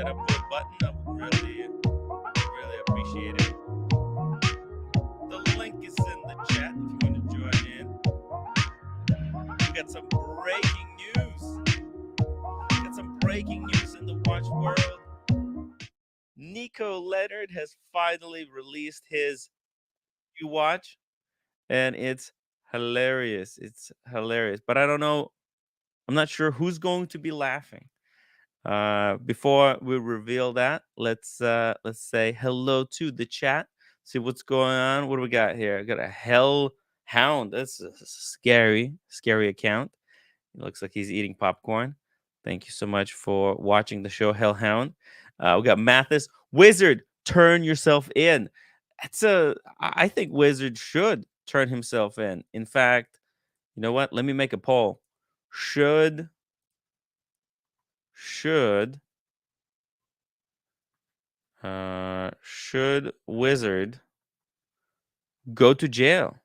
that upvote button. I would really appreciate it. The link is in the chat if you want to join in. We got some breaking news. Got some breaking news in the watch world. Nico Leonard has finally released his new watch, and it's hilarious. It's hilarious, but I don't know. I'm not sure who's going to be laughing. Before we reveal that, let's say hello to the chat. See what's going on. What do we got here? I got a hell hound. That's a scary account. It looks like he's eating popcorn. Thank you so much for watching the show, Hellhound. We got Mathis. Wizard, turn yourself in. I think Wizard should turn himself in. In fact, you know what? Let me make a poll. Should should should Wizard go to jail?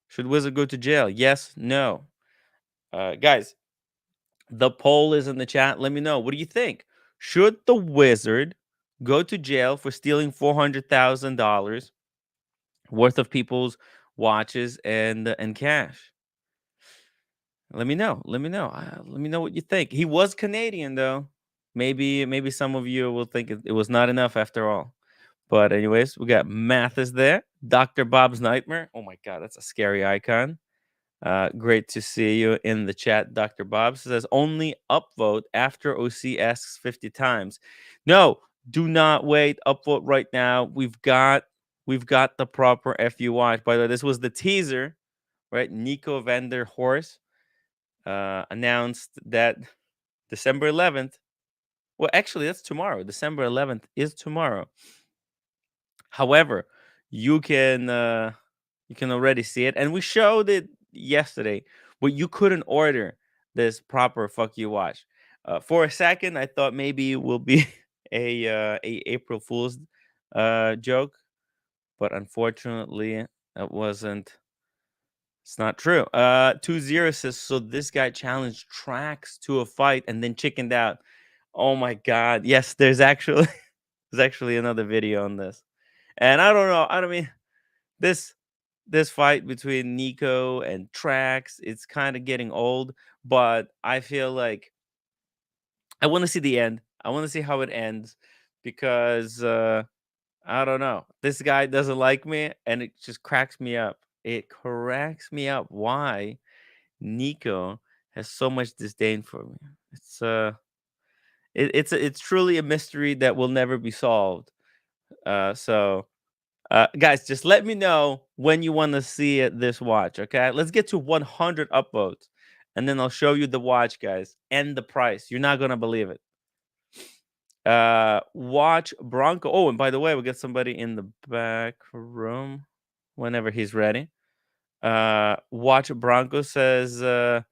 Should Wizard go to jail? Yes, no. Guys, the poll is in the chat. Let me know. What do you think? Should the Wizard go to jail for stealing $400,000 worth of people's watches and cash? Let me know. Let me know. Let me know what you think. He was Canadian, though. Maybe some of you will think it was not enough after all. But anyways, we got Mathis there. Dr. Bob's Nightmare. Oh my God, that's a scary icon. Great to see you in the chat. Dr. Bob says only upvote after OC asks 50 times. No, do not wait. Upvote right now. We've got the proper FU watch. By the way, this was the teaser, right? Nico Vander Horst announced that December 11th. Well, actually, that's tomorrow. December 11th is tomorrow. However, you can already see it, and we showed it yesterday, but you couldn't order this proper fuck you watch. For a second, I thought maybe it will be a April Fool's joke, but unfortunately, it wasn't. It's not true. 2-0 says so. This guy challenged Tracks to a fight and then chickened out. Oh my god! Yes, there's actually there's actually another video on this, and I don't know. I don't mean this this fight between Nico and Trax, it's kind of getting old, but I feel like I want to see the end. I want to see how it ends because I don't know. This guy doesn't like me and it just cracks me up. It cracks me up why Nico has so much disdain for me. It's truly a mystery that will never be solved. So guys, just let me know when you want to see this watch. Okay, let's get to 100 upvotes, and then I'll show you the watch, guys, and the price. You're not gonna believe it. Watch Bronco. Oh, and by the way, we got somebody in the back room. Whenever he's ready. Watch Bronco says 2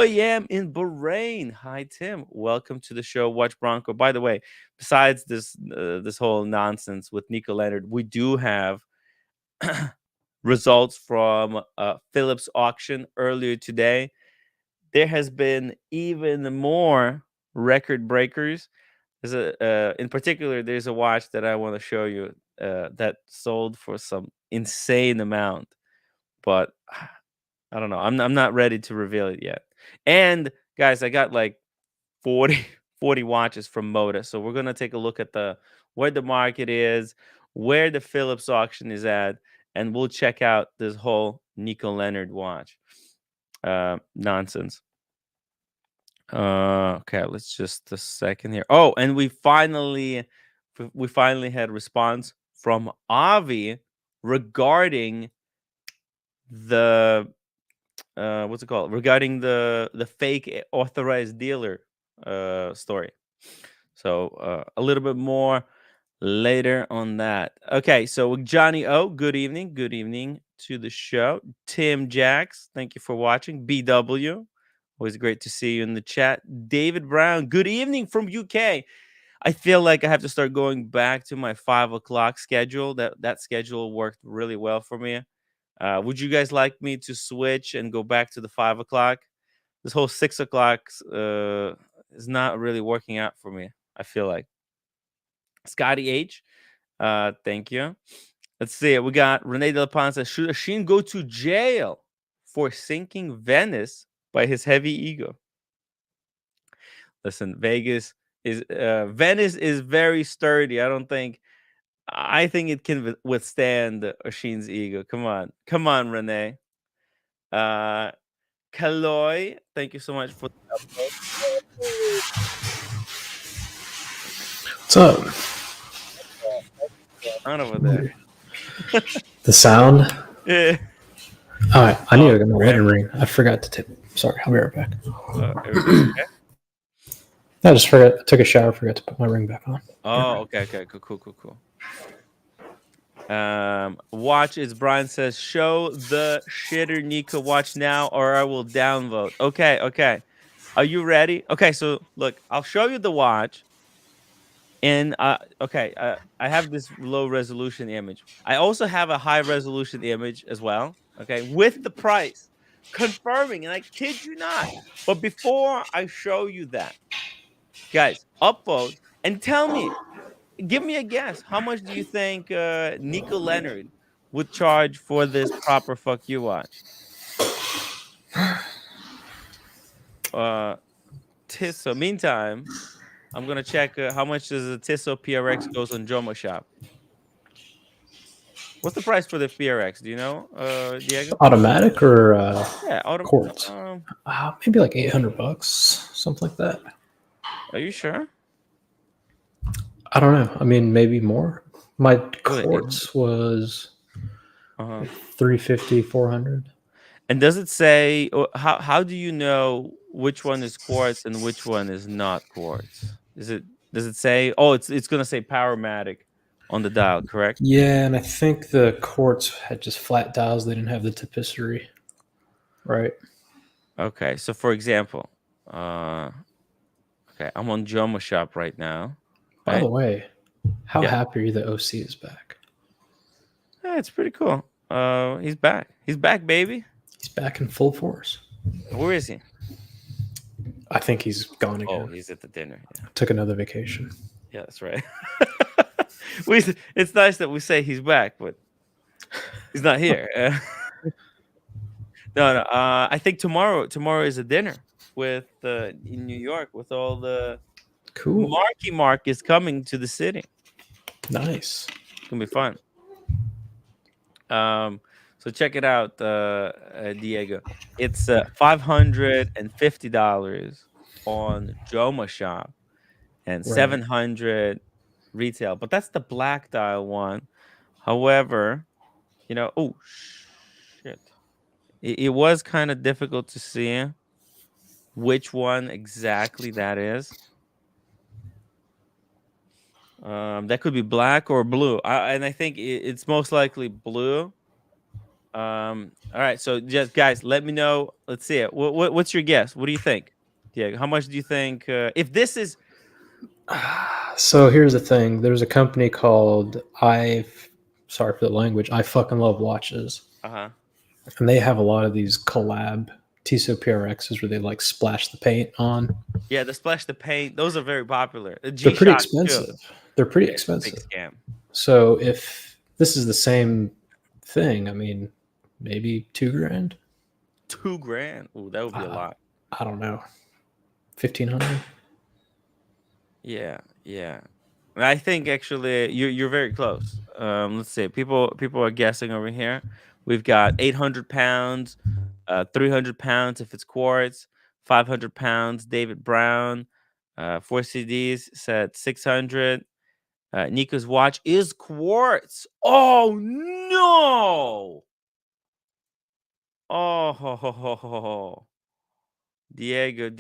a.m. in Bahrain. Hi, Tim. Welcome to the show. Watch Bronco. By the way, besides this whole nonsense with Nico Leonard, we do have results from Phillips auction earlier today. There has been even more record breakers. In particular, there's a watch that I want to show you that sold for some insane amount, but I don't know. I'm not ready to reveal it yet. And guys, I got like 40 40 watches from Moda, so we're gonna take a look at the where the market is, where the Phillips auction is at, and we'll check out this whole Nico Leonard watch nonsense. Okay, let's just a second here. Oh, and we finally had response from Avi regarding the what's it called? Regarding the fake authorized dealer story. So a little bit more later on that. Okay, so Johnny O, good evening. Good evening to the show. Tim Jacks, thank you for watching. BW, always great to see you in the chat. David Brown, good evening from UK. I feel like I have to start going back to my 5 o'clock schedule. That schedule worked really well for me. Would you guys like me to switch and go back to the 5 o'clock? This whole 6 o'clock is not really working out for me. I feel like Scotty H. Thank you. Let's see. We got Renee De La Pan says, should Sheen go to jail for sinking Venice by his heavy ego? Listen, Venice is very sturdy. I think it can withstand Sheen's ego. Come on, Renee. Uh, Kaloy, thank you so much for the upload. What's up? What's on over there? The sound? Yeah. Alright, I need to get my wedding ring. I forgot to tip. Sorry, I'll be right back. Everybody okay? I just forgot. I took a shower, forgot to put my ring back on. Oh, okay. Cool. Watch is Brian says, show the shitter Nico watch now or I will downvote. Okay. Are you ready? Okay, so look, I'll show you the watch. And I have this low resolution image. I also have a high resolution image as well. Okay, with the price, confirming, and I kid you not. But before I show you that, guys, upvote and tell me, give me a guess. How much do you think Nico Leonard would charge for this proper fuck you watch? Tissot. Meantime, I'm gonna check how much does the Tissot PRX goes on Jomo Shop. What's the price for the PRX? Do you know, Diego? Automatic or Yeah, quartz? Maybe like $800, something like that. Are you sure? I don't know. I mean, maybe more. My quartz was $350, $400. And does it say how do you know which one is quartz and which one is not quartz? Does it say? Oh, it's gonna say Powermatic on the dial, correct? Yeah, and I think the quartz had just flat dials. They didn't have the tapisserie, right? Okay, so for example, okay, I'm on Jomo Shop right now. By the way, how happy are you that OC is back? Yeah, it's pretty cool. He's back. He's back, baby. He's back in full force. Where is he? I think he's gone again. Oh, he's at the dinner. Yeah. Took another vacation. Yeah, that's right. It's nice that we say he's back, but he's not here. No. I think tomorrow is a dinner with in New York with all the cool. Marky Mark is coming to the city. Nice. It's gonna be fun. So check it out, Diego. It's $550 on Joma Shop and $700 retail, but that's the black dial one. However, oh shit, it was kind of difficult to see which one exactly that is. That could be black or blue, and I think it's most likely blue. All right, so just guys, let me know. Let's see it. What's your guess? What do you think, Diego? How much do you think if this is? So here's the thing. There's a company called sorry for the language. I fucking love watches. And they have a lot of these collab Tissot PRXs where they like splash the paint on. Yeah, the splash the paint. Those are very popular. They're pretty expensive. Too. They're pretty expensive. Big scam. So if this is the same thing, I mean, maybe $2,000. $2,000. Ooh, that would be a lot. I don't know. 1,500. Yeah. I think actually you're very close. Let's see. People are guessing over here. We've got 800 pounds, 300 pounds if it's quartz, 500 pounds. David Brown, 4 CDs said 600. Nico's watch is quartz. Oh no! Oh, Diego.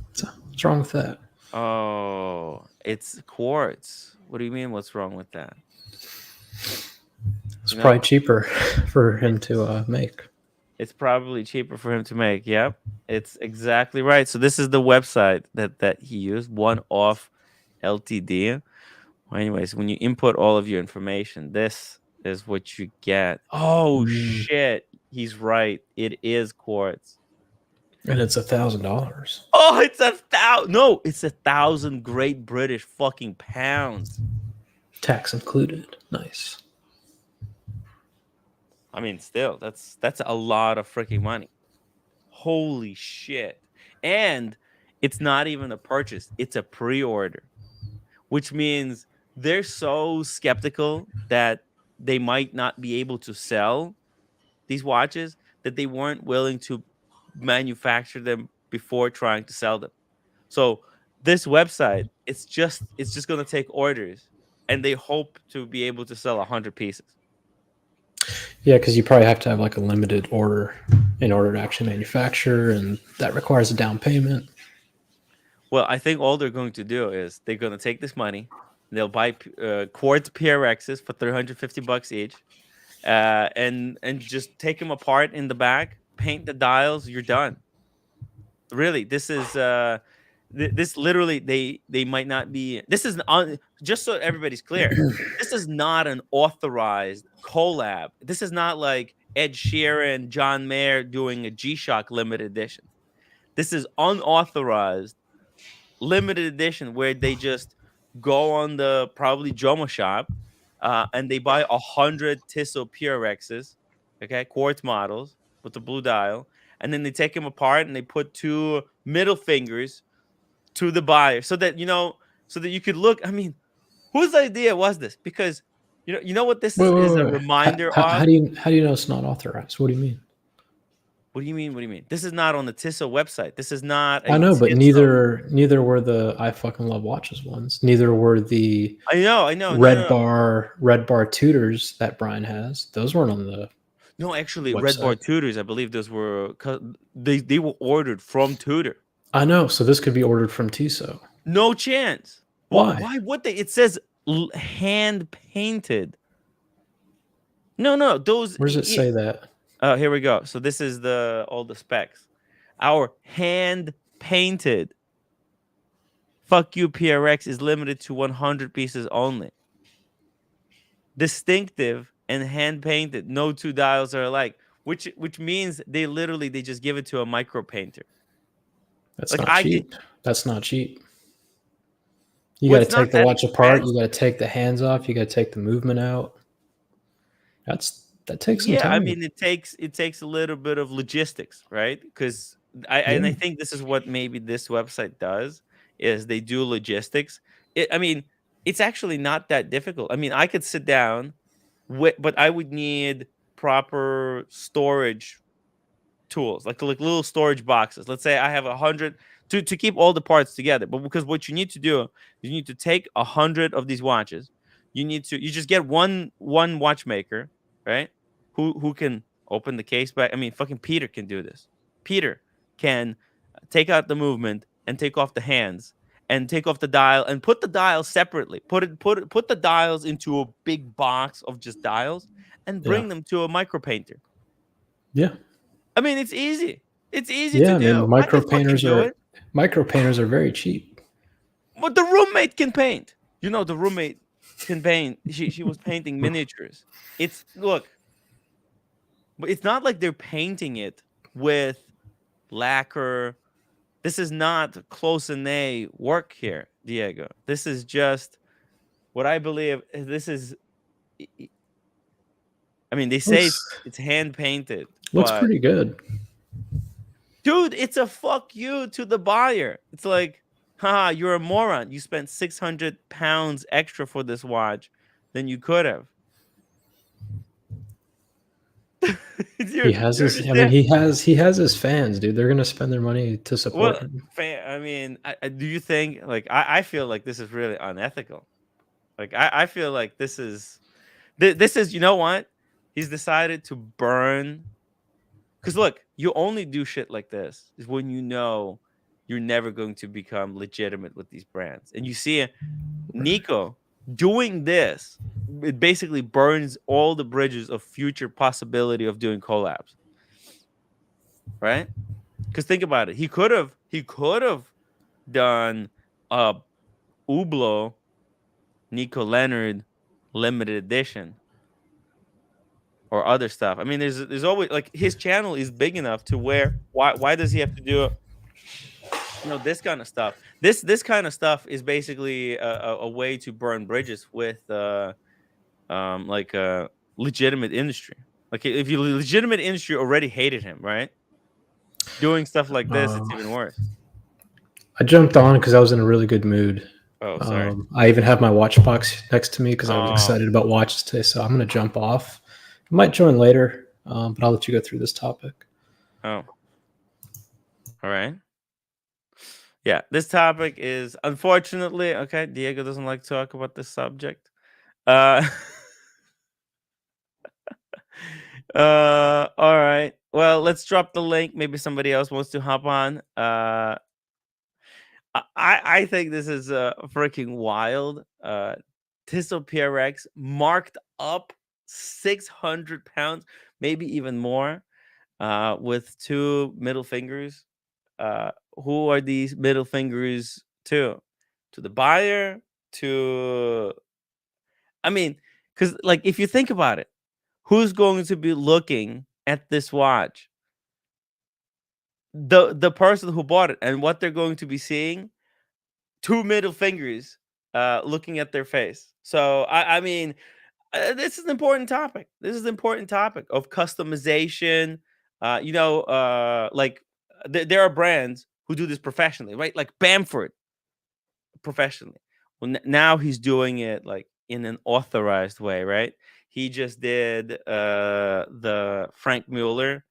What's wrong with that? Oh, it's quartz. What do you mean? What's wrong with that? It's probably cheaper for him to make. It's probably cheaper for him to make. Yep, it's exactly right. So this is the website that he used. One Off Ltd. Well, anyways, when you input all of your information, this is what you get. Oh shit, he's right. It is quartz. And it's $1,000. Oh, it's 1,000. No, it's 1,000 Great British fucking pounds. Tax included. Nice. I mean, still, that's a lot of freaking money. Holy shit. And it's not even a purchase, it's a pre-order, which means they're so skeptical that they might not be able to sell these watches that they weren't willing to manufacture them before trying to sell them. So this website, it's just going to take orders, and they hope to be able to sell 100 pieces. Yeah, because you probably have to have like a limited order in order to actually manufacture, and that requires a down payment. Well, I think all they're going to do is they're going to take this money, they'll buy quartz PRXs for $350 each, and just take them apart in the back, paint the dials, you're done. Really, this is this literally they might not be. This is just so everybody's clear. This is not an authorized collab. This is not like Ed Sheeran, John Mayer doing a G-Shock limited edition. This is unauthorized limited edition where they just go on the probably Jomo shop, and they buy 100 Tissot PRXs, okay, quartz models with the blue dial, and then they take them apart and they put two middle fingers to the buyer so that so that you could look. I mean, whose idea was this? Because you know what this Wait, wait, is a wait, wait. reminder How of. do you know it's not authorized? What do you mean? What do you mean? What do you mean? This is not on the Tissot website. This is not I a know, but Tissot. neither were the I fucking love watches ones. Neither were the I know. No, no, no. red bar tutors that Brian has. Those weren't on the No, actually, Red Bar website. Tutors, I believe those were they were ordered from Tudor. I know. So this could be ordered from Tissot. No chance. Why? Why would they? It says hand painted. No, no, those. Where does it say that? Oh, here we go. So this is all the specs. Our hand painted fuck you PRX is limited to 100 pieces only. Distinctive and hand painted. No two dials are alike. Which means they just give it to a micro painter. That's Like not cheap. That's not cheap. You got well, to it's not take the that watch apart. You expensive. got to take the hands off. You got to take the movement out. That takes some Yeah, I time. mean it takes a little bit of logistics, right? Because I Yeah. think this is what maybe this website does is they do logistics. I mean, it's actually not that difficult. I mean, I could sit down but I would need proper storage tools, like little storage boxes. Let's say I have 100 to keep all the parts together. But because what you need to do, you need to take 100 of these watches. You just get one watchmaker, right? Who can open the case back. I mean, fucking Peter can do this. Peter can take out the movement and take off the hands and take off the dial and put the dials separately. Put the dials into a big box of just dials and Yeah. bring them to a micro painter. Yeah. I mean, it's easy. It's easy to Yeah. I mean, do. I can fucking do it. micro painters are very cheap. But the roommate can paint. The roommate can paint. She was painting miniatures. Look, but it's not like they're painting it with lacquer. This is not close in a work here, Diego. This is just what I believe. This is. I mean, they say Looks it's hand painted, looks but pretty good. dude, it's a fuck you to the buyer. It's like, haha, you're a moron. You spent 600 pounds extra for this watch than you could have. He You has his. I mean, understand? he has his fans, dude. They're gonna spend their money to support Well, him. I mean, do you think like I feel like this is really unethical? Like I feel like this is, you know what? He's decided to burn. Because look, you only do shit like this is when you know you're never going to become legitimate with these brands. And you see Nico doing this, it basically burns all the bridges of future possibility of doing collabs. Right? Because think about it. He could have done a Hublot Nico Leonard limited edition. or other stuff. I mean, there's always like his channel is big enough to where why does he have to do this kind of stuff? This kind of stuff is basically a way to burn bridges with like legitimate industry. Like if you legitimate industry already hated him, right? Doing stuff like this, Uh, it's even worse. I jumped on because I was in a really good mood. Oh, sorry. I even have my watch box next to me because I was Oh, excited about watches today. So I'm going to jump off. I might join later, but I'll let you go through this topic. oh, all right. Yeah, this topic is unfortunately okay. Diego doesn't like to talk about this subject. Uh, all right. Well, let's drop the link. Maybe somebody else wants to hop on. I think this is freaking wild. Tissot PRX marked up 600 pounds, maybe even more, with two middle fingers. Who are these middle fingers to? To the buyer? To I mean, because like if you think about it, who's going to be looking at this watch? The person who bought it, and what they're going to be seeing, two middle fingers looking at their face. So I mean, this is an important topic. This is an important topic of customization. Like there are brands who do this professionally, right? Like Bamford professionally. Well, now he's doing it like in an authorized way, right? He just did the Frank Mueller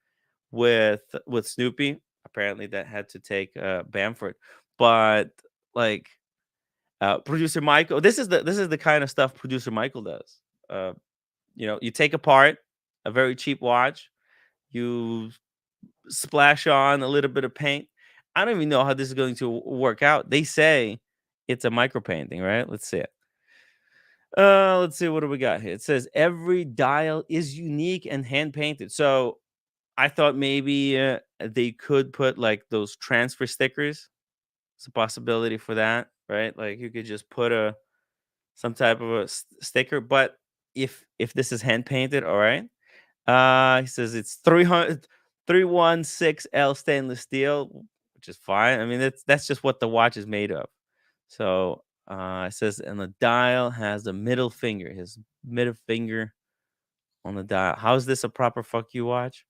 with Snoopy. Apparently, that had to take Bamford, but like producer Michael, this is the kind of stuff producer Michael does. Uh, you take apart a very cheap watch, you splash on a little bit of paint. I don't even know how this is going to work out. They say it's a micro painting, right? Let's see it. Let's see what do we got here. It says every dial is unique and hand painted. So I thought maybe they could put like those transfer stickers. It's a possibility for that, right? Like you could just put some type of a sticker. But if this is hand painted, all right. He says it's 316L stainless steel, which is fine. I mean, that's just what the watch is made of. So it says, and the dial has a middle finger. His middle finger on the dial. How is this a proper fuck you watch?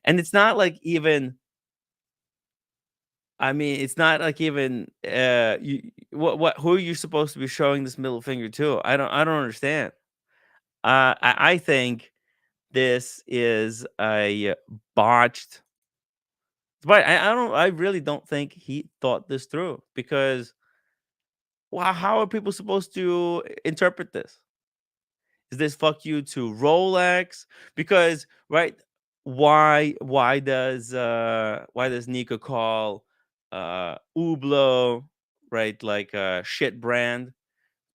And it's not like even. I mean, it's not like even what who are you supposed to be showing this middle finger to? I don't understand. I think this is a botched. But I really don't think he thought this through because wow, how are people supposed to interpret this? Is this fuck you to Rolex? Because right, why does Nico call Hublot right like a shit brand?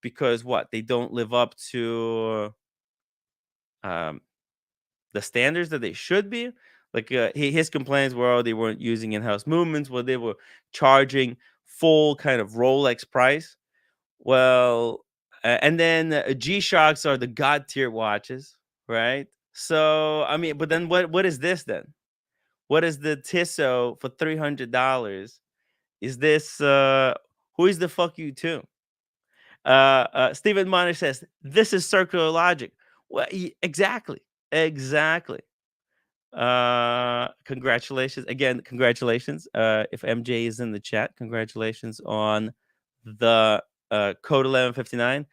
Because what they don't live up to um the standards that they should be. Like his complaints were, oh, they weren't using in-house movements, well, they were charging full kind of Rolex price. Well, and then G-Shocks are the god tier watches, right? So I mean, but then what is this then? What is the Tissot for $300? Is this who is the fuck you to? Stephen Miner says this is circular logic. Well, exactly, exactly. Congratulations again. Congratulations. If MJ is in the chat, congratulations on the code 1159.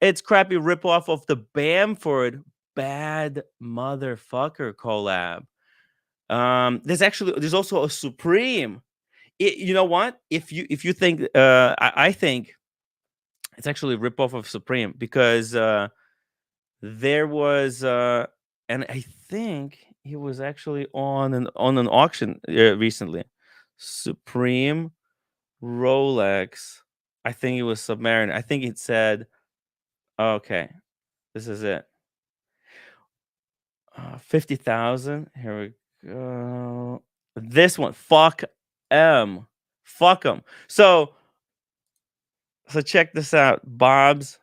It's crappy ripoff of the Bamford bad motherfucker collab. There's also a Supreme. You know what? If you think I think it's actually a ripoff of Supreme because there was and I think he was actually on an auction recently. Supreme Rolex. I think it was Submariner. I think it said, okay, this is it. 50,000. Here we go. This one, fuck M. Fuck them. So check this out. Bob's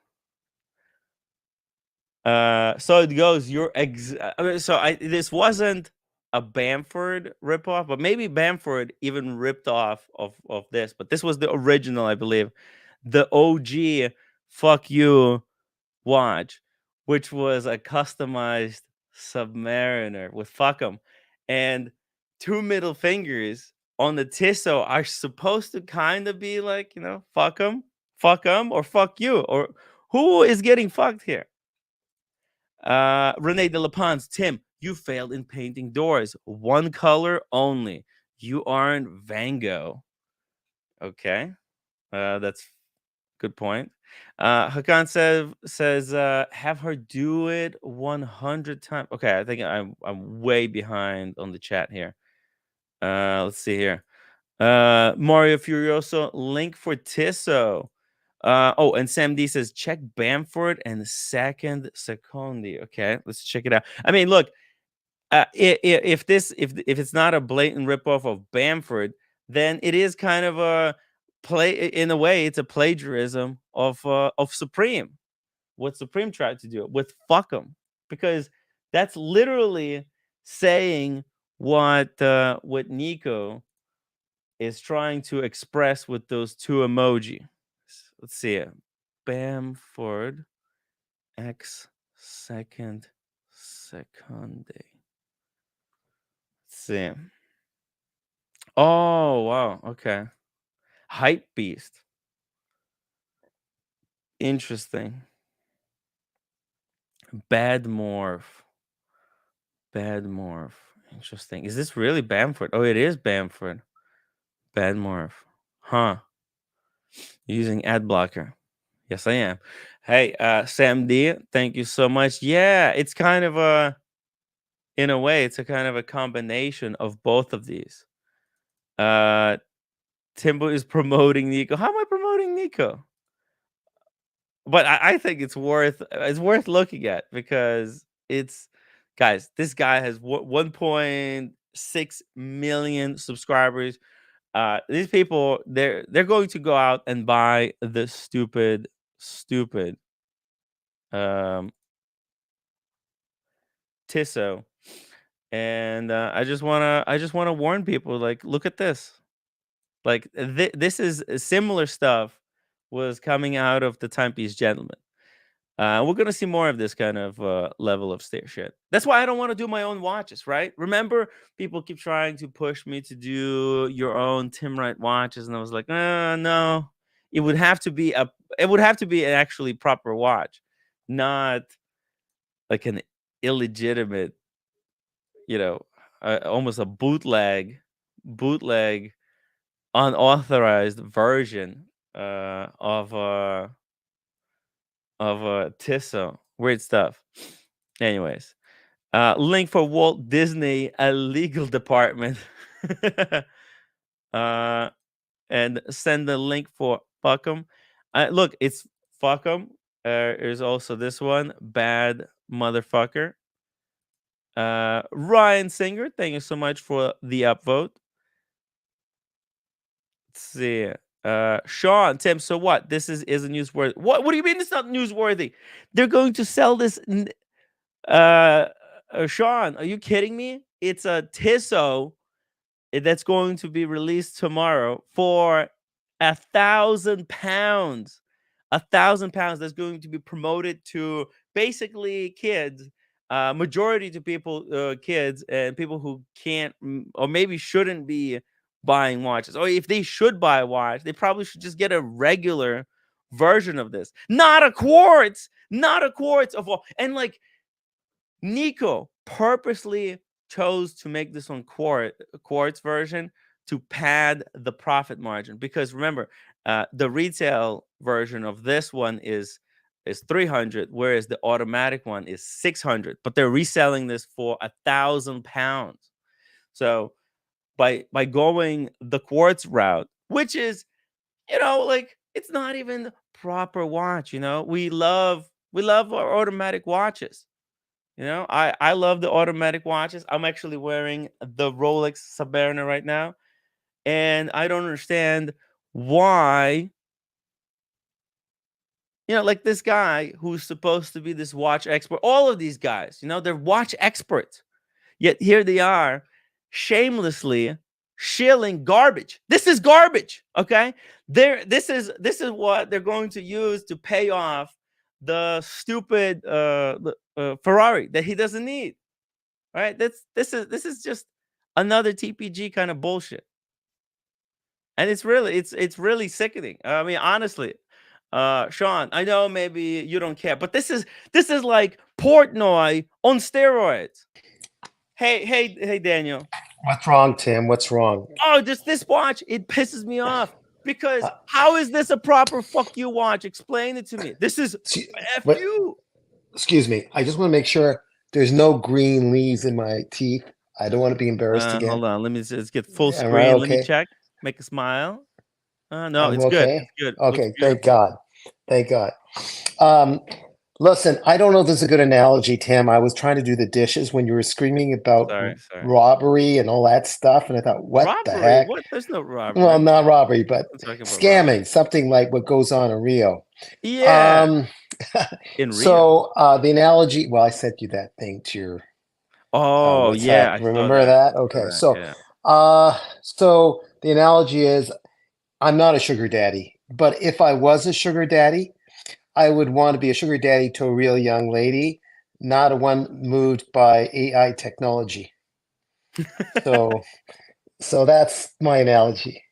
So it goes. I mean, this wasn't a Bamford ripoff, but maybe Bamford even ripped off of this. But this was the original, I believe, the OG "fuck you" watch, which was a customized Submariner with "fuck 'em," and two middle fingers on the Tissot are supposed to kind of be like, "fuck 'em," or "fuck you," or who is getting fucked here? Rene de La Pons, Tim, you failed in painting doors. One color only. You aren't Van Gogh. Okay. That's good point. Hakan says have her do it 100 times. Okay, I think I'm way behind on the chat here. Let's see here. Mario Furioso, link for Tisso. Oh, and Sam D says check Bamford and second Secondi. Okay, let's check it out. I mean, look, if it's not a blatant ripoff of Bamford, then it is kind of a in a way. It's a plagiarism of Supreme. What Supreme tried to do with "fuck 'em," because that's literally saying what Nico is trying to express with those two emoji. Let's see it. Bamford X second second. See. Oh, wow. Okay. Hype beast. Interesting. Bad morph. Bad morph. Interesting. Is this really Bamford? Oh, it is Bamford. Bad morph. Huh. Using ad blocker. Yes, I am. Hey, Sam D, thank you so much. Yeah, it's kind of in a way, it's a kind of a combination of both of these. Timbo is promoting Nico. How am I promoting Nico? But I think it's worth looking at because it's guys. This guy has 1.6 million subscribers. These people they're going to go out and buy the stupid um Tissot, and I just wanna warn people like look at this. Like this is similar stuff was coming out of the Timepiece Gentleman. We're gonna see more of this kind of level of shit. That's why I don't want to do my own watches, right? Remember, people keep trying to push me to do your own Tim Wright watches, and I was like, no. It would have to be an actually proper watch, not like an illegitimate, you know, almost a bootleg, unauthorized version of Tissot. Weird stuff. Anyways, link for Walt Disney legal department, uh, and send the link for Fuckum. Look, it's Fuckum. There's also this one, bad motherfucker. Ryan Singer, thank you so much for the upvote. Let's see. Sean, Tim, so what? This isn't newsworthy. What do you mean it's not newsworthy? They're going to sell this. Sean, are you kidding me? It's a Tissot that's going to be released tomorrow for £1,000. £1,000 that's going to be promoted to basically kids, majority to people, kids, and people who can't or maybe shouldn't be buying watches. Or if they should buy a watch, they probably should just get a regular version of this, not a quartz of all. And like Nico purposely chose to make this one quartz version to pad the profit margin because remember, the retail version of this one is 300, whereas the automatic one is 600. But they're reselling this for £1,000. So by going the quartz route, which is like it's not even proper watch. We love our automatic watches. I love the automatic watches. I'm actually wearing the Rolex Submariner right now, and I don't understand why You know, like this guy who's supposed to be this watch expert. All of these guys, you know, they're watch experts. Yet here they are, shamelessly shilling garbage. This is garbage. Okay, this is what they're going to use to pay off the stupid Ferrari that he doesn't need. All right, this is just another TPG kind of bullshit, and it's really sickening. I mean, honestly, Sean, I know maybe you don't care, but this is like Portnoy on steroids. Hey, Daniel. What's wrong, Tim? What's wrong? Oh, this watch, it pisses me off because how is this a proper fuck you watch? Explain it to me. This is F what- you. Excuse me. I just want to make sure there's no green leaves in my teeth. I don't want to be embarrassed again. Hold on. Let me just get full Am I screen. Let me okay? check. Make a smile. No, I'm it's good. okay? It's good. Okay, Looks thank beautiful. God. Thank God. Listen, I don't know if this is a good analogy, Tim. I was trying to do the dishes when you were screaming about Sorry. robbery and all that stuff, and I thought, what the Robbery? heck? What? There's no robbery. Well, not robbery, but I'm talking about scamming, robbery. something like what goes on in Rio. Yeah. In Rio. So the analogy, well, I sent you that thing to your Oh, WhatsApp. yeah. I saw Remember that? Okay. that, So yeah. so the analogy is I'm not a sugar daddy, but if I was a sugar daddy, I would want to be a sugar daddy to a real young lady, not a one moved by AI technology. So that's my analogy.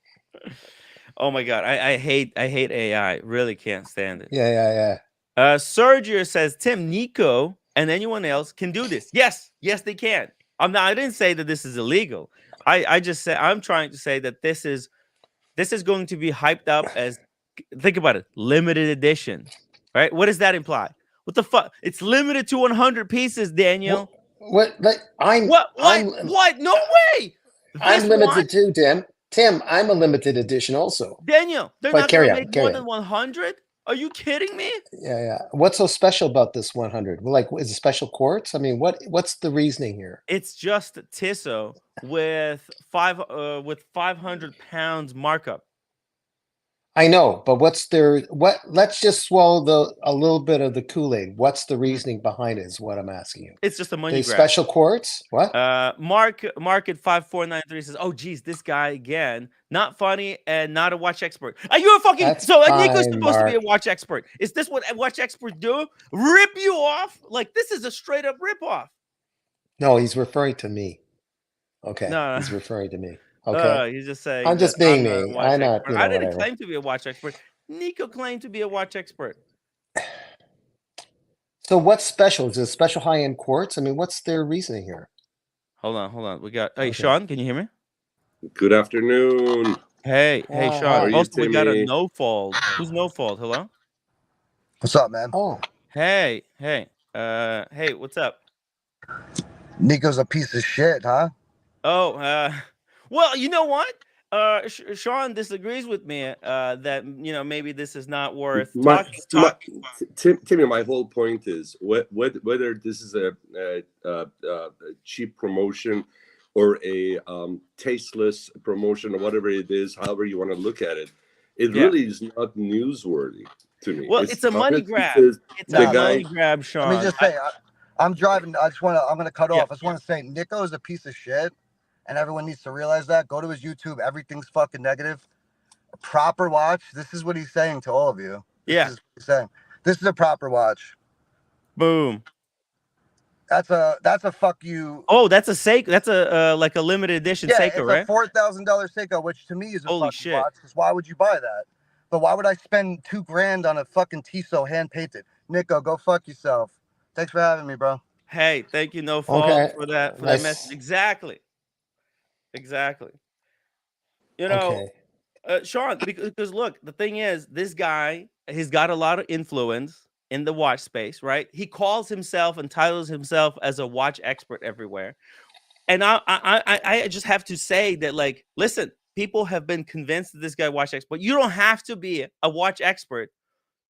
Oh my God. I hate AI. Really can't stand it. Yeah. Sergio says, Tim, Nico, and anyone else can do this. Yes, they can. I didn't say that this is illegal. I just said I'm trying to say that this is going to be hyped up as, think about it, limited edition. Right? What does that imply? What the fuck? It's limited to 100 pieces, Daniel. What? What? No way. I'm limited too, Tim. Tim, I'm a limited edition also. Daniel, they're but not going to make more than 100? Are you kidding me? Yeah. What's so special about this 100? Like, is it special quartz? I mean, what's the reasoning here? It's just Tissot with 500 pounds markup. I know, but let's just swallow a little bit of the Kool-Aid. What's the reasoning behind it is what I'm asking you. It's just a money grab. Special quartz? What? Mark at 5493 says, oh geez, this guy again, not funny and not a watch expert. Are you a fucking Nico's supposed to be a watch expert? Is this what watch experts do? Rip you off? Like, this is a straight up rip off. No, he's referring to me. Okay. No. He's referring to me. Okay. He's just saying I'm just being me. I'm not, I didn't claim to be a watch expert. Nico claimed to be a watch expert. So what's special? Is it a special high-end quartz? I mean, what's their reasoning here? Hold on. We got Sean, can you hear me? Good afternoon. Hey, Sean. Also, we got a no fault. Who's no fault? Hello? What's up, man? Oh. Hey, what's up? Nico's a piece of shit, huh? Oh, well, you know what? Sean disagrees with me that maybe this is not worth talking. Timmy, my whole point is whether this is a cheap promotion or a tasteless promotion or whatever it is, however you want to look at it, really is not newsworthy to me. Well, it's a money grab. It's a money grab, Sean. Let me just say, I'm driving. I'm going to cut off. I just want to say, Nico is a piece of shit. And everyone needs to realize that. Go to his YouTube. Everything's fucking negative. A proper watch. This is what he's saying to all of you. This is what he's saying. This is a proper watch. Boom. That's a fuck you. Oh, that's a Seiko. That's a like a limited edition Seiko, right? It's a $4,000 Seiko, which to me is a holy fucking shit watch. Because why would you buy that? But why would I spend $2,000 on a fucking Tissot hand painted? Nico, go fuck yourself. Thanks for having me, bro. Hey, thank you, no fault for that message. Exactly. You know, Sean, because look, the thing is, this guy, he's got a lot of influence in the watch space, right? He calls himself and titles himself as a watch expert everywhere. And I just have to say that, like, listen, people have been convinced that this guy watch expert. You don't have to be a watch expert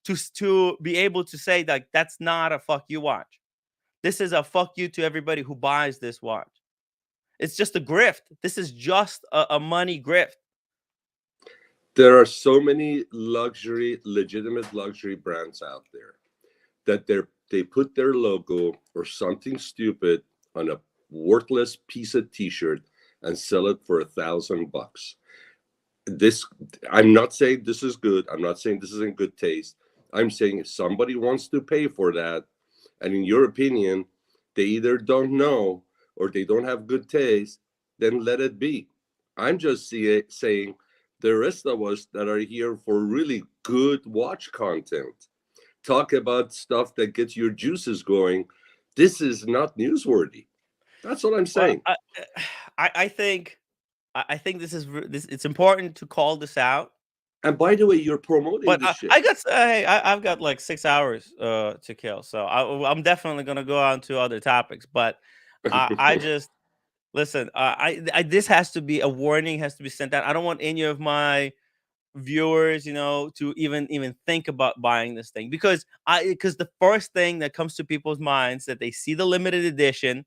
to be able to say that that's not a fuck you watch. This is a fuck you to everybody who buys this watch. It's just a grift. This is just a money grift. There are so many legitimate luxury brands out there that they put their logo or something stupid on a worthless piece of T-shirt and sell it for $1,000. This, I'm not saying this is good. I'm not saying this is in good taste. I'm saying if somebody wants to pay for that, and in your opinion, they either don't know or they don't have good taste, then let it be. I'm just saying the rest of us that are here for really good watch content, talk about stuff that gets your juices going. This is not newsworthy. That's what I'm Well, saying. I think this is this. It's important to call this out. And by the way, you're promoting But this shit. I got hey, I've got like 6 hours to kill, so I'm definitely gonna go on to other topics. But I just listen. I this has to be a warning. Has to be sent out. I don't want any of my viewers, to even think about buying this thing because the first thing that comes to people's minds that they see the limited edition,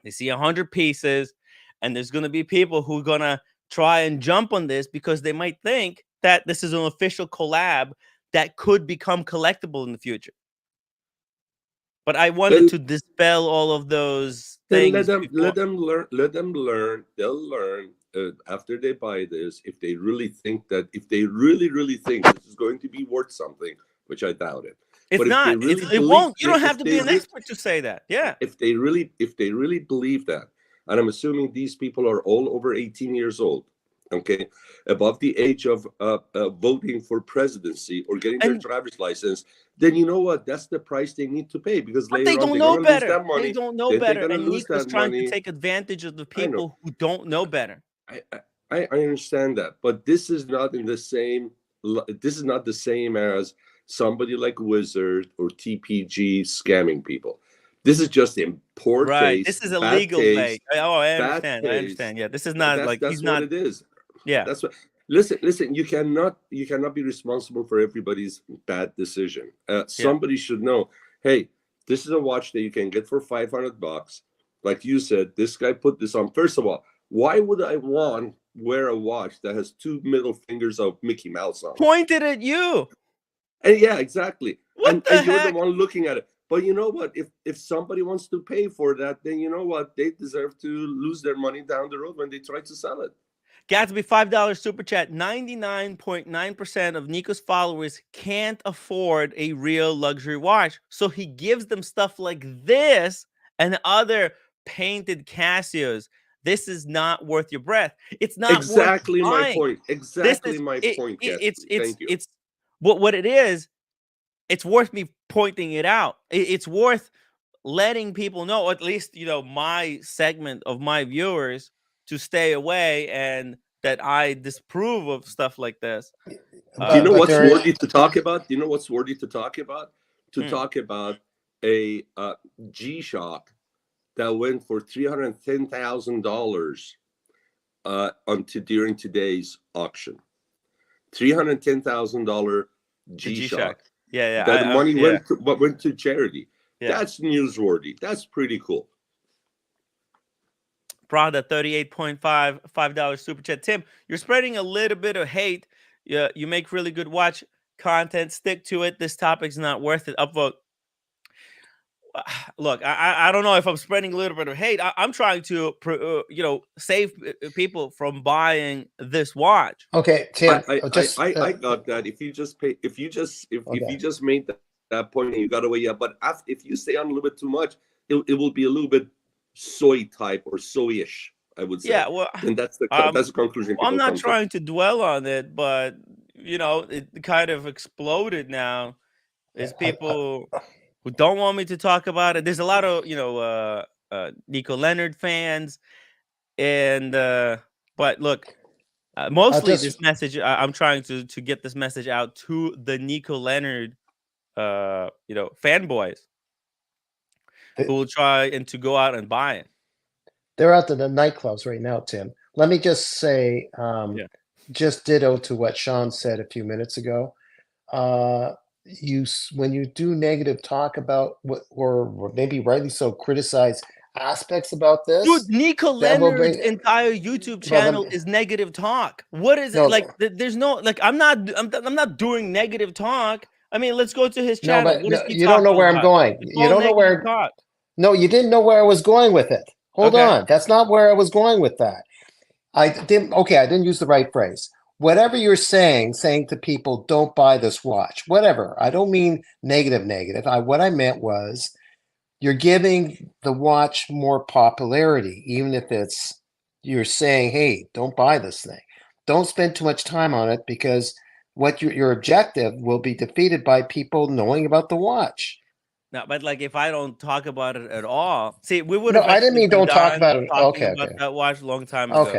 they see 100 pieces, and there's going to be people who are going to try and jump on this because they might think that this is an official collab that could become collectible in the future. But I wanted to dispel all of those then things. let them learn. They'll learn after they buy this, if they really think if they really think this is going to be worth something, which I doubt it. It's but not. if they really It won't. You don't have to be an expert to say that. Yeah. If they really believe that, and I'm assuming these people are all over 18 years old, okay, above the age of voting for presidency or getting their driver's license, then you know what? That's the price they need to pay, because later they on don't they're know going to lose better. that money. They don't know better, and lose Nico's that trying money. to take advantage of the people who don't know better. I understand that, but this is not in the same. This is not the same as somebody like Wizard or TPG scamming people. This is just in poor taste. This is a legal way. Oh, I understand. Taste. I understand. Yeah, this is not like that's he's what not. it is. Yeah, that's what. Listen. You cannot be responsible for everybody's bad decision. Somebody should know. Hey, this is a watch that you can get for $500. Like you said, this guy put this on. First of all, why would I wear a watch that has 2 middle fingers of Mickey Mouse on? Pointed at you. And yeah, exactly. What the and you're heck? the one looking at it. But you know what? If somebody wants to pay for that, then you know what? They deserve to lose their money down the road when they try to sell it. Gatsby $5 super chat. 99.9% of Nico's followers can't afford a real luxury watch, so he gives them stuff like this and other painted Casios. This is not worth your breath. It's not exactly worth my buying. point. Exactly my point. Thank you. It's what it is. It's worth me pointing it out. It's worth letting people know, or at least my segment of my viewers, to stay away and that I disapprove of stuff like this. Do you know what's worthy to talk about? Do you know what's worthy to talk about? Talk about a G-Shock that went for $310,000 during today's auction. $310,000 G-Shock. Yeah. That money went to charity. Yeah. That's newsworthy. That's pretty cool. Prada, $38.5 super chat. Tim, you're spreading a little bit of hate. You make really good watch content. Stick to it. This topic's not worth it. Upvote. Look, I don't know if I'm spreading a little bit of hate. I'm trying to save people from buying this watch. Okay, Tim. I got that. If you just made that point and you got away, yeah. But if you stay on a little bit too much, it will be a little bit soy type or soyish, I would say. Yeah, well, and that's the conclusion. I'm not trying to dwell on it, but it kind of exploded now. There's people who don't want me to talk about it. There's a lot of Nico Leonard fans, and but look, mostly this message. I'm trying to get this message out to the Nico Leonard fanboys who will try and to go out and buy it. They're out to the nightclubs right now, Tim. Let me just say, just ditto to what Sean said a few minutes ago. When you do negative talk about or maybe rightly so, criticize aspects about this. Dude, Nico that will Leonard's bring. entire YouTube Well, channel is negative talk. What is No. it like? There's no like. I'm not doing negative talk. I mean, let's go to his No, channel. but What is he you don't know talking where I'm about? going. It's You all don't know where. negative talk. No, you didn't know where I was going with it. Hold Okay. on. That's not where I was going with that. I didn't use the right phrase. Whatever you're saying to people, don't buy this watch. Whatever. I don't mean negative. What I meant was you're giving the watch more popularity, even if you're saying, hey, don't buy this thing. Don't spend too much time on it because what your objective will be defeated by people knowing about the watch. No, but like if I don't talk about it at all, see, we would No, have I didn't actually mean been don't talk done about it. talking Okay, about okay. that watch a long time ago.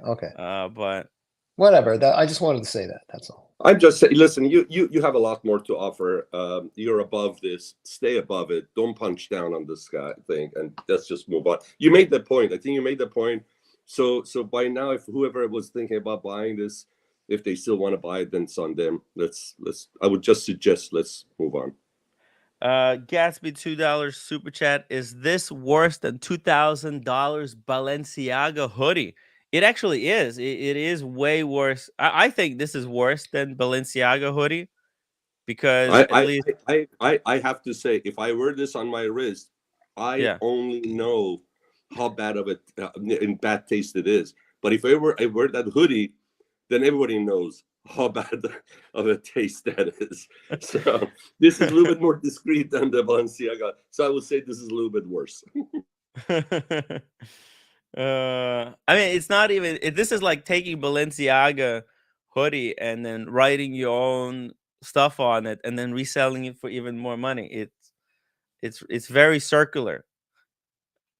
Okay. But Whatever. I just wanted to say that. That's all. I'm just saying, listen, you have a lot more to offer. You're above this. Stay above it. Don't punch down on this guy thing, and let's just move on. You made the point. I think you made the point. So by now, if whoever was thinking about buying this, if they still want to buy it, then it's on them. Let's. I would just suggest let's move on. Gatsby $2 super chat. Is this worse than $2,000 Balenciaga hoodie? It actually is. It is way worse. I think this is worse than Balenciaga hoodie because at least I have to say, if I wear this on my wrist, I only know how bad of it in bad taste it is. But if I wear that hoodie, then everybody knows how bad of a taste that is. So this is a little bit more discreet than the Balenciaga. So I would say this is a little bit worse. I mean, it's not even. This is like taking Balenciaga hoodie and then writing your own stuff on it and then reselling it for even more money. It's very circular.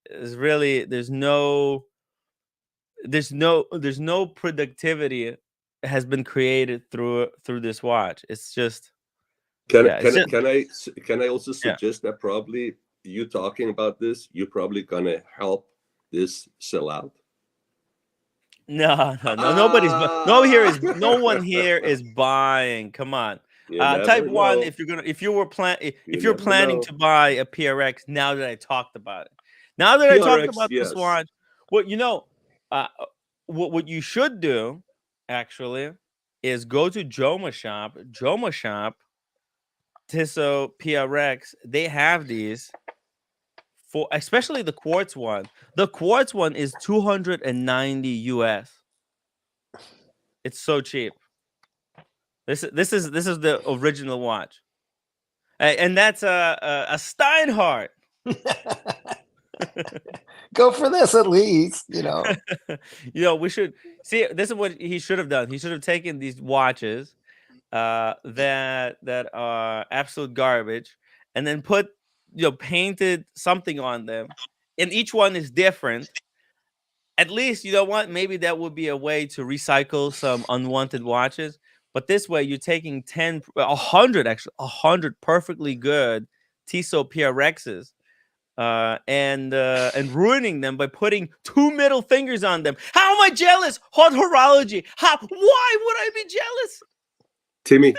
It's really there's no productivity has been created through this watch. It's just can I also suggest that probably you talking about this, you're probably gonna help this sell out. No, one here is buying. Come on. Type 1 if you're planning to buy a PRX now that I talked about it. Now that I talked about this watch, what you should do actually is go to Joma Shop. Joma Shop, Tissot PRX, they have these for especially the quartz one. The quartz one is $290 US. It's so cheap. This is the original watch, and that's a Steinhardt. Go for this at least, we should see. This is what he should have done. He should have taken these watches that are absolute garbage, and then painted something on them, and each one is different. At least, you know what? Maybe that would be a way to recycle some unwanted watches. But this way, you're taking 100 perfectly good Tissot PRXs and ruining them by putting 2 middle fingers on them. How am I jealous? Hot horology. Why would I be jealous? Timmy,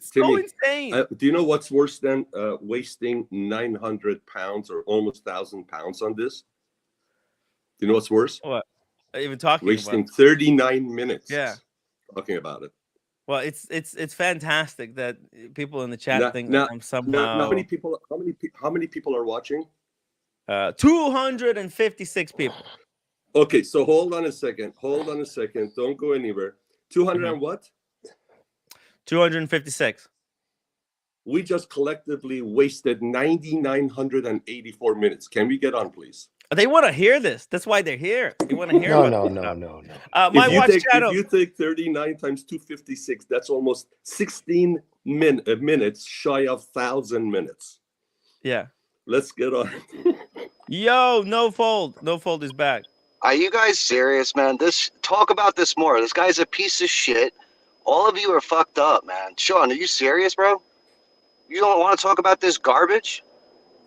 so insane. Do you know what's worse than wasting 900 pounds or almost 1,000 pounds on this? Do you know what's worse? What? Even talking wasting about 39 minutes. Yeah, talking about it. Well, it's fantastic that people in the chat think that I'm somehow. How many people are watching? 256 people. Okay, so hold on a second. Don't go anywhere. 200 and what? 256. We just collectively wasted 9,984 minutes. Can we get on, please? They want to hear this. That's why they're here. They want to hear. No. If you take 39 times 256, that's almost 16 minutes shy of 1,000 minutes. Yeah. Let's get on. Yo, no fold is back. Are you guys serious, man? Talk about this more. This guy's a piece of shit. All of you are fucked up, man. Sean, are you serious, bro? You don't want to talk about this garbage?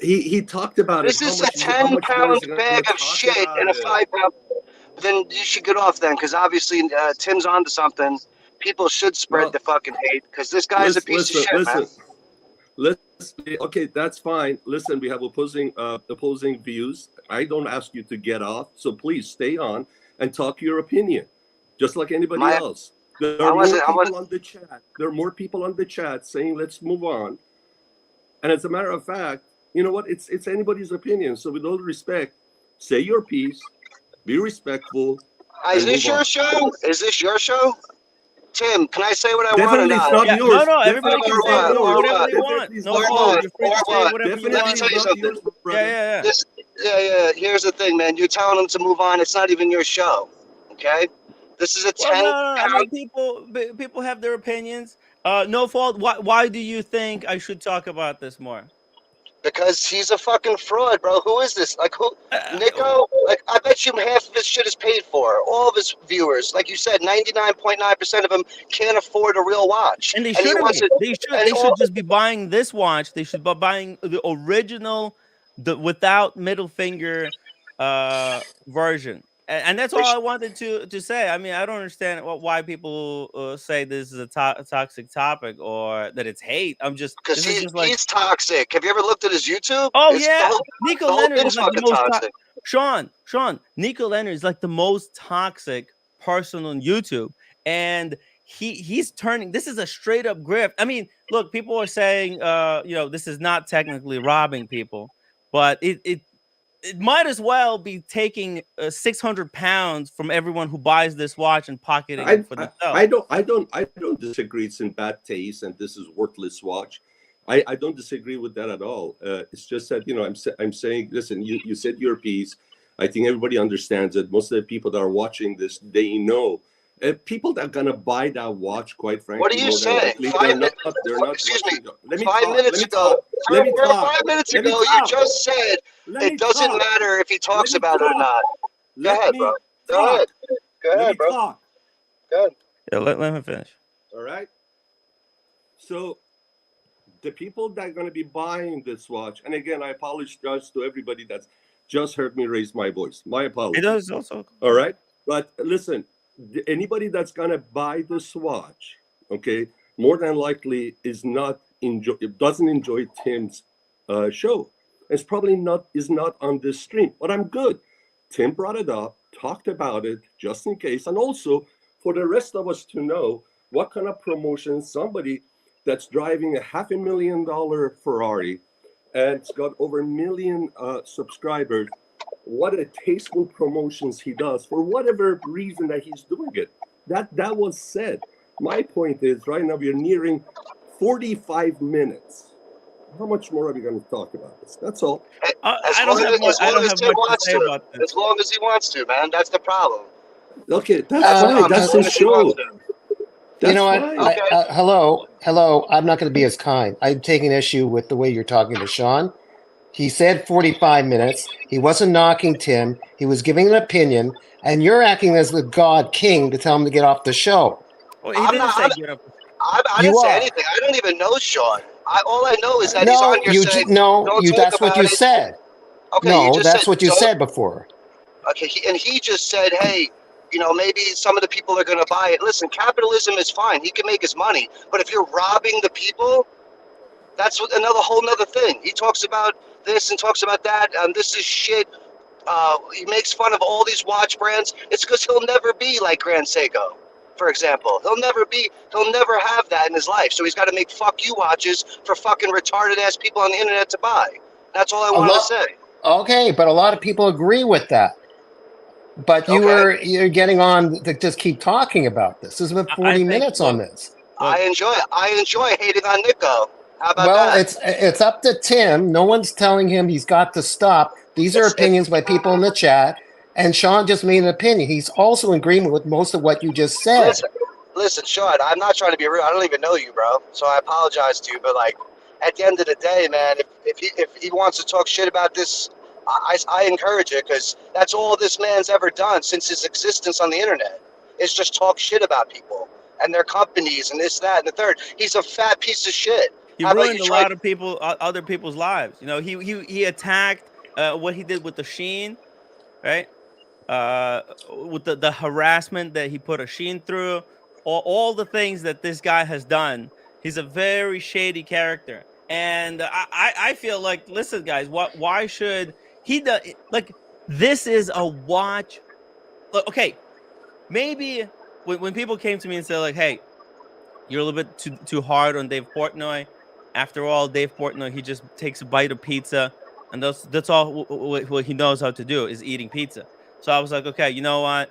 He talked about this it. This is a 10-pound bag of shit and a 5-pound. Then you should get off then, because obviously Tim's onto something. People should spread the fucking hate, because this guy's a piece of shit, man. Okay, that's fine. Listen, we have opposing views. I don't ask you to get off, so please stay on and talk your opinion, just like anybody else. There are more people on the chat. There are more people on the chat saying, "Let's move on." And as a matter of fact, you know what? It's anybody's opinion. So with all respect, say your piece, be respectful, Is and this move your on. show? Is this your show? Tim, can I say what I want or Definitely, it's not? not Yeah, no, yours. no. Everybody Definitely, can it's say not yours. whatever they want. Definitely, it's No not fault. yours. You're free to say whatever you Let me want. tell you Definitely, it's not something. yours, brother. Yeah. This, yeah. Here's the thing, man. You're telling them to move on. It's not even your show. Okay? This is a Well, 10 no. I pound mean, people have their opinions. No fault. Why do you think I should talk about this more? because he's a fucking fraud, bro. Who is this? Like who? Uh, Nico? Like I bet you half of his shit is paid for. All of his viewers, like you said, 99.9% of them can't afford a real watch. And they And he shouldn't wants be. it. They should just be buying this watch. They should be buying the original, the without middle finger version. And that's all I wanted to say. I mean, I don't understand why people say this is a toxic topic or that it's hate. Because This is just like, he's toxic. Have you ever looked at his YouTube? oh It's yeah, the Nico whole Leonard is thing's like the fucking most toxic. Sean, Nico Leonard is like the most toxic person on YouTube, and he's turning. This is a straight up grift. I mean, look, people are saying, this is not technically robbing people, but it might as well be taking 600 pounds from everyone who buys this watch and pocketing it for themselves. I don't disagree. It's in bad taste, and this is worthless watch. I don't disagree with that at all. It's just that I'm saying, listen, you said your piece. I think everybody understands it. Most of the people that are watching this, they know. People that are gonna buy that watch, quite frankly, What are you saying? They're not Excuse me. watching. Let me 5 talk. minutes Let me ago, talk. Let me talk. 5 minutes Let me ago, you talk. just said Let me it doesn't talk. matter if he Let talks me about it or talk. not. Go Let ahead, me bro. Go talk. ahead. Go Let ahead, me bro. talk. Go ahead. Yeah, let me finish. All right. So the people that are going to be buying this watch, and again, I apologize to everybody that's just heard me raise my voice. My It apologies. does also. All right. But listen, anybody that's going to buy this watch, okay, more than likely doesn't enjoy Tim's show. It's probably is not on this stream, but I'm good. Tim brought it up, talked about it just in case, and also for the rest of us to know what kind of promotion somebody that's driving a $500,000 Ferrari and it's got over 1 million subscribers, what a tasteful promotions he does for whatever reason that he's doing it. That was said. My point is, right now we're nearing 45 minutes. How much more are we going to talk about this? That's all. As long as Tim wants to. As long as he wants to, man. That's the problem. Okay, that's fine. That's his show. You know what? Okay. Hello. I'm not going to be as kind. I'm taking issue with the way you're talking to Sean. He said 45 minutes. He wasn't knocking Tim. He was giving an opinion, and you're acting as the God King to tell him to get off the show. Well, he didn't say get up. I didn't say anything. I don't even know Sean. All I know is that he's No, on here saying, "Don't talk that's about what you it." said. Okay, No, that's what you said before. Okay, he just said, "Hey, maybe some of the people are going to buy it." Listen, capitalism is fine. He can make his money, but if you're robbing the people, that's whole nother thing. He talks about this and talks about that. This is shit. He makes fun of all these watch brands. It's because he'll never be like Grand Seiko, for example. He'll never have that in his life. So he's got to make fuck you watches for fucking retarded ass people on the internet to buy. That's all I wanted to say. Okay, but a lot of people agree with that. But you're getting on to just keep talking about this. This has been 40 minutes on this. I enjoy hating on Nico. How about that? It's up to Tim. No one's telling him he's got to stop. These are opinions by people in the chat. And Sean just made an opinion. He's also in agreement with most of what you just said. Listen, Sean, I'm not trying to be rude. I don't even know you, bro. So I apologize to you. But at the end of the day, man, if he wants to talk shit about this, I encourage it, because that's all this man's ever done since his existence on the internet is just talk shit about people and their companies and this, that, and the third. He's a fat piece of shit. He ruined a lot of other people's lives. He attacked what he did with the Sheen, right? With the harassment that he put a Sheen through, all the things that this guy has done. He's a very shady character. And I feel like, listen, guys, why should he do, like, this is a watch. Look, okay, maybe when people came to me and said, like, hey, you're a little bit too hard on Dave Portnoy. After all, Dave Portnoy, he just takes a bite of pizza, and that's all what he knows how to do is eating pizza. So I was like, okay, you know what?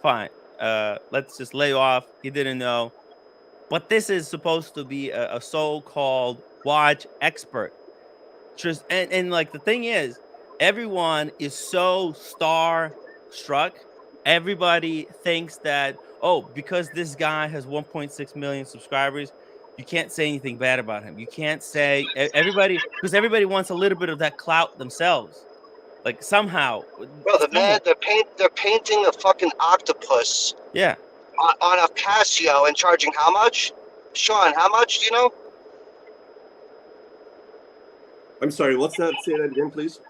Fine. Let's just lay off. He didn't know. But this is supposed to be a so-called watch expert. Just and like the thing is, everyone is so star struck. Everybody thinks that, oh, because this guy has 1.6 million subscribers, you can't say anything bad about him. You can't say everybody, because everybody wants a little bit of that clout themselves. Like somehow, Bro, they're painting a fucking octopus. Yeah. On a Casio and charging how much? Sean, how much? Do you know? I'm sorry, what's that? Say that again, please.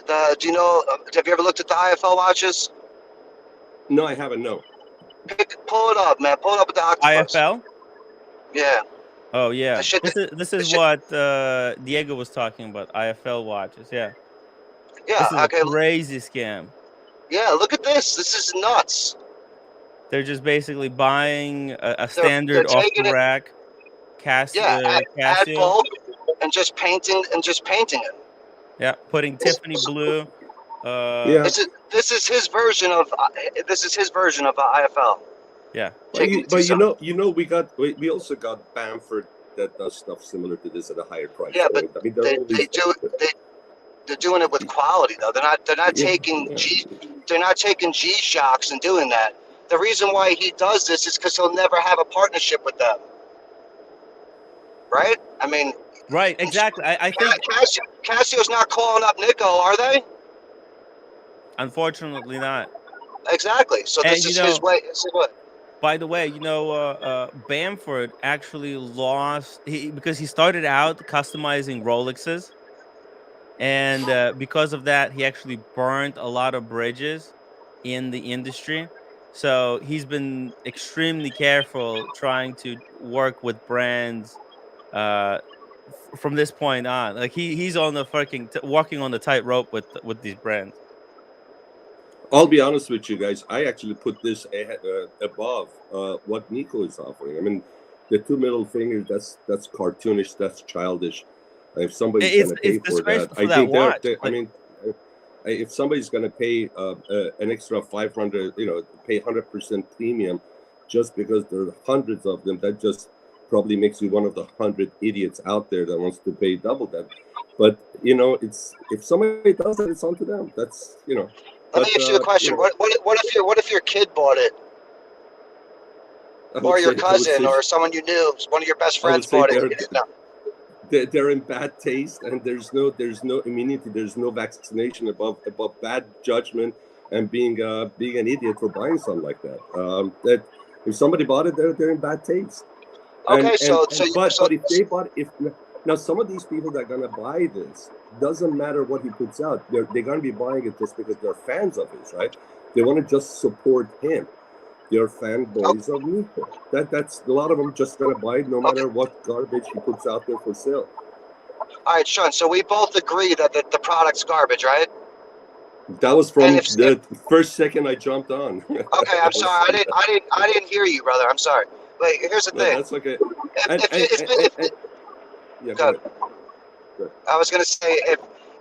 Do you know? Have you ever looked at the IFL watches? No, I haven't. No. Pull it up, man. Pull it up with the octopus. IFL. Yeah. Oh yeah. This is what Diego was talking about. IFL watches. Yeah. Yeah. This is okay. a crazy scam. Yeah. Look at this. This is nuts. They're just basically buying a standard off the rack Casio, at bulk, and just painting it. Yeah, putting Tiffany blue. Yeah. This is his version of IFL. Yeah. But you know, we also got Bamford that does stuff similar to this at a higher price. Yeah, point. but I mean, they're doing it with quality though. They're not taking G-Shocks and doing that. The reason why he does this is because he'll never have a partnership with them. Right? I mean, right, exactly. I think Casio's not calling up Nico, are they? Unfortunately not. Exactly. So this is his way. This is what. By the way, Bamford actually lost because he started out customizing Rolexes, and because of that, he actually burned a lot of bridges in the industry. So he's been extremely careful trying to work with brands from this point on. Like he's on the fucking walking on the tightrope with these brands. I'll be honest with you guys. I actually put this above what Nico is offering. I mean, the two middle fingers, that's cartoonish, that's childish. If somebody's going to pay for that, I think I mean, if somebody's going to pay an extra 500, pay 100% premium just because there are hundreds of them, that just probably makes you one of the 100 idiots out there that wants to pay double that. But it's if somebody does it, it's on to them. That's Let me ask you a question. What if your kid bought it, or your cousin, or someone you knew, one of your best friends bought it? They're in bad taste, and there's no immunity, there's no vaccination above bad judgment and being an idiot for buying something like that. That if somebody bought it, they're in bad taste. Okay, but if they bought now some of these people that are gonna buy this, doesn't matter what he puts out, they're gonna be buying it just because they're fans of his, right? They want to just support him. They're fanboys of Nico. That's a lot of them just gonna buy it no matter what garbage he puts out there for sale. All right, Sean. So we both agree that the product's garbage, right? That was from the first second I jumped on. Okay, I'm sorry. I didn't hear you, brother. I'm sorry. Wait, here's the thing. That's okay. Go ahead. I was gonna say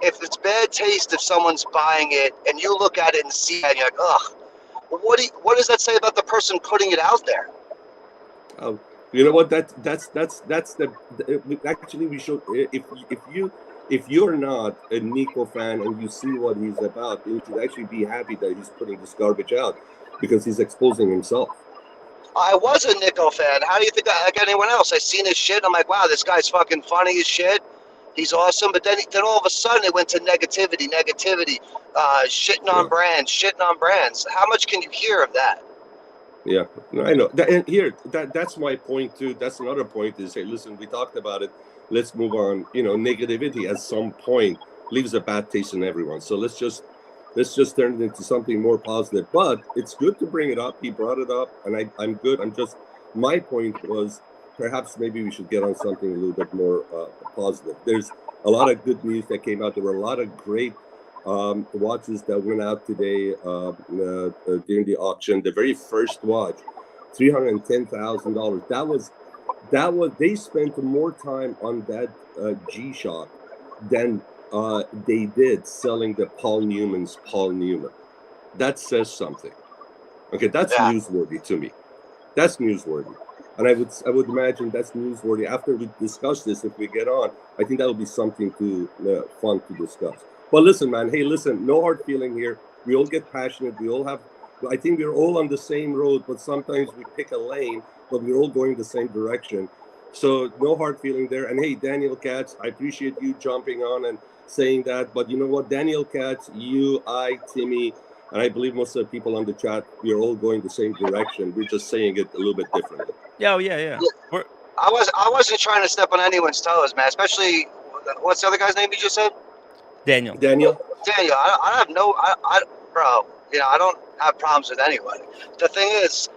if it's bad taste if someone's buying it and you look at it and see it and you're like, ugh. What does that say about the person putting it out there? You know what? That's the actually we should if you're not a Nico fan and you see what he's about, you should actually be happy that he's putting this garbage out because he's exposing himself. I was a Nico fan. How do you think like anyone else? I seen his shit. I'm like, wow, this guy's fucking funny as shit. He's awesome. But then all of a sudden it went to negativity, shitting on brands. How much can you hear of that? Yeah, I know. And here, that's my point too. That's another point is, hey, listen, we talked about it. Let's move on. Negativity at some point leaves a bad taste in everyone. So let's just turn it into something more positive. But it's good to bring it up. He brought it up, and I'm good. My point was, perhaps maybe we should get on something a little bit more positive. There's a lot of good news that came out. There were a lot of great watches that went out today during the auction. The very first watch, $310,000. That was they spent more time on that G-Shock than they did selling the Paul Newman's Paul Newman. That says something. Okay, that's newsworthy to me. That's newsworthy. And I would imagine that's newsworthy. After we discuss this, if we get on, I think that'll be something fun to discuss. But listen, man. Hey, listen. No hard feeling here. We all get passionate. We all have. I think we're all on the same road, but sometimes we pick a lane, but we're all going the same direction. So no hard feeling there. And hey, Daniel Katz, I appreciate you jumping on and saying that. But you know what, Daniel Katz, you, I, Timmy, and I believe most of the people on the chat, we are all going the same direction. We're just saying it a little bit differently. Yeah, yeah. I wasn't trying to step on anyone's toes, man. Especially, what's the other guy's name you just said? Daniel. I have no, bro. You know, I don't have problems with anyone. The thing is,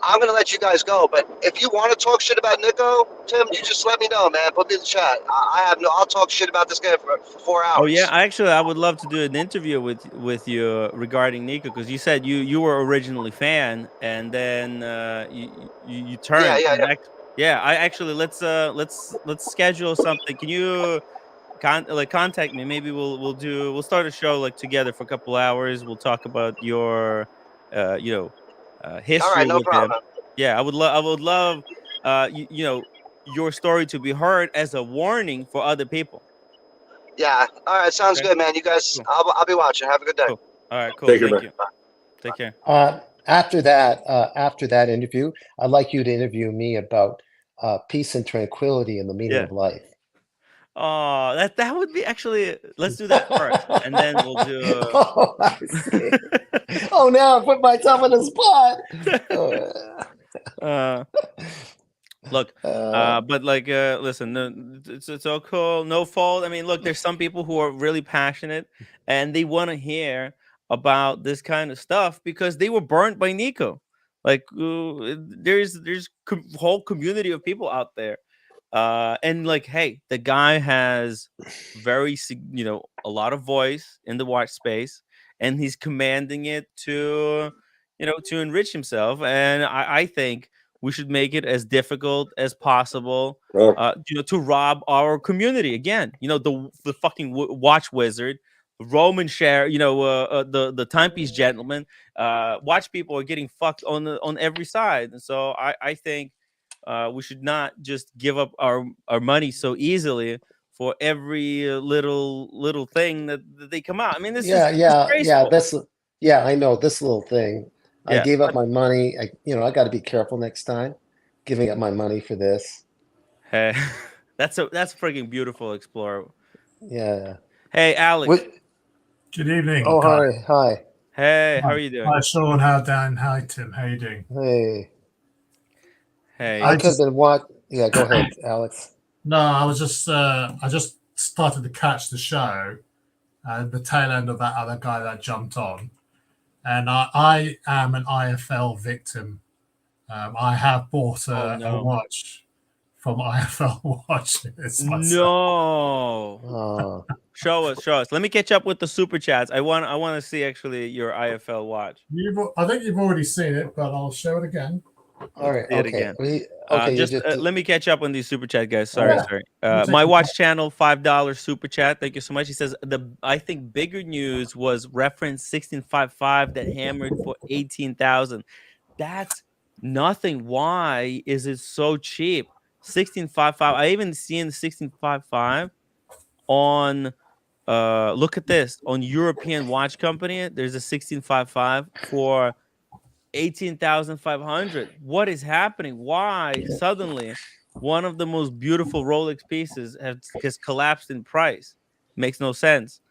I'm gonna let you guys go. But if you want to talk shit about Nico, Tim, you just let me know, man. Put me in the chat. I'll talk shit about this guy for 4 hours. Oh yeah, actually, I would love to do an interview with you regarding Nico, because you said you were originally fan, and then you turned. Yeah. I actually let's schedule something. Can you contact me? Maybe we'll start a show like together for a couple hours. We'll talk about your history. All right, no with problem. him. Yeah, I would love your story to be heard as a warning for other people. Yeah. All right. Sounds good, man. You guys, cool. I'll be watching. Have a good day. Cool. All right. Cool. Thank you. Take care. After that interview, I'd like you to interview me about peace and tranquility and the meaning of life. Oh, that would be actually. Let's do that first, and then we'll do. Oh, I see. Oh, now I put myself in a spot. Look, but like, listen, it's all cool, no fault. I mean, look, there's some people who are really passionate and they want to hear about this kind of stuff because they were burnt by Nico. Like, there's whole community of people out there, and like, hey, the guy has a lot of voice in the watch space, and he's commanding it to enrich himself, and I think we should make it as difficult as possible, to rob our community again. The fucking watch wizard, Roman share, the timepiece gentleman. Watch people are getting fucked on every side, and so I think we should not just give up our money so easily for every little thing that they come out. I mean, this is disgraceful. I know this little thing. I gave up my money. I got to be careful next time, giving up my money for this. Hey, that's freaking beautiful, Explorer. Yeah. Hey, Alex. Good evening. Oh, hi. Hey, how are you doing? Hi, Sean. Hi, Dan. Hi, Tim. How are you doing? Hey. I could have been what? Yeah, go ahead, Alex. No, I just started to catch the show, the tail end of that other guy that jumped on. And I am an IFL victim. I have bought a watch from IFL Watches myself. No. Show us. Let me catch up with the super chats. I want to see actually your IFL watch. I think you've already seen it, but I'll show it again. All right. Okay. Let me catch up on these super chat, guys. Sorry. My watch channel, $5 super chat. Thank you so much. He says I think bigger news was reference 1655 that hammered for 18,000. That's nothing. Why is it so cheap? 1655. I even seen 1655 on. Look at this on European Watch Company. There's a 1655 for 18,500. What is happening? Why suddenly one of the most beautiful Rolex pieces has collapsed in price? Makes no sense.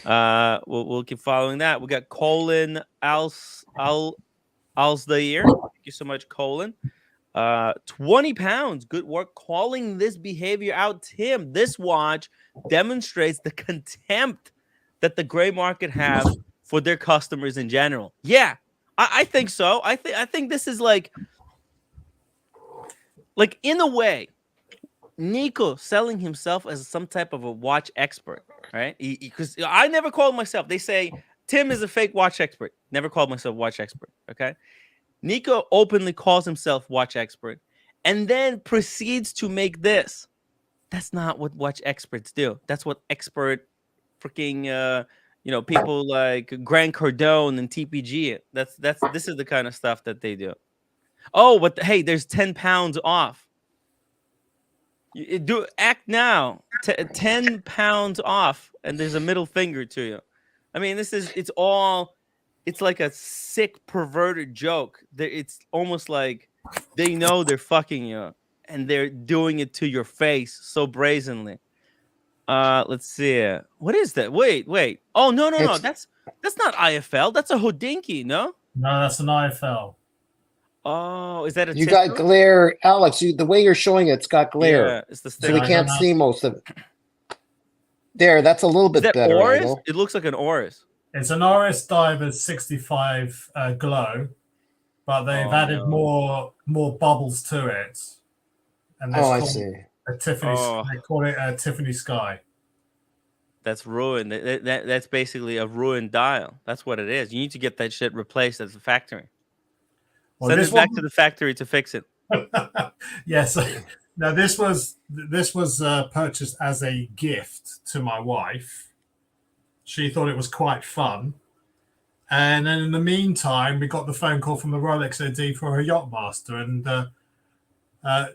We'll keep following that. We got Colin Alsdair. Thank you so much, Colin. 20 pounds. Good work calling this behavior out, Tim. This watch demonstrates the contempt that the gray market have for their customers in general. Yeah. I think so. I think this is like like in a way, Nico selling himself as some type of a watch expert, right? Because I never called myself. They say Tim is a fake watch expert. Never called myself watch expert. Okay. Nico openly calls himself watch expert and then proceeds to make this. That's not what watch experts do. That's what expert freaking people like Grant Cardone and TPG. This is the kind of stuff that they do. Oh, but hey, there's 10 pounds off. Do act now. 10 pounds off, and there's a middle finger to you. I mean, it's like a sick, perverted joke. It's almost like they know they're fucking you, and they're doing it to your face so brazenly. Let's see. What is that? Wait. Oh, no. That's not IFL. That's a Hodinky, no? No, that's an IFL. Oh, is that a You got Tisco? glare, Alex. The way you're showing it's got glare. Yeah, it's the So stick. we can't see most of it. There, that's a little Is bit that better Oris? angle. It looks like an Oris. It's an Oris Divers 65 glow, but they've added more bubbles to it. And I see. A Tiffany. They call it a Tiffany Sky. That's ruined. That's basically a ruined dial. That's what it is. You need to get that shit replaced at the factory. Well, send it back to the factory to fix it. Yes. Now this was purchased as a gift to my wife. She thought it was quite fun, and then in the meantime, we got the phone call from the Rolex AD for her Yachtmaster, and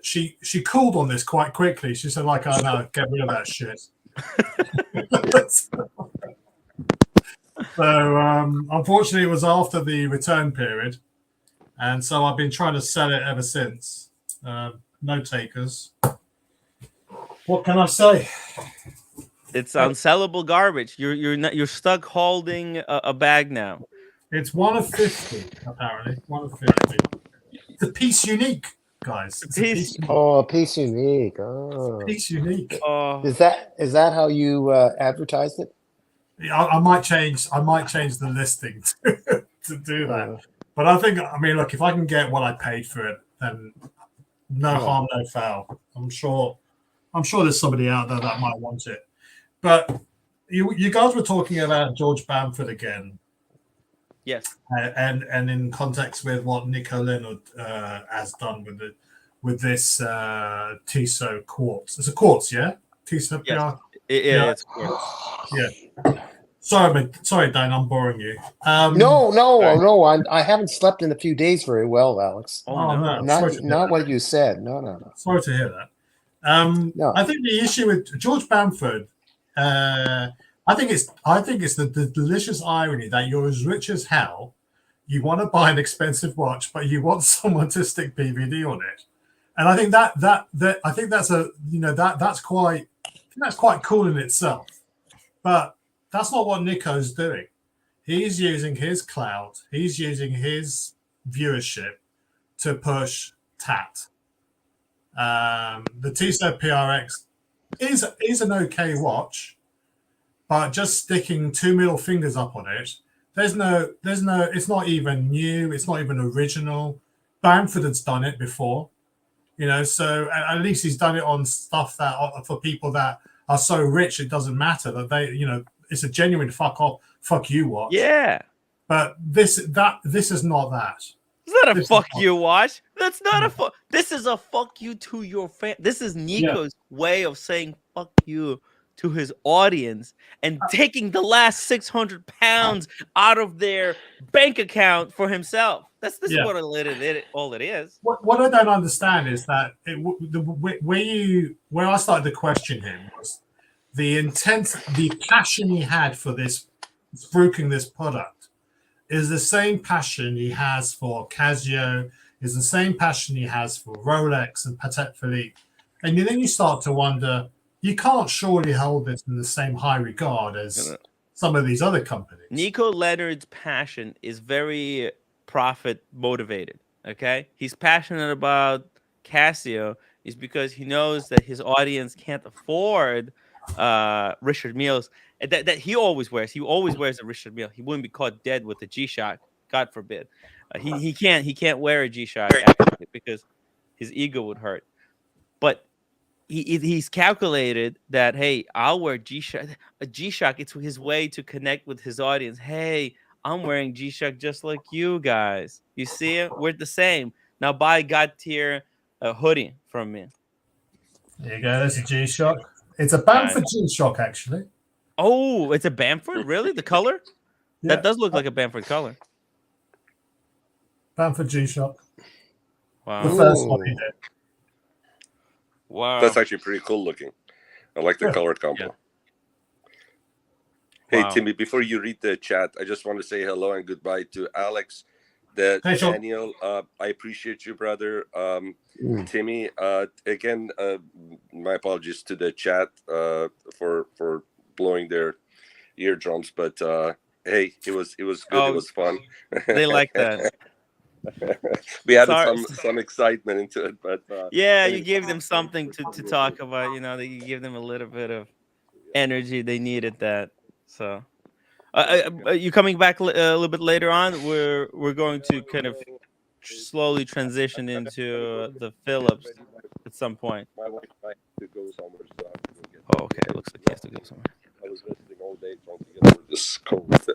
she cooled on this quite quickly. She said, "Like, oh no, get rid of that shit." So unfortunately, it was after the return period, and so I've been trying to sell it ever since. No takers. What can I say? It's unsellable garbage. You're stuck holding a bag now. It's one of 50, apparently. One of 50. It's a piece unique, guys. A piece unique. Oh, piece unique. Is that how you advertised it? I might change the listing to do that. But I mean, look, if I can get what I paid for it, then no harm, no foul. I'm sure there's somebody out there that might want it. But you guys were talking about George Bamford again. Yes. And in context with what Nico Leonard has done with this Tissot quartz. It's a quartz, yeah? Tissot PR? Yeah, it's quartz. Yeah. Sorry, Dan, I'm boring you. No. I haven't slept in a few days very well, Alex. Oh no. Not what you said. No. Sorry to hear that. No. I think the issue with George Bamford, I think it's the delicious irony that you're as rich as hell. You want to buy an expensive watch, but you want someone to stick PVD on it, and I think that's quite cool in itself. But that's not what Nico's doing. He's using his clout. He's using his viewership to push TAT. The Tissot PRX is an okay watch, but just sticking two middle fingers up on it, there's no. It's not even new. It's not even original. Bamford has done it before, So at least he's done it on stuff that for people that are so rich it doesn't matter that they, it's a genuine fuck you watch. Yeah. But this is not that. It's not a fuck you watch. That's not a fuck. This is a fuck you to your fan. This is Nico's way of saying fuck you to his audience and taking the last 600 pounds out of their bank account for himself. This is what all it is. What I don't understand is that where I started to question him was the intent, the passion he had for spruiking this product is the same passion he has for Casio, is the same passion he has for Rolex and Patek Philippe. And then you start to wonder, you can't surely hold this in the same high regard as some of these other companies. Nico Leonard's passion is very profit motivated. Okay, he's passionate about Casio is because he knows that his audience can't afford Richard Mille's that he always wears. He always wears a Richard Mille. He wouldn't be caught dead with a G-Shock, God forbid. He can't wear a G-Shock because his ego would hurt. But he's calculated that, hey, I'll wear G-Shock. A G-Shock, it's his way to connect with his audience. Hey, I'm wearing G-Shock just like you guys. You see it? We're the same. Now buy God tier hoodie from me. There you go. There's a G-Shock. It's a Bamford G-Shock, actually. Oh, it's a Bamford? Really? The color? Yeah. That does look like a Bamford color. Bamford G-Shock. Wow. The first one he did. Wow. That's actually pretty cool looking. I like the color combo. Yeah. Hey, Wow. Timmy, before you read the chat, I just want to say hello and goodbye to Alex, Daniel. I appreciate you, brother. Timmy, again, my apologies to the chat for blowing their eardrums, but hey, it was good. It was fun. They like that. We added some excitement into it, but you gave them something to talk about. You know, that you give them a little bit of energy. They needed that. So, you coming back a little bit later on? We're going to kind of slowly transition into the Phillips at some point. My wife might have to go somewhere. So oh, okay. It looks like he has to go somewhere. I was visiting all day trying to get over this cold. So.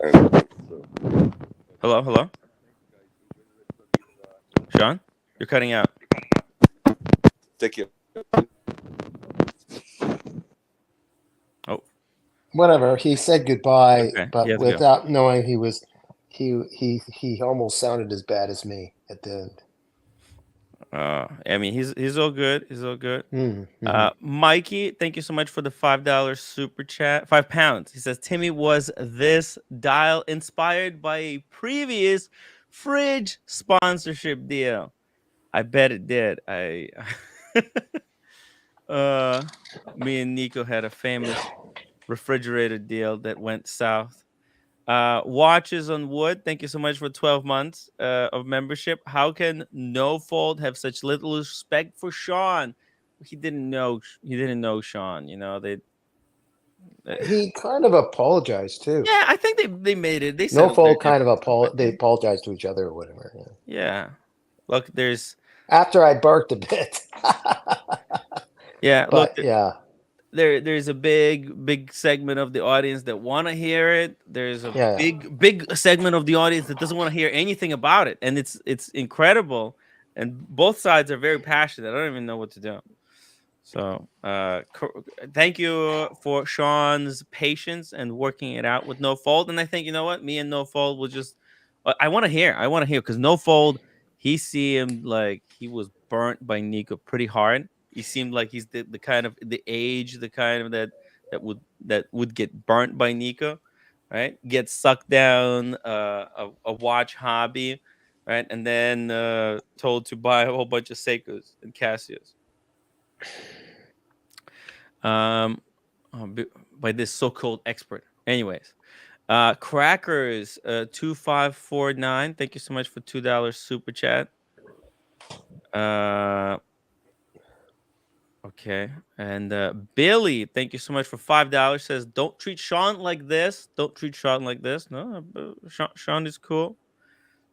Hello? Sean? You're cutting out. Thank you. Oh. Whatever. He said goodbye, Okay. but without knowing he almost sounded as bad as me at the end. I mean, he's all good. He's all good. Mm-hmm. Mikey, thank you so much for the $5 super chat. £5. He says, Timmy, was this dial inspired by a previous fridge sponsorship deal? I bet it did. Me and Nico had a famous refrigerator deal that went south. Watches on wood, thank you so much for 12 months of membership. How can No Fold have such little respect for Sean? He didn't know Sean. You know, he kind of apologized too. Yeah, I think they made it. They No Fold kind of they apologized to each other or whatever. Yeah. Look, there's after I barked a bit. Yeah, but look, there's a big segment of the audience that want to hear it. There's a big segment of the audience that doesn't want to hear anything about it, and it's incredible. And both sides are very passionate. I don't even know what to do. So, thank you for Sean's patience and working it out with No Fold. And I think, you know what, me and No Fold will just. I want to hear because No Fold, he seemed like he was burnt by Nico pretty hard. He seemed like he's the kind of the age, the kind of that would get burnt by Nico, right? Get sucked down a watch hobby, right? And then told to buy a whole bunch of Seikos and Casios. By this so-called expert. Anyways, Crackers 2549. Thank you so much for $2 super chat. Okay, and Billy, thank you so much for $5. Says, don't treat Sean like this. Don't treat Sean like this. No, Sean is cool.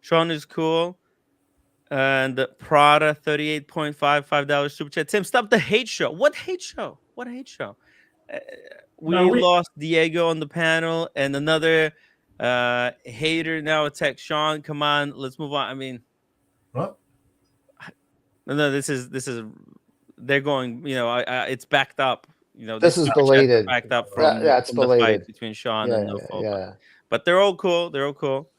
Sean is cool. And Prada 38.5 $5 super chat. Tim, stop the hate show. What hate show? What hate show? We lost Diego on the panel, and another hater now attacks Sean. Come on, let's move on. I mean, what? No, this is. They're going. You know, it's backed up. You know, this is belated. Backed up from that's belated. The fight between Sean and No Fold. Yeah. But they're all cool. They're all cool.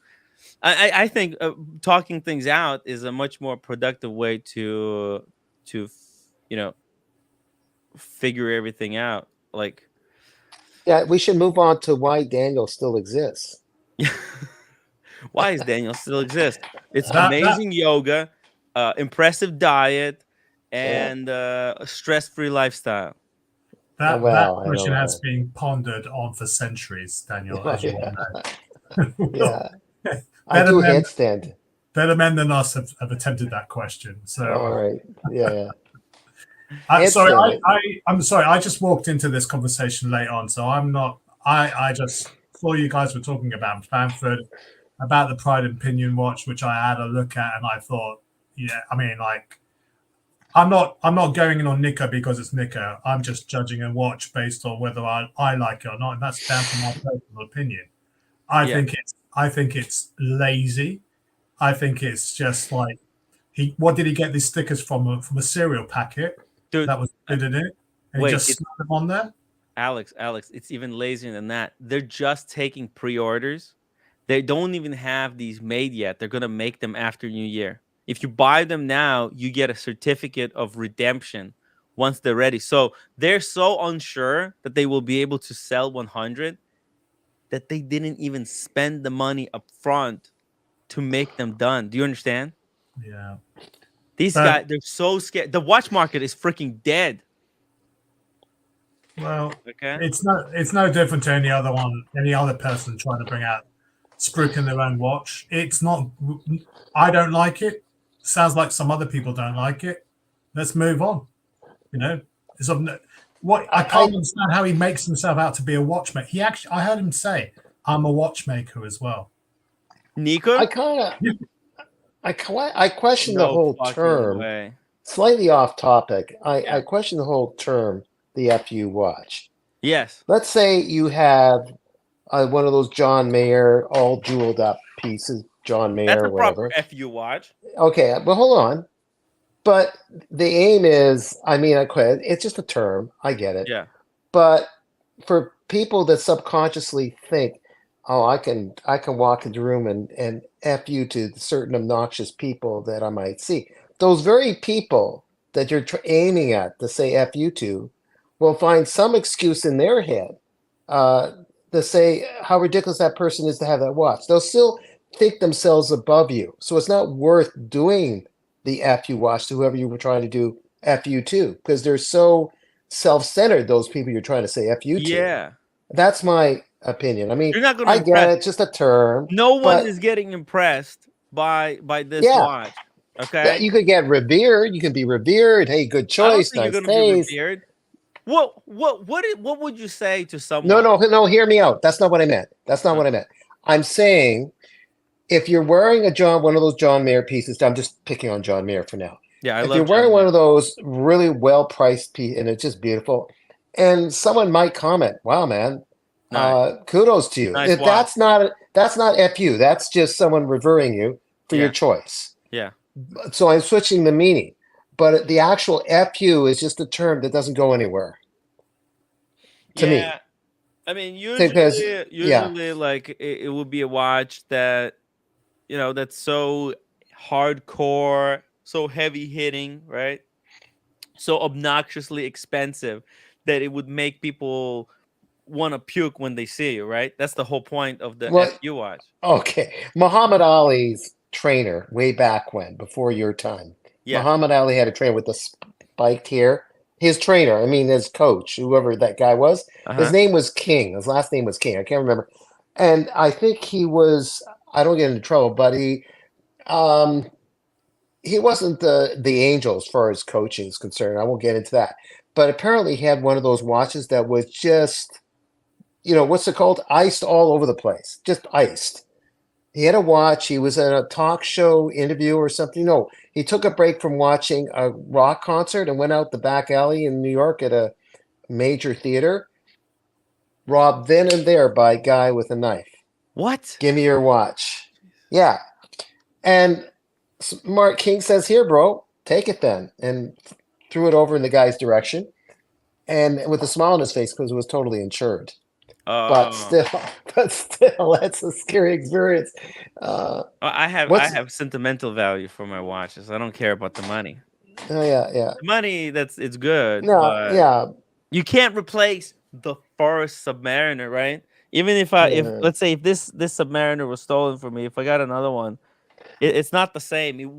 I think talking things out is a much more productive way to figure everything out. Like, yeah, we should move on to why Daniel still exists. Why does Daniel still exist? It's amazing yoga, impressive diet, and a stress-free lifestyle. That question has been pondered on for centuries, Daniel, as you all know. Yeah. I do headstand. Better men than us have attempted that question. So, all right. Yeah. I'm sorry. I'm sorry. I just walked into this conversation late on, so I'm not. I just saw you guys were talking about Bamford, about the Pride and Pinion watch, which I had a look at, and I thought, yeah, I mean, like, I'm not going in on Nico because it's Nico. I'm just judging a watch based on whether I like it or not, and that's down to my personal opinion. I think it's lazy. I think it's just like what did he get these stickers from a cereal packet Dude, that was good in it, and he wait, just slapped them on there. Alex, it's even lazier than that. They're just taking pre-orders. They don't even have these made yet. They're gonna make them after New Year. If you buy them now, you get a certificate of redemption once they're ready. So they're so unsure that they will be able to sell 100 that they didn't even spend the money up front to make them done. Do you understand? Yeah. These guys, they're so scared. The watch market is freaking dead. Well, okay, it's no different to any other person trying to bring out spruiking their own watch. It's not. I don't like it. Sounds like some other people don't like it. Let's move on. You know, I can't understand how he makes himself out to be a watchmaker. I heard him say, "I'm a watchmaker as well." Nico, I question the whole term. Way. Slightly off topic. I question the whole term, the FU watch. Yes. Let's say you have one of those John Mayer all jeweled up pieces, John Mayer That's a or whatever. proper FU watch. Okay, but hold on. But the aim is, I mean, it's just a term. I get it. Yeah. But for people that subconsciously think, oh, I can walk into the room and F you to certain obnoxious people that I might see. Those very people that you're aiming at to say F you to will find some excuse in their head to say how ridiculous that person is to have that watch. They'll still think themselves above you. So it's not worth doing the FU watch to whoever you were trying to do FU to, because they're so self-centered, those people you're trying to say FU to. Yeah. That's my opinion. I mean, you're not gonna I get it, just a term. No one is getting impressed by this watch. Okay. You could get revered. You can be revered. Hey, good choice. Nice you're gonna taste. be revered. What would you say to someone? No, hear me out. That's not what I meant. That's not what I meant. I'm saying if you're wearing one of those John Mayer pieces, I'm just picking on John Mayer for now. Yeah, if you're wearing one of those really well-priced pieces and it's just beautiful, and someone might comment, "Wow, man, kudos to you." Nice That's not FU. That's just someone revering you for your choice. Yeah. So I'm switching the meaning, but the actual FU is just a term that doesn't go anywhere. To me. I mean, usually, like it would be a watch that, that's so hardcore, so heavy hitting, right? So obnoxiously expensive that it would make people want to puke when they see you, right? That's the whole point of the FU watch. Okay. Muhammad Ali's trainer way back when, before your time. Yeah. Muhammad Ali had a trainer with the spiked hair. His trainer, I mean his coach, whoever that guy was, his name was King. His last name was King. I can't remember. And I think he was, I don't get into trouble, but he wasn't the angel as far as coaching is concerned. I won't get into that. But apparently he had one of those watches that was just, what's it called? Iced all over the place. Just iced. He had a watch. He was at a talk show interview or something. No, he took a break from watching a rock concert and went out the back alley in New York at a major theater. Robbed then and there by a guy with a knife. What? Give me your watch. Yeah. And Mark King says, "Here, bro, take it then." And threw it over in the guy's direction. And with a smile on his face because it was totally insured. But still, that's a scary experience. I have sentimental value for my watches. I don't care about the money. Oh yeah. The money, it's good. No, yeah. You can't replace the first Submariner, right? Even if let's say if this Submariner was stolen from me, if I got another one, it's not the same. It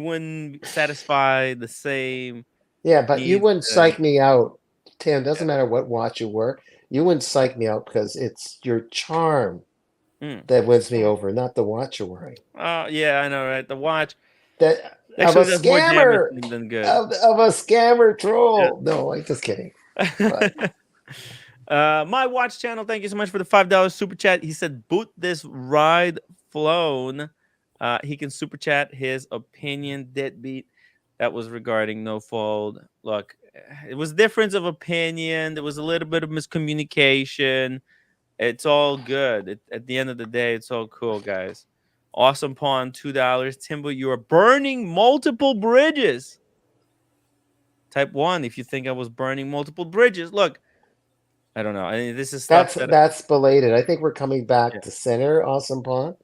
wouldn't satisfy the same. Yeah, but you wouldn't psych me out, Tim. Doesn't matter what watch you wear. You wouldn't psych me out because it's your charm that wins me over, not the watch you're wearing. Yeah, I know, right? The watch that actually of a does more scammer damage than good. Of a scammer troll. Yeah. No, I'm just kidding. My watch channel. Thank you so much for the $5 super chat. He said, "Boot this ride flown." He can super chat his opinion, deadbeat. That was regarding no fold. Look, it was difference of opinion. There was a little bit of miscommunication. It's all good. At the end of the day, it's all cool, guys. Awesome Pawn, $2. Timbo, you are burning multiple bridges. Type 1 if you think I was burning multiple bridges. Look, I don't know. I mean, this is stuff That's belated. I think we're coming back Yeah. to center, Awesome Pawn.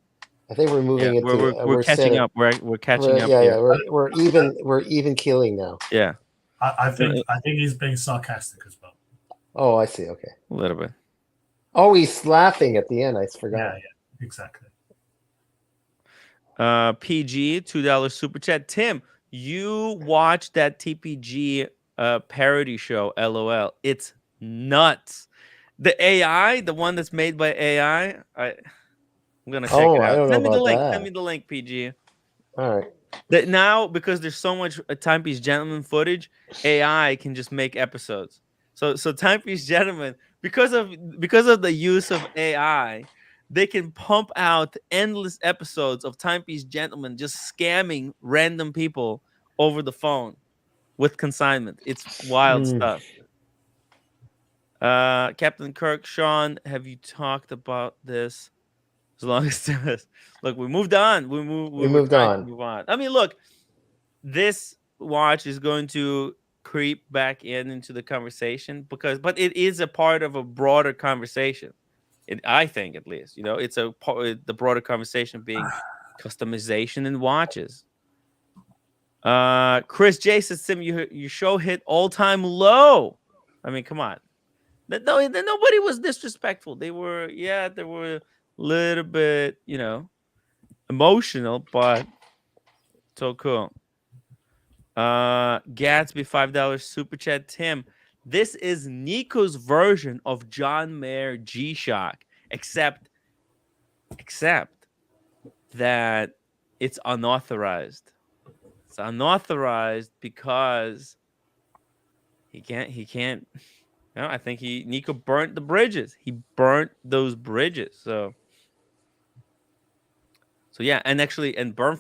I think we're moving it to we're catching center. up. We're catching up Yeah, here. yeah. We're even keeling now. Yeah. I think he's being sarcastic as well. Oh, I see. Okay. A little bit. Oh, he's laughing at the end. I forgot. Yeah, exactly. PG, $2 super chat. Tim, you watched that TPG parody show, LOL. It's nuts. The AI, the one that's made by AI, I'm gonna check it out. I don't know Send me the about link. that. Send me the link, PG. All right. That now, because there's so much Timepiece Gentleman footage, AI can just make episodes. So Timepiece Gentleman, because of the use of AI, they can pump out endless episodes of Timepiece Gentleman just scamming random people over the phone with consignment. It's wild stuff. Captain Kirk, Sean, have you talked about this? As long as this, look, we moved on. We moved on. Move on. I mean, look, this watch is going to creep back into the conversation but it is a part of a broader conversation. I think, at least, it's a part the broader conversation being customization in watches. Chris J says, Sim, your show hit all-time low. I mean, come on. Nobody was disrespectful. They were a little bit, emotional, but so cool. Gatsby, $5 super chat. Tim, this is Nico's version of John Mayer G-Shock, except that it's unauthorized. It's unauthorized because he can't. I think Nico burnt the bridges. He burnt those bridges. So yeah, and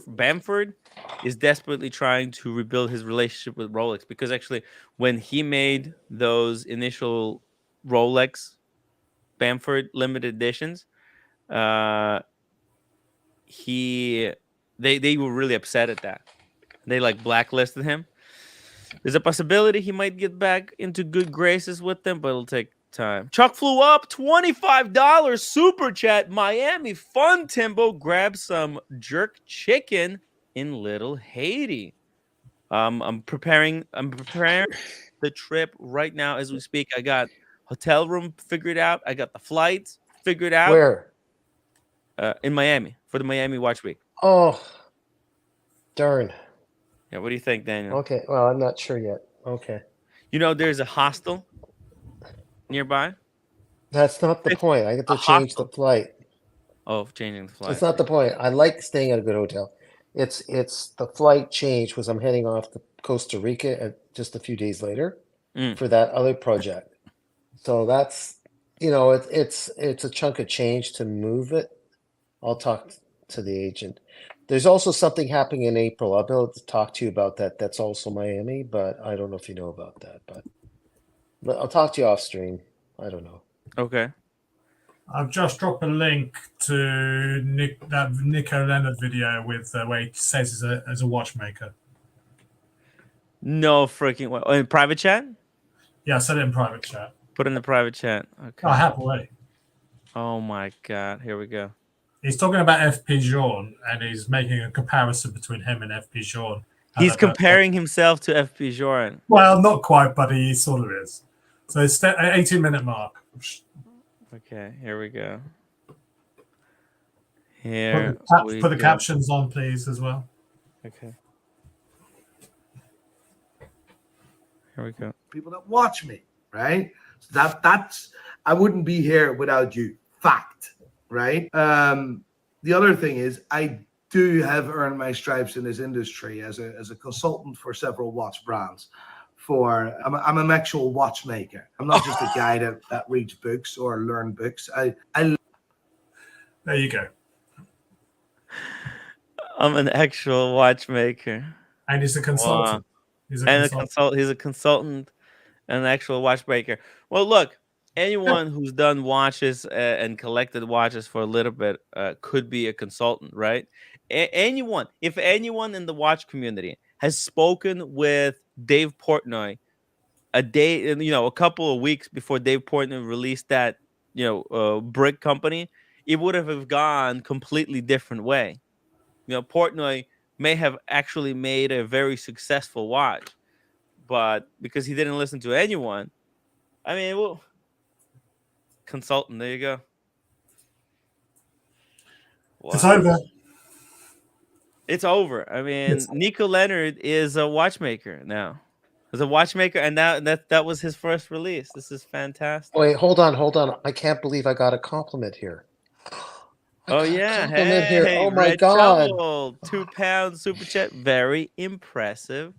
Bamford is desperately trying to rebuild his relationship with Rolex, because actually when he made those initial Rolex Bamford limited editions, they were really upset at that. They blacklisted him. There's a possibility he might get back into good graces with them, but it'll take time. Chuck flew up, $25 super chat. Miami fun, Timbo. Grab some jerk chicken in Little Haiti. I'm preparing the trip right now as we speak. I got hotel room figured out. I got the flights figured out. Where? In Miami for the Miami Watch Week. Oh, darn. Yeah, what do you think, Daniel? Okay, well, I'm not sure yet. Okay. There's a hostel nearby. That's not the point. I get to change the flight. Oh, changing the flight. That's not the point. I like staying at a good hotel. It's the flight change because I'm heading off to Costa Rica just a few days later for that other project. So that's, it's a chunk of change to move it. I'll talk to the agent. There's also something happening in April. I'll be able to talk to you about that. That's also Miami, but I don't know if you know about that. But I'll talk to you off stream. I don't know. Okay. I've just dropped a link to that Nico Leonard video with where he says as a watchmaker. No freaking way. Oh, in private chat? Yeah, I said it in private chat. Put it in the private chat. Okay. I have already. Oh my God. Here we go. He's talking about FP Journe, and he's making a comparison between him and FP Journe. He's comparing himself to FP Journe. Well, not quite, but he sort of is. So it's 18-minute mark. Okay, here we go. Put the captions on, please, as well. Okay. Here we go. People that watch me, right? So that's I wouldn't be here without you. Fact. Right. The other thing is I do have earned my stripes in this industry as a consultant for several watch brands. I'm an actual watchmaker. I'm not just a guy that reads books or learn books. There you go. I'm an actual watchmaker. And he's a consultant. He's a And consultant. he's a consultant, an actual watchmaker. Well, look, anyone who's done watches and collected watches for a little bit could be a consultant, right? Anyone, if anyone in the watch community has spoken with Dave Portnoy a couple of weeks before Dave Portnoy released that, brick company, it would have gone completely different way. Portnoy may have actually made a very successful watch, but because he didn't listen to anyone, I mean, well, consultant. There you go. Wow. It's over. It's over. I mean, Nico Leonard is a watchmaker now. He's a watchmaker, and that was his first release. This is fantastic. Wait, hold on. I can't believe I got a compliment here. Oh yeah, compliment here. hey, Oh my Red God. Shovel, £2 super chat. Very impressive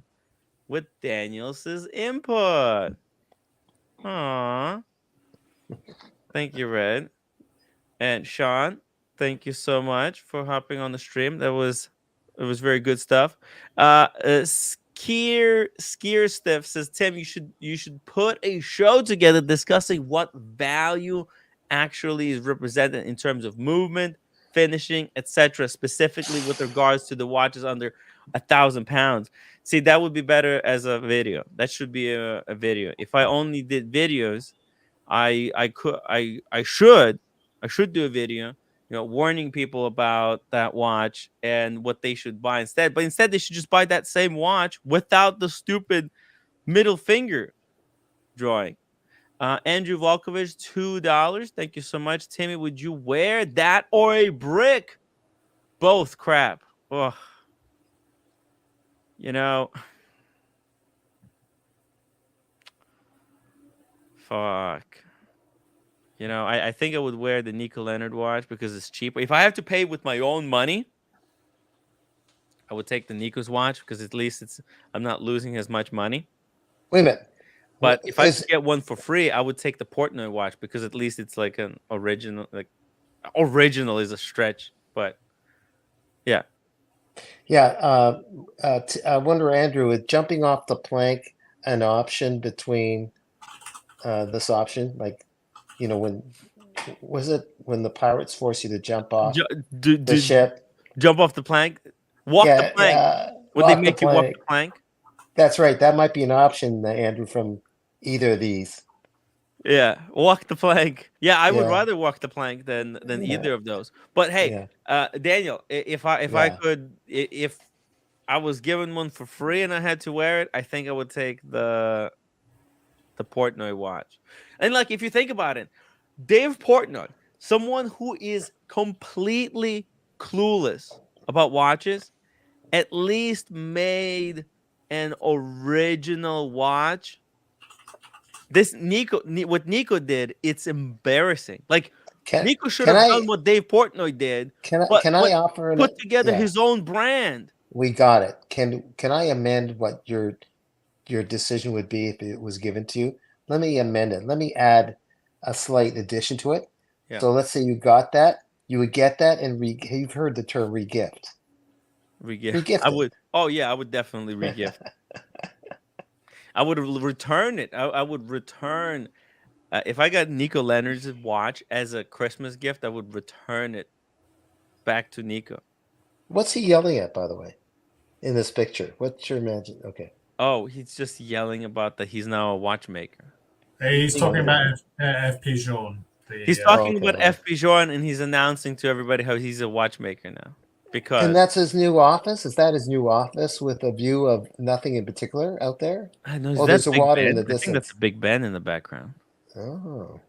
with Daniels' input. Aww. Thank you, Red. And Sean, thank you so much for hopping on the stream. It was very good stuff. Skier Stiff says, Tim, you should put a show together discussing what value actually is represented in terms of movement, finishing, etc., specifically with regards to the watches under £1,000. See, that would be better as a video. That should be a video. If I only did videos, I should do a video, warning people about that watch and what they should buy instead. But instead, they should just buy that same watch without the stupid middle finger drawing. Andrew Volkovich, $2. Thank you so much. Timmy, would you wear that or a brick? Both crap. Ugh. Fuck. I think I would wear the Nico Leonard watch because it's cheaper. If I have to pay with my own money, I would take the Nico's watch because at least I'm not losing as much money. Wait a minute. But if I could get one for free, I would take the Portnoy watch because at least it's like an original. Like original is a stretch, but yeah. Yeah. I wonder, Andrew, is jumping off the plank an option between this option? Like, when the pirates force you to jump off the ship? Jump off the plank? Walk the plank. Would they make you walk the plank? That's right. That might be an option, Andrew, from either of these. Yeah, walk the plank. Yeah, I would rather walk the plank than either of those. But hey, Daniel, if I was given one for free and I had to wear it, I think I would take the Portnoy watch. And like, if you think about it, Dave Portnoy, someone who is completely clueless about watches, at least made an original watch. What Nico did, it's embarrassing. Like, Nico should have done what Dave Portnoy did. Can I offer put together his own brand? We got it. Can I amend what your decision would be if it was given to you? Let me amend it. Let me add a slight addition to it. Yeah. So let's say you got that. You would get that and you've heard the term regift. Regift. I would. Oh yeah, I would definitely regift. I would return it. I would return. If I got Nico Leonard's watch as a Christmas gift, I would return it back to Nico. What's he yelling at, by the way, in this picture? What's your imagine? Okay. Oh, he's just yelling about that he's now a watchmaker. He's talking about FP Jean. He's talking about FP Jean, and he's announcing to everybody how he's a watchmaker now. And that's his new office? Is that his new office with a view of nothing in particular out there? I know. There's a water in the distance. I think that's a Big Ben in the background. Oh.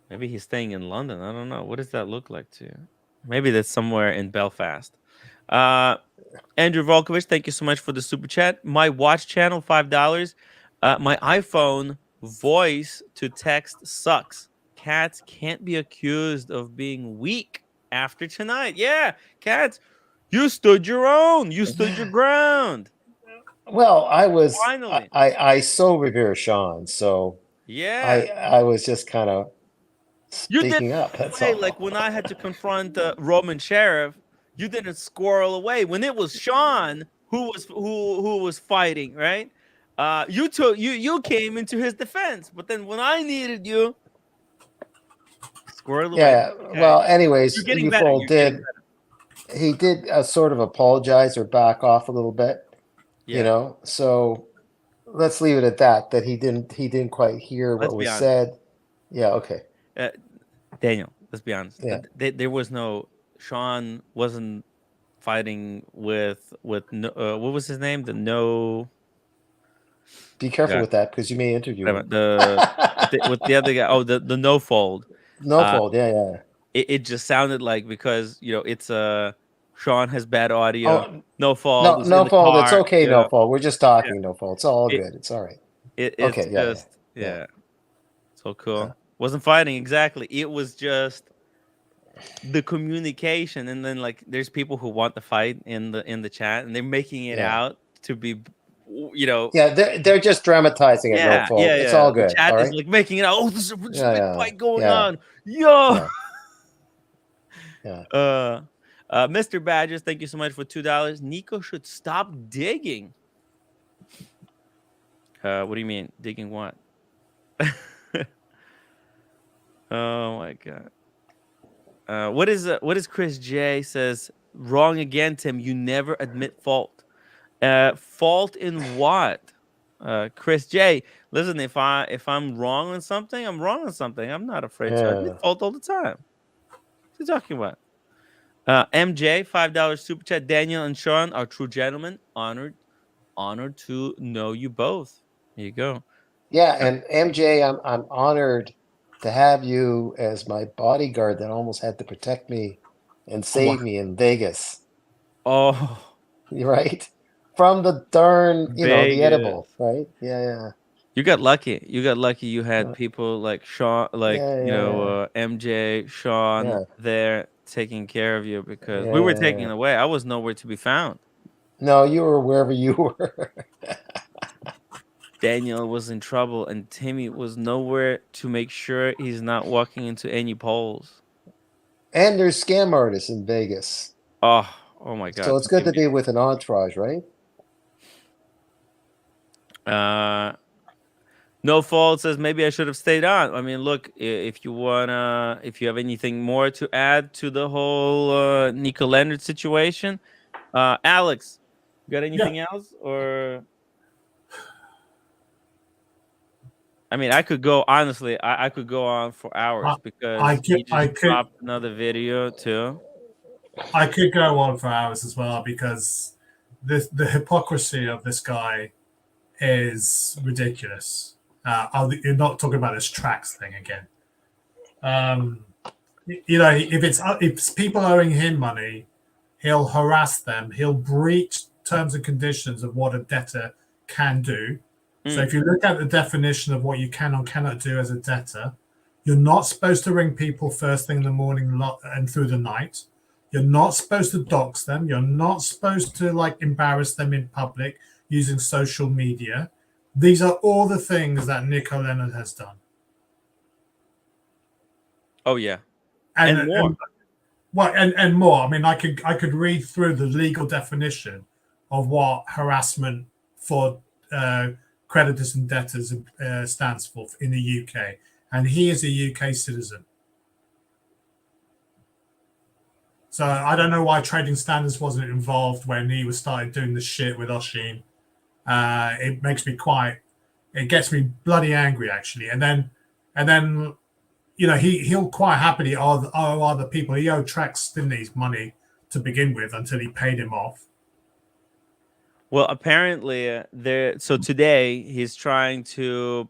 Maybe he's staying in London. I don't know. What does that look like to you? Maybe that's somewhere in Belfast. Andrew Volkovich, thank you so much for the super chat. My watch channel, $5. My iPhone voice to text sucks. Cats can't be accused of being weak after tonight. Yeah, Cats, you stood your own. You stood your ground. Well, I so revere Sean, so yeah, I was just kind of speaking up. That's all. Like when I had to confront Roman Sheriff, you didn't squirrel away. When it was Sean, who was fighting, right? You came into his defense, but then when I needed you, squirrel away. Yeah. Okay, Well, you're anyways, getting better. Ufol You're getting better. he did sort of apologize or back off a little bit, you Yeah. know. So let's leave it at that. That he didn't quite hear Let's what be was honest. said. Yeah. Okay. Daniel, let's be honest. Yeah. There was no Sean wasn't fighting with no, what was his name? Be careful Yeah, with that because you may interview whatever. him. With the other guy. Oh, the no fold. No fault. Yeah. Yeah. It just sounded like because it's Sean has bad audio. Oh, No fold no, is in no the fault. It's car. okay. No fault. We're just Yeah. talking. No fault. It's all It, good. It's all right. it's Okay. Yeah. Yeah. just Yeah. so cool. Yeah. Wasn't fighting exactly. It was just the communication, and then like there's people who want to fight in the chat, and they're making it Yeah. out to be, you know. Yeah. They're just dramatizing it. No fault. It's all The good. chat All is right. like making it out. Oh, there's a Yeah. big Yeah. fight going Yeah. on. Yo. Yeah. Mr. Badgers, thank you so much for $2. Nico should stop digging. What do you mean? Digging what? Oh my god. What is Chris J says? Wrong again, Tim. You never admit fault. Fault in what? Chris J. Listen, if I'm wrong on something, I'm wrong on something. I'm not afraid to admit fault all the time. What are you talking about? MJ, $5 super chat. Daniel and Sean are true gentlemen. Honored to know you both. Here you go. Yeah, and MJ, I'm honored to have you as my bodyguard that almost had to protect me and save me in Vegas. Oh, right? From the darn, the Vegas. edible, right? Yeah, yeah. You got lucky. You had people like Sean, like Yeah. MJ, Sean Yeah. there taking care of you because we were Yeah. taken away. I was nowhere to be found. No, you were wherever you were. Daniel was in trouble, and Timmy was nowhere to make sure he's not walking into any poles. And there's scam artists in Vegas. Oh my god! So it's good to be with an entourage, right? No fault says maybe I should have stayed on. I mean, look, if you have anything more to add to the whole Nico Leonard situation, Alex, you got anything else? Or I mean, I could go honestly. I could go on for hours because he just dropped another video too. I could go on for hours as well because the hypocrisy of this guy is ridiculous. You're not talking about this tracks thing again. If people owing him money, he'll harass them. He'll breach terms and conditions of what a debtor can do. So if you look at the definition of what you can or cannot do as a debtor, you're not supposed to ring people first thing in the morning and through the night. You're not supposed to dox them. You're not supposed to embarrass them in public using social media. These are all the things that Nico Leonard has done. Oh yeah, and more. And more. I mean, I could read through the legal definition of what harassment for creditors and debtors stands for in the UK, and he is a UK citizen. So I don't know why Trading Standards wasn't involved when he started doing the shit with Oshin. It makes me it gets me bloody angry actually. And then he'll quite happily owe other people. He owed Trax, didn't he, money to begin with until he paid him off. Well, apparently so today he's trying to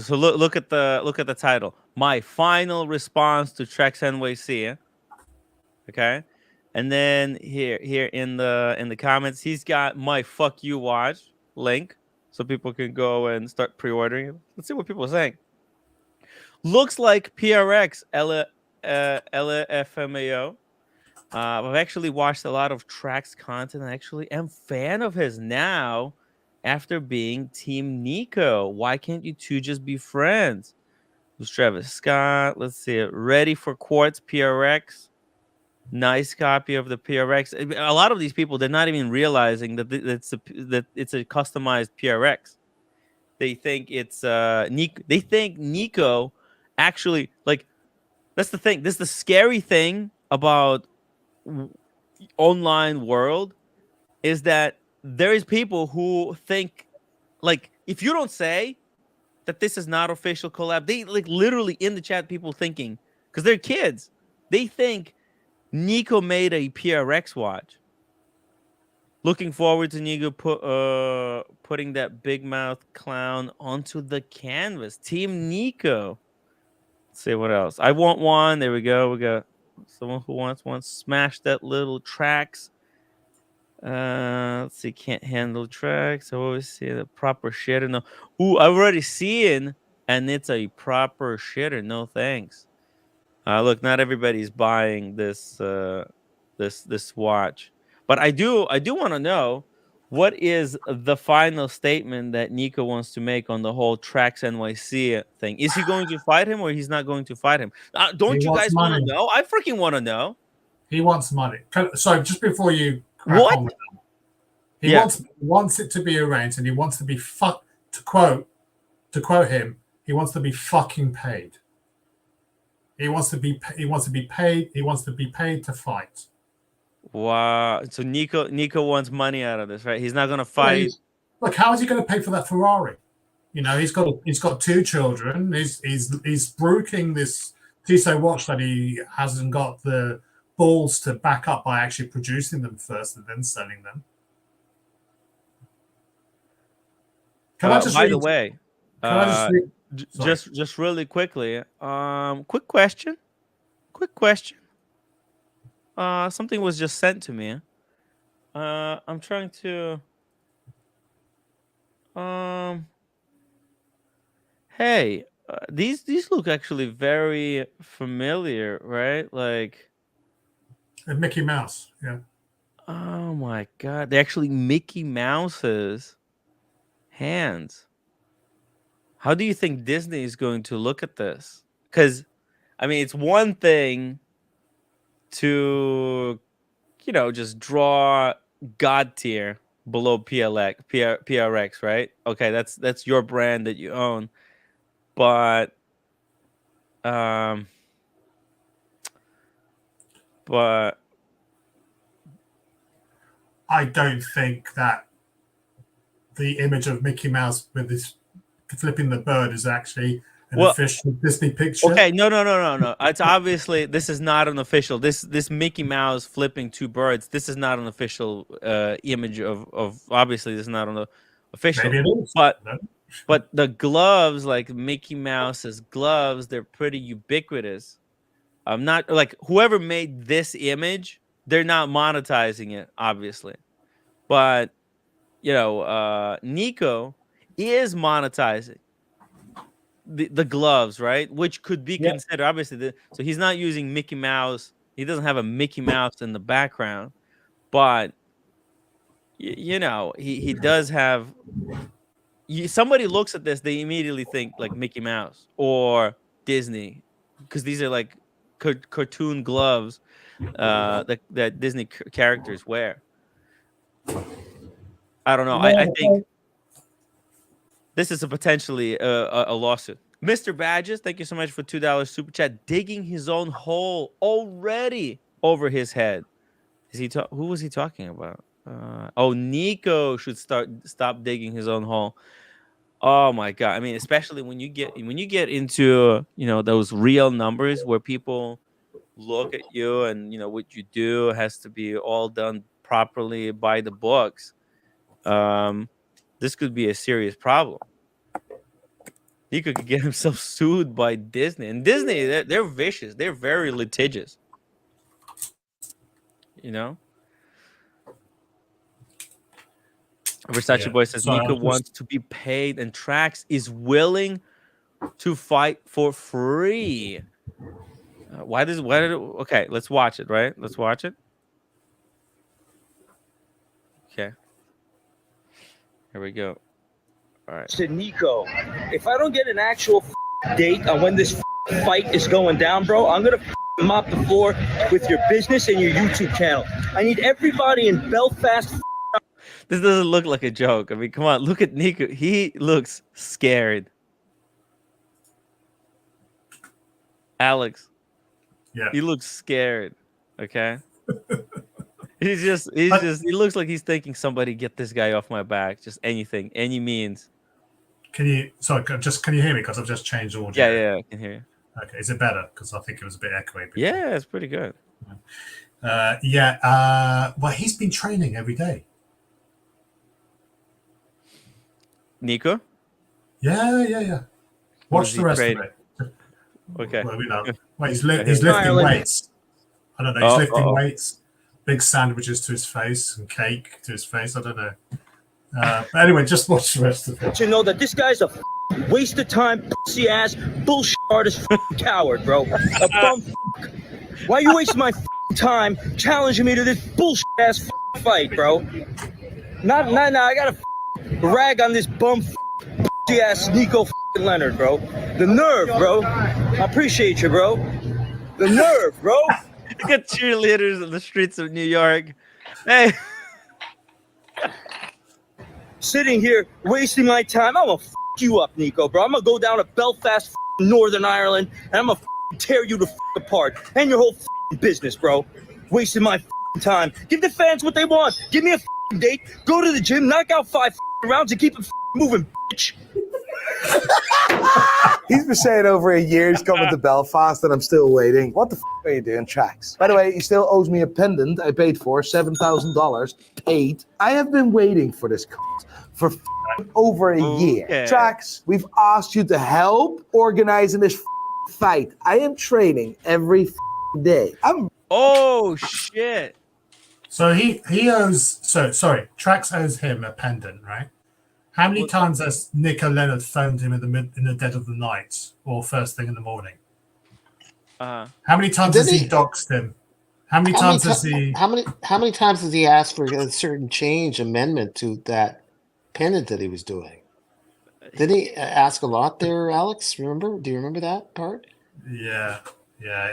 so look at the title. My final response to Trax NYC. Okay. And then here in the comments, he's got my fuck you watch link so people can go and start pre-ordering it. Let's see what people are saying. Looks like PRX LFMAO. I've actually watched a lot of Trax content. I actually am fan of his now after being Team Nico. Why can't you two just be friends? Who's Travis Scott? Let's see it. Ready for Quartz PRX. Nice copy of the PRX. A lot of these people, they're not even realizing that it's a customized PRX. They think it's Nico. They think Nico actually, like, that's the thing. This is the scary thing about online world, is that there is people who think, like, if you don't say that this is not official collab, they, like, literally in the chat, people thinking, because they're kids, they think Nico made a PRX watch. Looking forward to Nico putting that big mouth clown onto the canvas. Team Nico. Let's see what else. I want one. There we go. We got someone who wants one. Smash that little tracks. Let's see. Can't handle tracks. I always see the proper shitter. No. Ooh, I've already seen, and it's a proper shitter. No thanks. Look, not everybody's buying this this watch, but I do want to know, what is the final statement that Nico wants to make on the whole Tracks NYC thing? Is he going to fight him, or he's not going to fight him? Don't you guys want to know? I freaking want to know. He wants money. So just before you crack what? On with that, he wants it to be arranged, and he wants to be to quote him, he wants to be fucking paid. He wants to be paid. He wants to be paid to fight. Wow. So Nico wants money out of this, right? He's not going to fight. Look, how is he going to pay for that Ferrari? You know, he's got 2 children. He's broking this Tissot watch that he hasn't got the balls to back up by actually producing them first and then selling them. Can I just by the way, just really quickly, quick question. Something was just sent to me. I'm trying to hey, these look actually very familiar, right? Like Mickey Mouse, yeah. Oh my god, they're actually Mickey Mouse's hands. How do you think Disney is going to look at this? Because, I mean, it's one thing to, you know, just draw God tier below PRX, right? Okay, that's your brand that you own. But I don't think that the image of Mickey Mouse with this flipping the bird is actually an official Disney picture. Okay, no. It's obviously, this is not an official. This Mickey Mouse flipping 2 birds. This is not an official image of. Obviously, this is not an official. Maybe it is. But the gloves, like Mickey Mouse's gloves, they're pretty ubiquitous. I'm not like whoever made this image, they're not monetizing it, obviously. But you know, Nico is monetizing the gloves, right? Which could be considered, obviously. So he's not using Mickey Mouse. He doesn't have a Mickey Mouse in the background, but you know, he does have. Somebody looks at this, they immediately think like Mickey Mouse or Disney, because these are like cartoon gloves that Disney characters wear. I don't know. I think this is a potentially a lawsuit. Mr. Badges, thank you so much for $2 super chat. Digging his own hole already over his head. Is he? Who was he talking about? Nico should stop digging his own hole. Oh my god! I mean, especially when you get into, you know, those real numbers where people look at you and, you know, what you do has to be all done properly by the books. This could be a serious problem. Nico could get himself sued by Disney, and Disney, they're vicious. They're very litigious. You know. Versace Boy says Nico wants to be paid, and Trax is willing to fight for free. Okay, let's watch it. Right, let's watch it. Okay, here we go. All right. Said Nico, if I don't get an actual date on when this fight is going down, bro, I'm gonna mop the floor with your business and your YouTube channel. I need everybody in Belfast. This doesn't look like a joke. I mean, come on, look at Nico. He looks scared. Alex. Yeah. He looks scared. Okay. he looks like he's thinking, somebody get this guy off my back. Just anything, any means. Can you hear me? Because I've just changed audio. Yeah, I can hear you. Okay, is it better? Because I think it was a bit echoey before. Yeah, it's pretty good. Well, he's been training every day. Nico? Yeah. Watch the rest of it. Okay. Well, he's lifting weights. I don't know. He's lifting weights. Big sandwiches to his face and cake to his face. I don't know. But anyway, just watch the rest of it. To know that this guy's a waste of time, pussy ass, bullshit artist, coward, bro. A bum. Why are you wasting my time challenging me to this bullshit ass fight, bro? Nah. I gotta rag on this bum pussy ass Nico Leonard, bro. The nerve, bro. I appreciate you, bro. The nerve, bro. You got cheerleaders in the streets of New York. Hey. Sitting here wasting my time. I'm gonna you up, Nico, bro. I'm gonna go down to Belfast, Northern Ireland, and I'm gonna tear you the apart and your whole business, bro. Wasting my time. Give the fans what they want. Give me a date. Go to the gym, knock out 5 rounds, and keep it moving, bitch. He's been saying over a year he's coming to Belfast and I'm still waiting. What the are you doing, Tracks? By the way, he still owes me a pendant I paid for, $7,000 paid. I have been waiting for this for over a year. Okay. Tracks, we've asked you to help organizing this fight. I am training every day. Oh shit. So he owes. Sorry. Trax owes him a pendant, right? How many times has Nico Leonard phoned him in the dead of the night or first thing in the morning? How many times has he doxed him? How many times has he? How many times has he asked for a certain amendment to that pendant that he was doing? Did he ask a lot there, Alex? Remember? Do you remember that part? Yeah.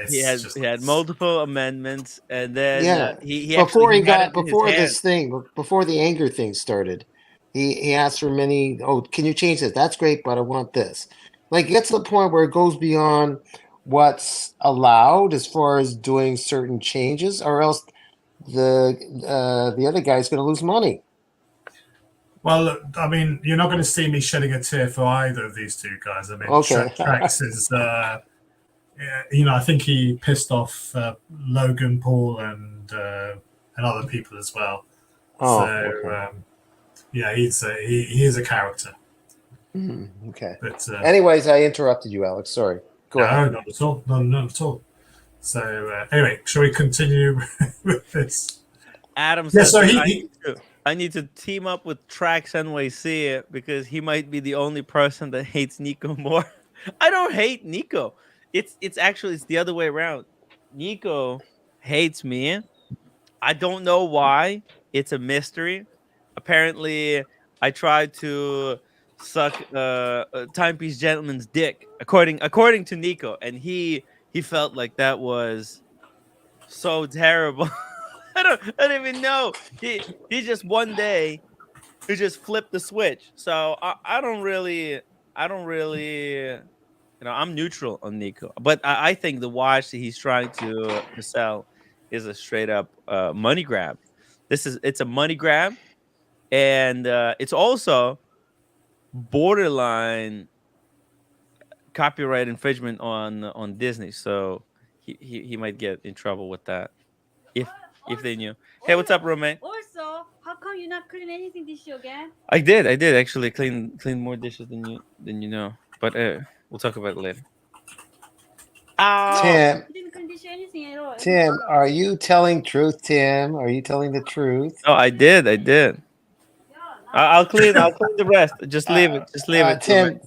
He had multiple amendments, and then he before before the anger thing started, he asked for many. Oh, can you change this? That's great, but I want this. Like, it gets to the point where it goes beyond what's allowed as far as doing certain changes, or else the other guy's going to lose money. Well, look, I mean, you're not going to see me shedding a tear for either of these two guys. I mean, okay. Trax is, I think he pissed off Logan Paul and other people as well. Oh, so, okay. He is a character. Okay. But anyways, I interrupted you, Alex. Sorry. Go ahead. Not at all. Not at all. So anyway, shall we continue with this? Adam says, so I need to team up with Trax NYC because he might be the only person that hates Nico more. I don't hate Nico. It's the other way around. Nico hates me. I don't know why. It's a mystery. Apparently, I tried to suck Timepiece Gentleman's dick, according to Nico, and he felt like that was so terrible. I don't even know. He just one day he just flipped the switch. So I don't really I'm neutral on Nico, but I think the watch that he's trying to sell is a straight up money grab. It's a money grab, and it's also borderline copyright infringement on Disney. So he might get in trouble with that if they knew. Hey, what's up, roommate? Also, how come you not clean anything this year again? I did actually clean more dishes than you know. But we'll talk about it later. Tim, You didn't clean dish anything at all. Tim, are you telling truth? Tim, are you telling the truth? Oh, I did. I'll clean the rest. Just leave it.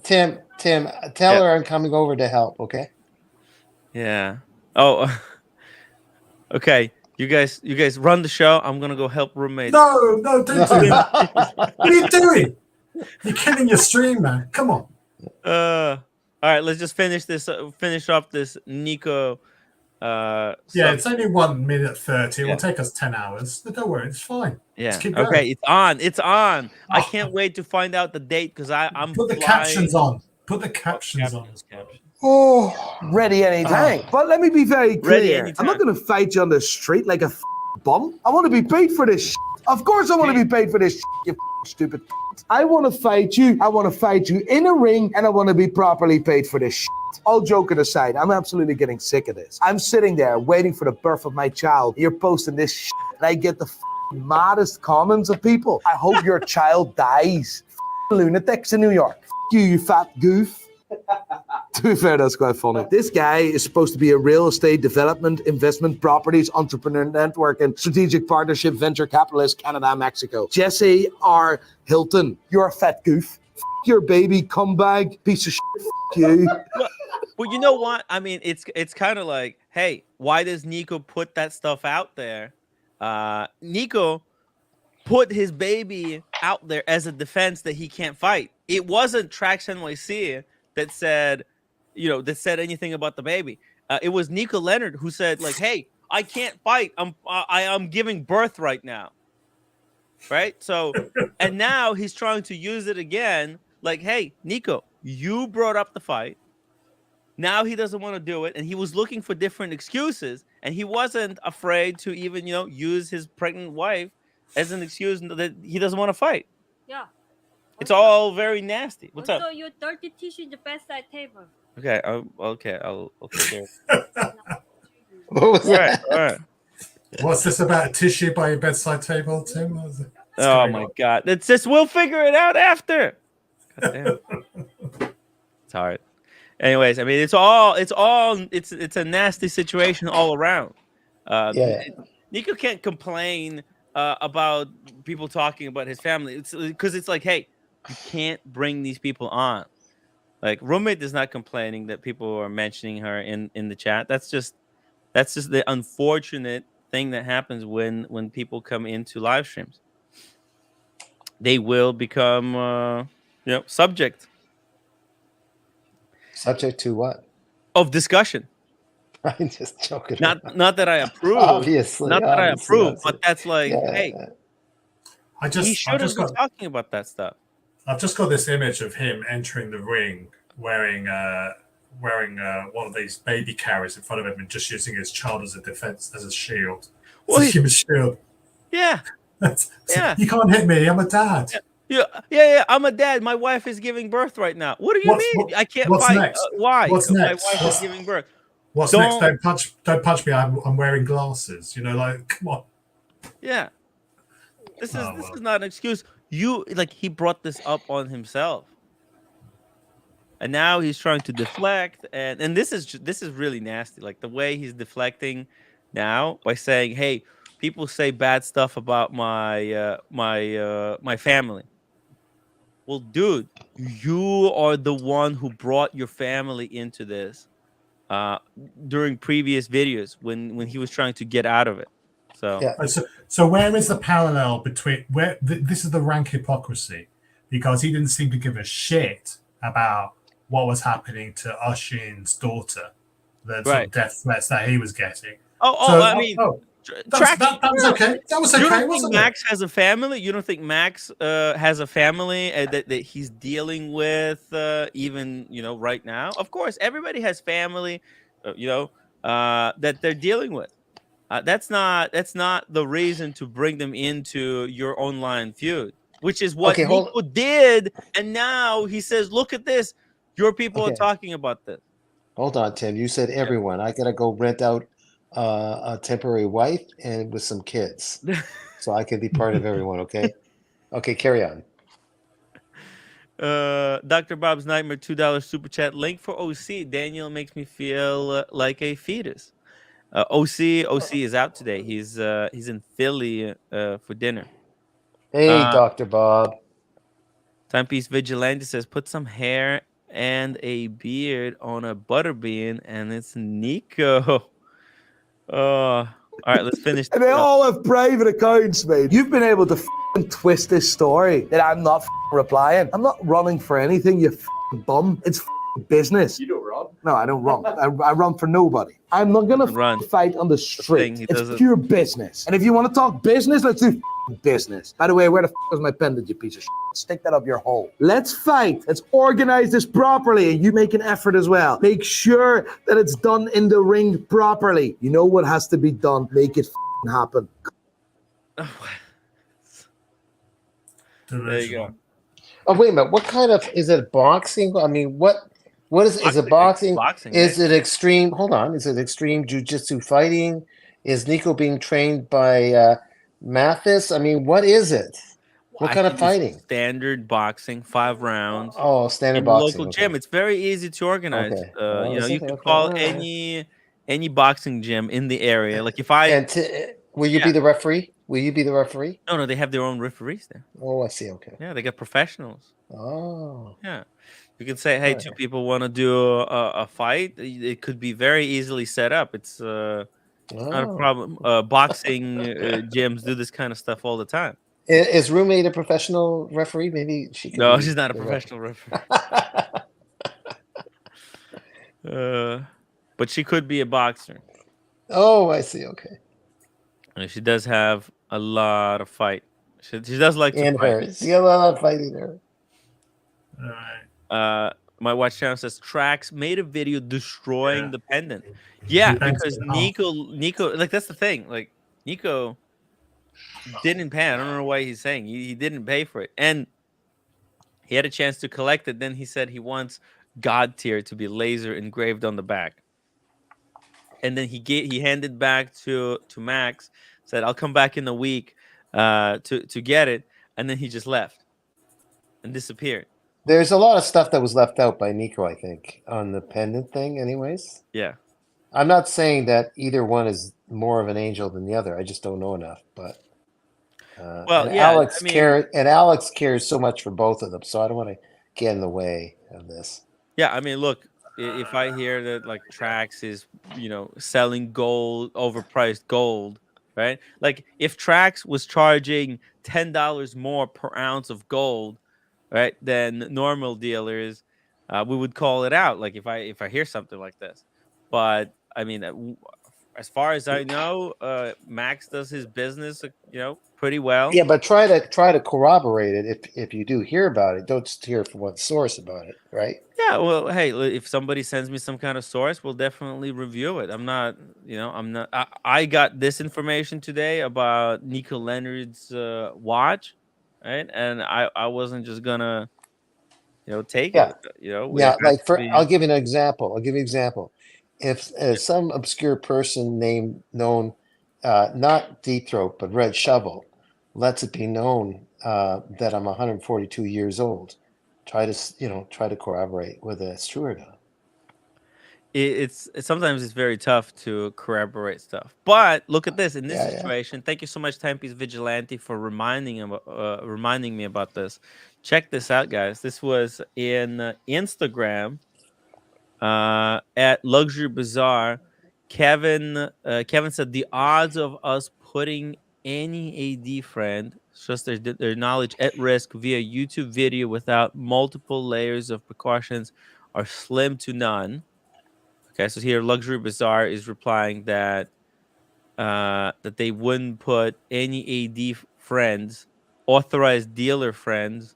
Tim, tell her I'm coming over to help. Okay. Yeah. Oh. Okay. You guys run the show. I'm gonna go help roommates. No, don't do that. What are you doing? You're killing your stream, man. Come on. All right. Let's just finish off this Nico Yeah, So, it's only 1 minute 30. It Yeah. will take us 10 hours. But don't worry, it's fine. yeah. Let's keep going. Okay, it's on. It's on. I Oh. can't wait to find out the date because I'm Put the flying. captions on. Put the captions on. Captions. Oh, ready anytime. But let me be very Ready clear. anytime. I'm not going to fight you on the street like a bum. I want to be paid for this. Of course, I want to be paid for this. You stupid. I want to fight you. I want to fight you in a ring, and I want to be properly paid for this. All joking aside, I'm absolutely getting sick of this. I'm sitting there waiting for the birth of my child. You're posting this, and I get the maddest comments of people. I hope your child dies. Lunatics in New York. You fat goof. To be fair, that's quite funny. This guy is supposed to be a real estate development, investment, properties, entrepreneur network, and strategic partnership venture capitalist, Canada, Mexico. Jesse R. Hilton, you're a fat goof. Your baby cumbag, piece of shit. You. Well, you know what? I mean, it's kind of like, hey, why does Nico put that stuff out there? Nico put his baby out there as a defense that he can't fight. It wasn't Trax NYC that said, that said anything about the baby. It was Nico Leonard who said, like, hey, I can't fight. I'm giving birth right now. Right? So, and now he's trying to use it again. Like, hey, Nico, you brought up the fight. Now he doesn't want to do it. And he was looking for different excuses. And he wasn't afraid to even, use his pregnant wife as an excuse that he doesn't want to fight. Yeah. It's all very nasty. What's up? Also, your dirty tissue in the bedside table. Okay. I'll take care. What was that? All right. What's this about a tissue by your bedside table, Tim? Oh my God! It's just we'll figure it out after. God damn. It's hard. Anyways, I mean, it's a nasty situation all around. Nico can't complain about people talking about his family. It's because it's like, hey, you can't bring these people on. Like, roommate is not complaining that people are mentioning her in the chat. That's just the unfortunate thing that happens when people come into live streams. They will become subject to what? Of discussion. I'm just joking. Not that I approve. Obviously, but that's like, hey, he shouldn't be talking about that stuff. I've just got this image of him entering the ring wearing one of these baby carriers in front of him and just using his child as a defense, as a shield. Well, a shield. Yeah. Yeah. You can't hit me. I'm a dad. Yeah. I'm a dad. My wife is giving birth right now. What do you mean? I can't fight. Next? Why? What's next? My wife is giving birth. What's next? Don't punch me. I'm wearing glasses. Come on. Yeah. This is not an excuse. He brought this up on himself. And now he's trying to deflect, and this is really nasty. Like the way he's deflecting now by saying, "Hey, people say bad stuff about my my family." Well, dude, you are the one who brought your family into this during previous videos when he was trying to get out of it. So, so where is the parallel between this is the rank hypocrisy, because he didn't seem to give a shit about what was happening to Ushin's daughter, the sort of death threats that he was getting. That was okay. That was okay. You don't think Max has a family? You don't think Max has a family that he's dealing with even right now? Of course, everybody has family, that they're dealing with. That's not the reason to bring them into your online feud, which is what Nico did. And now he says, "Look at this. Your people are talking about this." Hold on, Tim. You said everyone. I gotta go rent out a temporary wife and with some kids, so I can be part of everyone. Okay. Okay. Carry on. Dr. Bob's Nightmare $2 super chat link for OC. Daniel makes me feel like a fetus. OC is out today. He's in Philly for dinner. Hey, Dr. Bob. Timepiece Vigilante says, put some hair and a beard on a butterbean, and it's Nico. All right, let's finish. And they all have private accounts, mate. You've been able to twist this story that I'm not replying. I'm not running for anything, you bum. It's business. You don't run. No, I don't run. I run for nobody. I'm not gonna Run. fight on the street. He It's doesn't- pure business. And if you want to talk business, let's do business. By the way, where the is my pendant, you piece of shit? Stick that up your hole. Let's fight. Let's organize this properly. And you make an effort as well. Make sure that it's done in the ring properly. You know what has to be done. Make it happen. There you go. Oh, wait a minute. What kind of is it? Boxing? I mean, what is it? Boxing? Boxing, Is right? it extreme? Hold on. Is it extreme jujitsu fighting? Is Nico being trained by Mathis? I mean, what is it? What I kind of think it's fighting? Standard boxing, 5 rounds. Oh, standard In the boxing. local gym. It's very easy to organize. Okay. Oh, You know, is you it? could Okay. call All right. any boxing gym in the area. Like if I And will you be the referee? Will you be the referee? no, they have their own referees there. Oh, I see. Okay. Yeah, they got professionals. Oh. Yeah. You can say, hey, two people want to do a fight. It could be very easily set up. It's not a problem. Boxing gyms do this kind of stuff all the time. Is roommate a professional referee? Maybe she could. No, be she's not a the professional referee. But she could be a boxer. Oh, I see. Okay. And she does have a lot of fight. She does like to And fight. her. See a lot of fighting her. All right. My watch channel says Trax made a video destroying the pendant. Yeah, because Nico, like that's the thing. Like Nico didn't pay. I don't know why he's saying he didn't pay for it, and he had a chance to collect it. Then he said he wants God tier to be laser engraved on the back, and then he handed back to Max. Said I'll come back in a week to get it, and then he just left and disappeared. There's a lot of stuff that was left out by Nico, I think, on the pendant thing. Anyways, Yeah. I'm not saying that either one is more of an angel than the other. I just don't know enough. But well, and yeah, Alex cares so much for both of them, so I don't want to get in the way of this. Yeah, I mean, look, if I hear that like Trax is, selling gold, overpriced gold, right? Like if Trax was charging $10 more per ounce of gold, right, than normal dealers, we would call it out. Like if I hear something like this, but I mean, as far as I know, Max does his business, pretty well. Yeah, but try to corroborate it if you do hear about it. Don't just hear from one source about it, right? Yeah, well, hey, if somebody sends me some kind of source, we'll definitely review it. I got this information today about Nico Leonard's watch, right? And I wasn't just gonna, take Yeah. it. Yeah, like I'll give you an example. If some obscure person known, not Deep Throat, but Red Shovel, lets it be known that I'm 142 years old, try to corroborate whether it's true or not. It's sometimes it's very tough to corroborate stuff. But look at this in this situation. Thank you so much, Tempe's Vigilante, for reminding me about this. Check this out, guys. This was in Instagram at Luxury Bazaar. Kevin said the odds of us putting any AD friend, just their knowledge at risk via YouTube video without multiple layers of precautions are slim to none. Okay, so here Luxury Bazaar is replying that that they wouldn't put any AD friends, authorized dealer friends,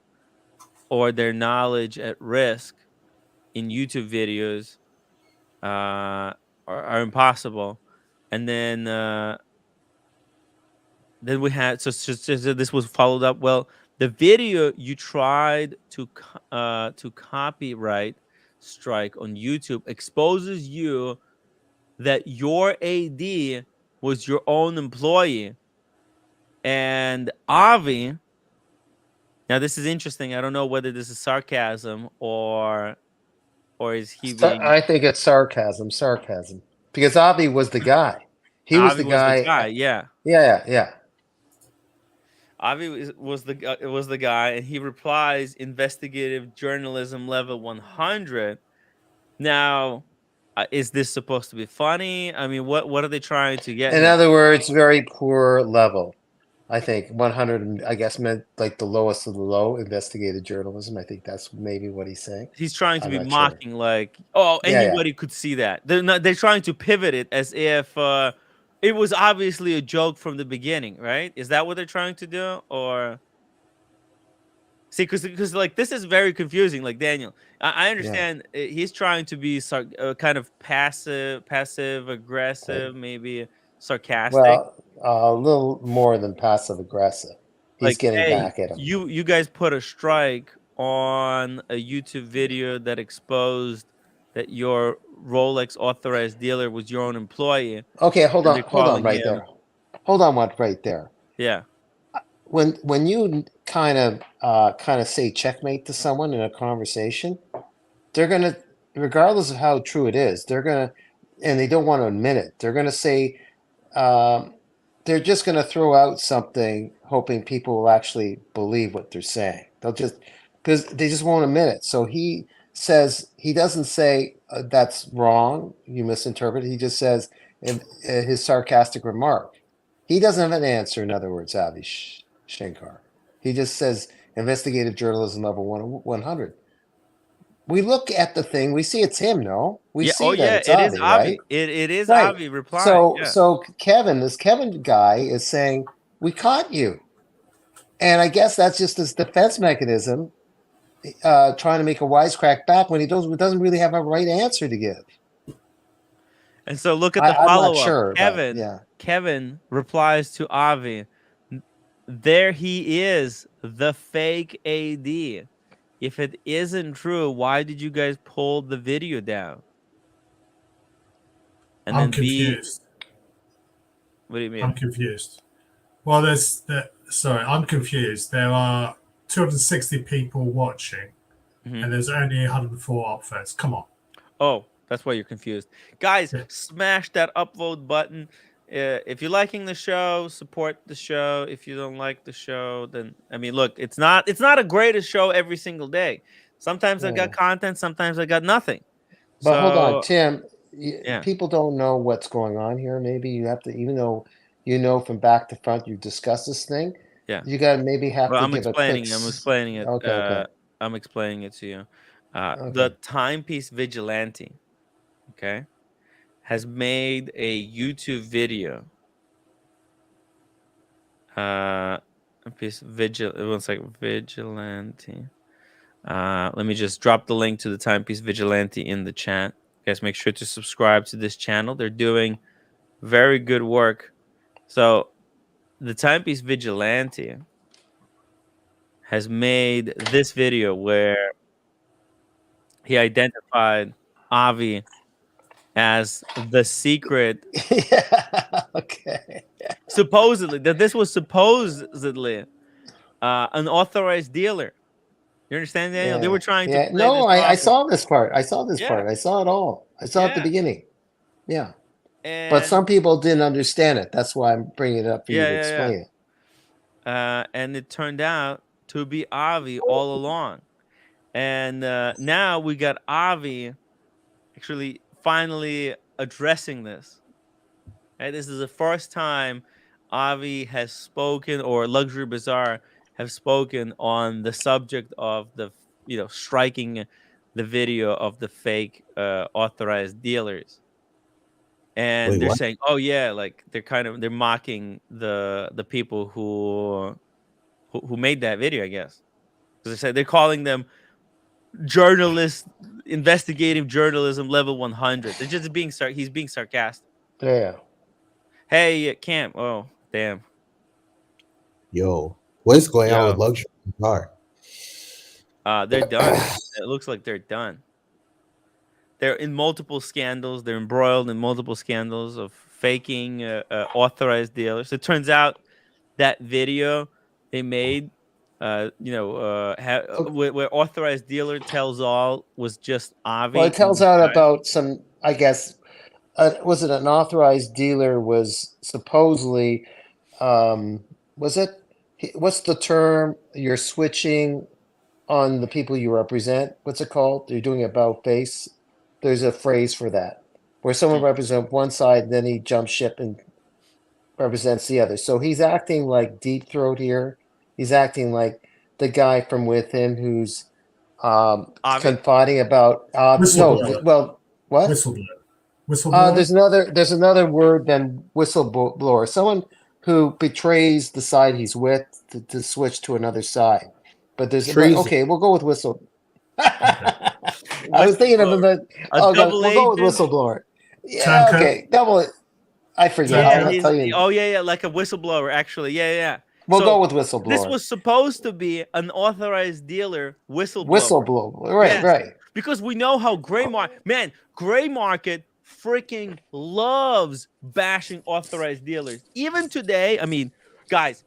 or their knowledge at risk in YouTube videos are impossible. And then we had so this was followed up. Well, the video you tried to copyright strike on YouTube exposes you that your AD was your own employee. And Avi, now this is interesting. I don't know whether this is sarcasm or is he being... I think it's sarcasm, because Avi was the guy. He was the guy. Yeah. Yeah. Avi was the guy, and he replies, investigative journalism level 100. Now, is this supposed to be funny? I mean, what are they trying to get? In other words, very poor level. I think 100, I guess, meant like the lowest of the low investigative journalism. I think that's maybe what he's saying. He's trying to I'm be not sure. mocking, like, oh, Yeah, yeah. anybody could see that. They're trying to pivot it as if it was obviously a joke from the beginning, right? Is that what they're trying to do? Or see, because like this is very confusing. Like Daniel, I understand he's trying to be kind of passive aggressive, maybe sarcastic. Well, a little more than passive aggressive. He's Like, getting hey, back at him. you guys put a strike on a YouTube video that exposed that your Rolex authorized dealer was your own employee. Okay, hold And on, they're hold on, calling right him. there. Hold on, one right there. Yeah. When you kind of say checkmate to someone in a conversation, they're gonna, regardless of how true it is, they're gonna, and they don't want to admit it. They're gonna say, they're just gonna throw out something, hoping people will actually believe what they're saying. They'll just, because they just won't admit it. So he says, he doesn't say that's wrong, you misinterpret. He just says his sarcastic remark. He doesn't have an answer. In other words, Avi Shankar. He just says investigative journalism level 100. We look at the thing, we see it's him, no? We Yeah. Oh see that yeah, it's it is Avi, Avi. right? It is Right. Avi replying. So Yeah. so Kevin, this Kevin guy is saying, we caught you. And I guess that's just his defense mechanism, trying to make a wisecrack back when he doesn't really have a right answer to give. And so look at the I'm not follow-up. sure, but yeah. Kevin replies to Avi, there he is, the fake AD. If it isn't true, why did you guys pull the video down? And I'm then B, confused. what do you mean? I'm confused. Well, I'm confused. There are 260 people watching, and there's only 104 upvotes. Come on. Oh, that's why you're confused. Guys, Yeah. smash that upvote button. If you're liking the show, support the show. If you don't like the show, then I mean, look, it's not a greatest show every single day. Sometimes I got content, sometimes I got nothing. But hold on, So Tim. yeah. People don't know what's going on here. Maybe you have to, even though you know from back to front you've discussed this thing. Yeah. You got to maybe have Well, to I'm give a quick. explaining it. Okay. I'm explaining it to you. Okay. The Timepiece Vigilante, okay, has made a YouTube video. Vigilante. Let me just drop the link to the Timepiece Vigilante in the chat. You guys, make sure to subscribe to this channel. They're doing very good work. So the Timepiece Vigilante has made this video where he identified Avi as the secret. Yeah. Okay. Supposedly, that this was supposedly an authorized dealer. You understand, Daniel? They were trying to play No, this off. I saw this part. I saw this Yeah. part. I saw it all. I saw it at the Yeah. beginning. Yeah. And But some people didn't understand it. That's why I'm bringing it up for you to explain it. And it turned out to be Avi all along. And now we got Avi actually finally addressing this. Right? This is the first time Avi has spoken, or Luxury Bazaar have spoken on the subject of the, striking the video of the fake authorized dealers. And they're saying, oh yeah, like they're mocking the people who made that video, I guess. Because they said they're calling them investigative journalism level 100. They're just he's being sarcastic. Yeah. Hey, Cam. Oh, damn. Yo, what's going on with Luxury Bazaar? They're done. It looks like they're done. They're in multiple scandals. They're embroiled in multiple scandals of faking authorized dealers. It turns out that video they made, where authorized dealer tells all was just Avi. Well, it tells out about some, I guess, was it an authorized dealer was supposedly, was it, what's the term? You're switching on the people you represent. What's it called? You're doing about face. There's a phrase for that, where someone represents one side, then he jumps ship and represents the other. So he's acting like Deep Throat here. He's acting like the guy from Within who's confiding about Whistleblower. well, what? Whistleblower. There's another word than whistleblower. Someone who betrays the side he's with to switch to another side. But okay, we'll go with whistle. I was thinking of we'll go with whistleblower. Yeah, okay, double. I forget. Yeah, I'll not tell you. Oh yeah, like a whistleblower. Actually, yeah. We'll go with whistleblower. This was supposed to be an authorized dealer whistleblower. Whistleblower, right, yes. Right. Because we know how gray market freaking loves bashing authorized dealers. Even today, I mean, guys,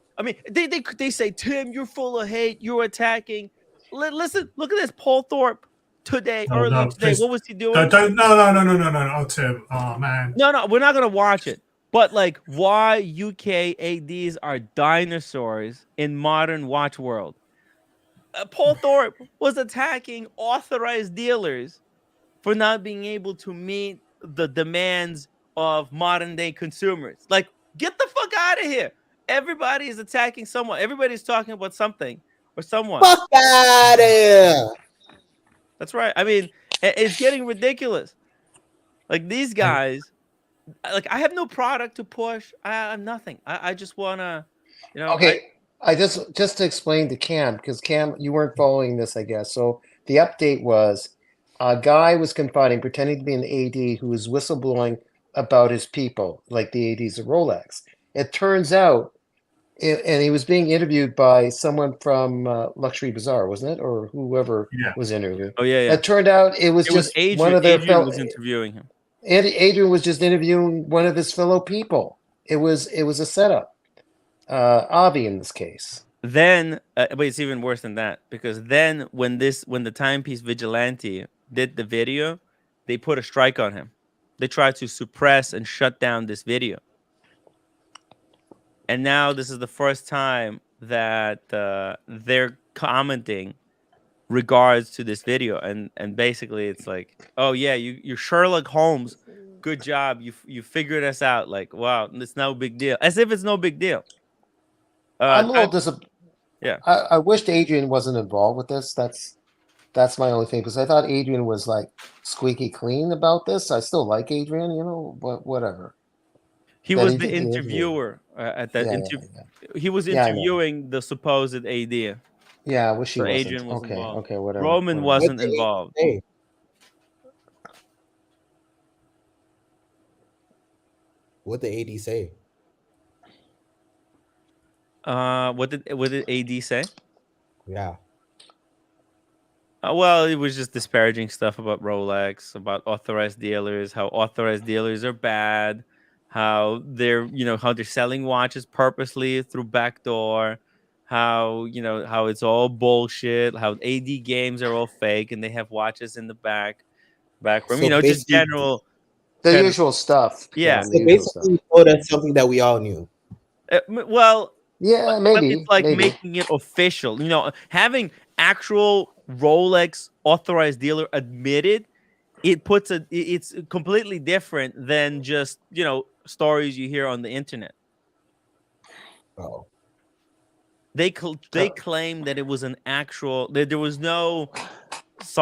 they say, Tim, you're full of hate. You're attacking. Listen, look at this. Paul Thorpe today, earlier today. What was he doing? No, Tim. Oh man. No, we're not gonna watch it. But like, why UK ADs are dinosaurs in modern watch world? Paul Thorpe was attacking authorized dealers for not being able to meet the demands of modern day consumers. Like, get the fuck out of here. Everybody is attacking someone. Everybody's talking about something or someone. Fuck out of here. That's right. I mean, it's getting ridiculous. Like, these guys, like, I have no product to push. I have nothing. I just want to, Okay. I just to explain to Cam, because Cam, you weren't following this, I guess. So the update was a guy was confiding, pretending to be an AD who was whistleblowing about his people, like the ADs of Rolex. It turns out, and he was being interviewed by someone from Luxury Bazaar, wasn't it? Or whoever was interviewed. Oh, yeah. It turned out it was just Adrian, one of their Adrian was interviewing him. Adrian was just interviewing one of his fellow people. It was a setup. Avi in this case. Then, but it's even worse than that, because then when the Timepiece Vigilante did the video, they put a strike on him. They tried to suppress and shut down this video. And now this is the first time that they're commenting regards to this video, and basically it's like, oh yeah, you're Sherlock Holmes, good job, you figured us out. Like, wow, it's no big deal, as if it's no big deal. I'm a little disappointed. Yeah, I wished Adrian wasn't involved with this. That's my only thing, because I thought Adrian was like squeaky clean about this. I still like Adrian, but whatever. He was the interviewer at that interview. He was interviewing the supposed AD. Yeah, I wish he wasn't. Adrian was involved. Okay, whatever. Roman wasn't involved. Hey. What did AD say? What did AD say? Yeah. Well, it was just disparaging stuff about Rolex, about authorized dealers, how authorized dealers are bad, how they're selling watches purposely through backdoor, how it's all bullshit, how AD games are all fake and they have watches in the back room, So just general the usual stuff. Yeah. So basically you told us something that we all knew. Well, yeah, maybe it's like maybe. making it official. Having actual Rolex authorized dealer admitted, it's completely different than just stories you hear on the internet. Oh. They claim that it was an actual. There was no, this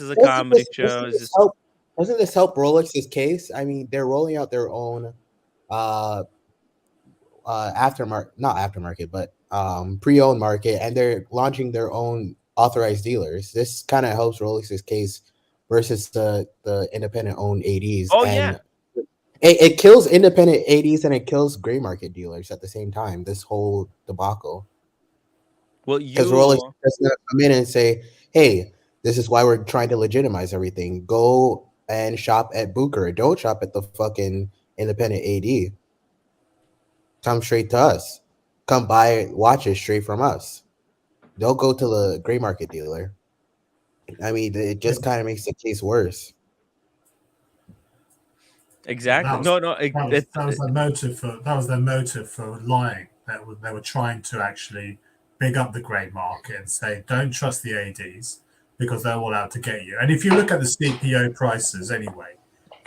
is a comedy show. Doesn't this help Rolex's case? I mean, they're rolling out their own pre-owned market, and they're launching their own authorized dealers. This kind of helps Rolex's case versus the independent owned ADs. Oh, and it kills independent ADs and it kills gray market dealers at the same time. This whole debacle. Well, because Rolex is going to come in and say, "Hey, this is why we're trying to legitimize everything. Go and shop at Booker. Don't shop at the fucking independent AD. Come straight to us. Come buy watches straight from us. Don't go to the gray market dealer." I mean, it just kind of makes the case worse. Exactly. That was their motive for lying. They were trying to actually big up the grey market and say, don't trust the ADs because they're all out to get you. And if you look at the CPO prices anyway,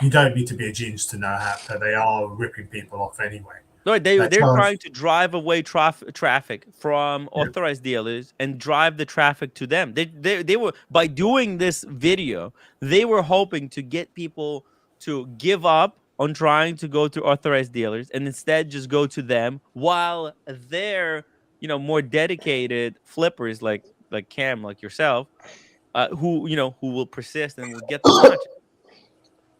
you don't need to be a genius to know that they are ripping people off anyway. No, they're trying to drive away traffic from authorized dealers and drive the traffic to them. They were, by doing this video, they were hoping to get people to give up on trying to go to authorized dealers and instead just go to them, while their more dedicated flippers like Cam, like yourself, who will persist and will get the watch.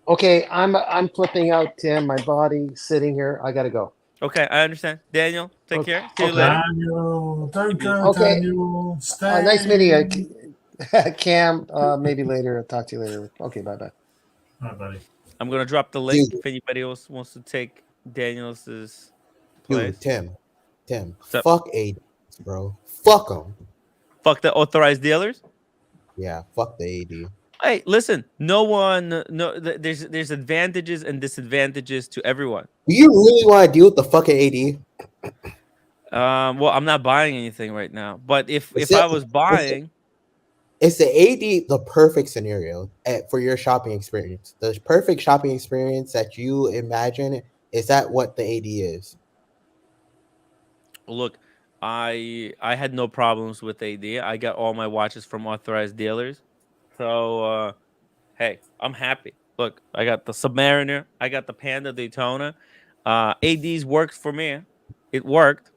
Okay, I'm flipping out, Tim. My body sitting here. I gotta go. Okay, I understand. Daniel, take care. See you Okay. later. Daniel, don't go, Okay. Daniel. Stay. Nice meeting you, Cam. Maybe later. I'll talk to you later. Okay, bye. Bye, buddy. I'm gonna drop the link if anybody else wants to take Daniel's place. Dude, Tim, So, fuck ADs, bro. Fuck them. Fuck the authorized dealers. Yeah, fuck the AD. Hey, listen. There's advantages and disadvantages to everyone. Do you really want to deal with the fucking AD? Well, I'm not buying anything right now, but if I was buying, is the AD the perfect scenario for your shopping experience? The perfect shopping experience that you imagine, is that what the AD is? Look, I had no problems with AD. I got all my watches from authorized dealers, so hey, I'm happy. Look, I got the Submariner, I got the Panda Daytona. ADs worked for me. It worked.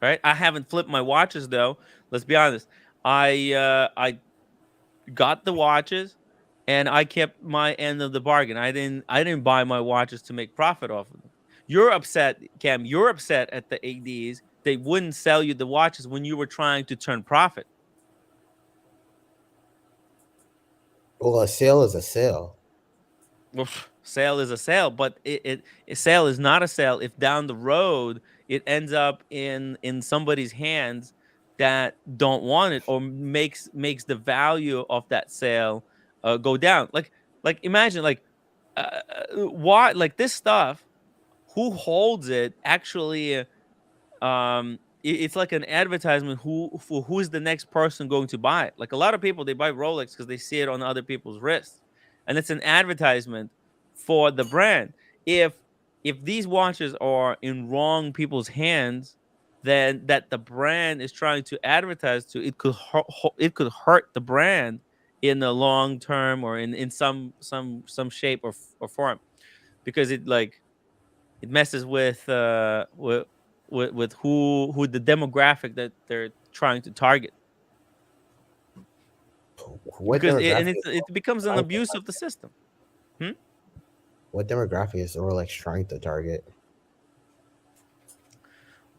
Right? I haven't flipped my watches though. Let's be honest. I got the watches and I kept my end of the bargain. I didn't buy my watches to make profit off of them. You're upset, Cam. You're upset at the ADs. They wouldn't sell you the watches when you were trying to turn profit. Well, a sale is a sale. Well, sale is a sale, but a sale is not a sale if down the road it ends up in somebody's hands that don't want it, or makes the value of that sale go down. Like imagine why, like, this stuff, who holds it actually, it's like an advertisement who's the next person going to buy it. Like, a lot of people, they buy Rolex because they see it on other people's wrists, and it's an advertisement for the brand. If these watches are in wrong people's hands, then that the brand is trying to advertise to, it could hurt the brand in the long term, or in some shape or form, because it messes with who the demographic that they're trying to target. Because it becomes an abuse of the system. What demographic is Rolex trying to target?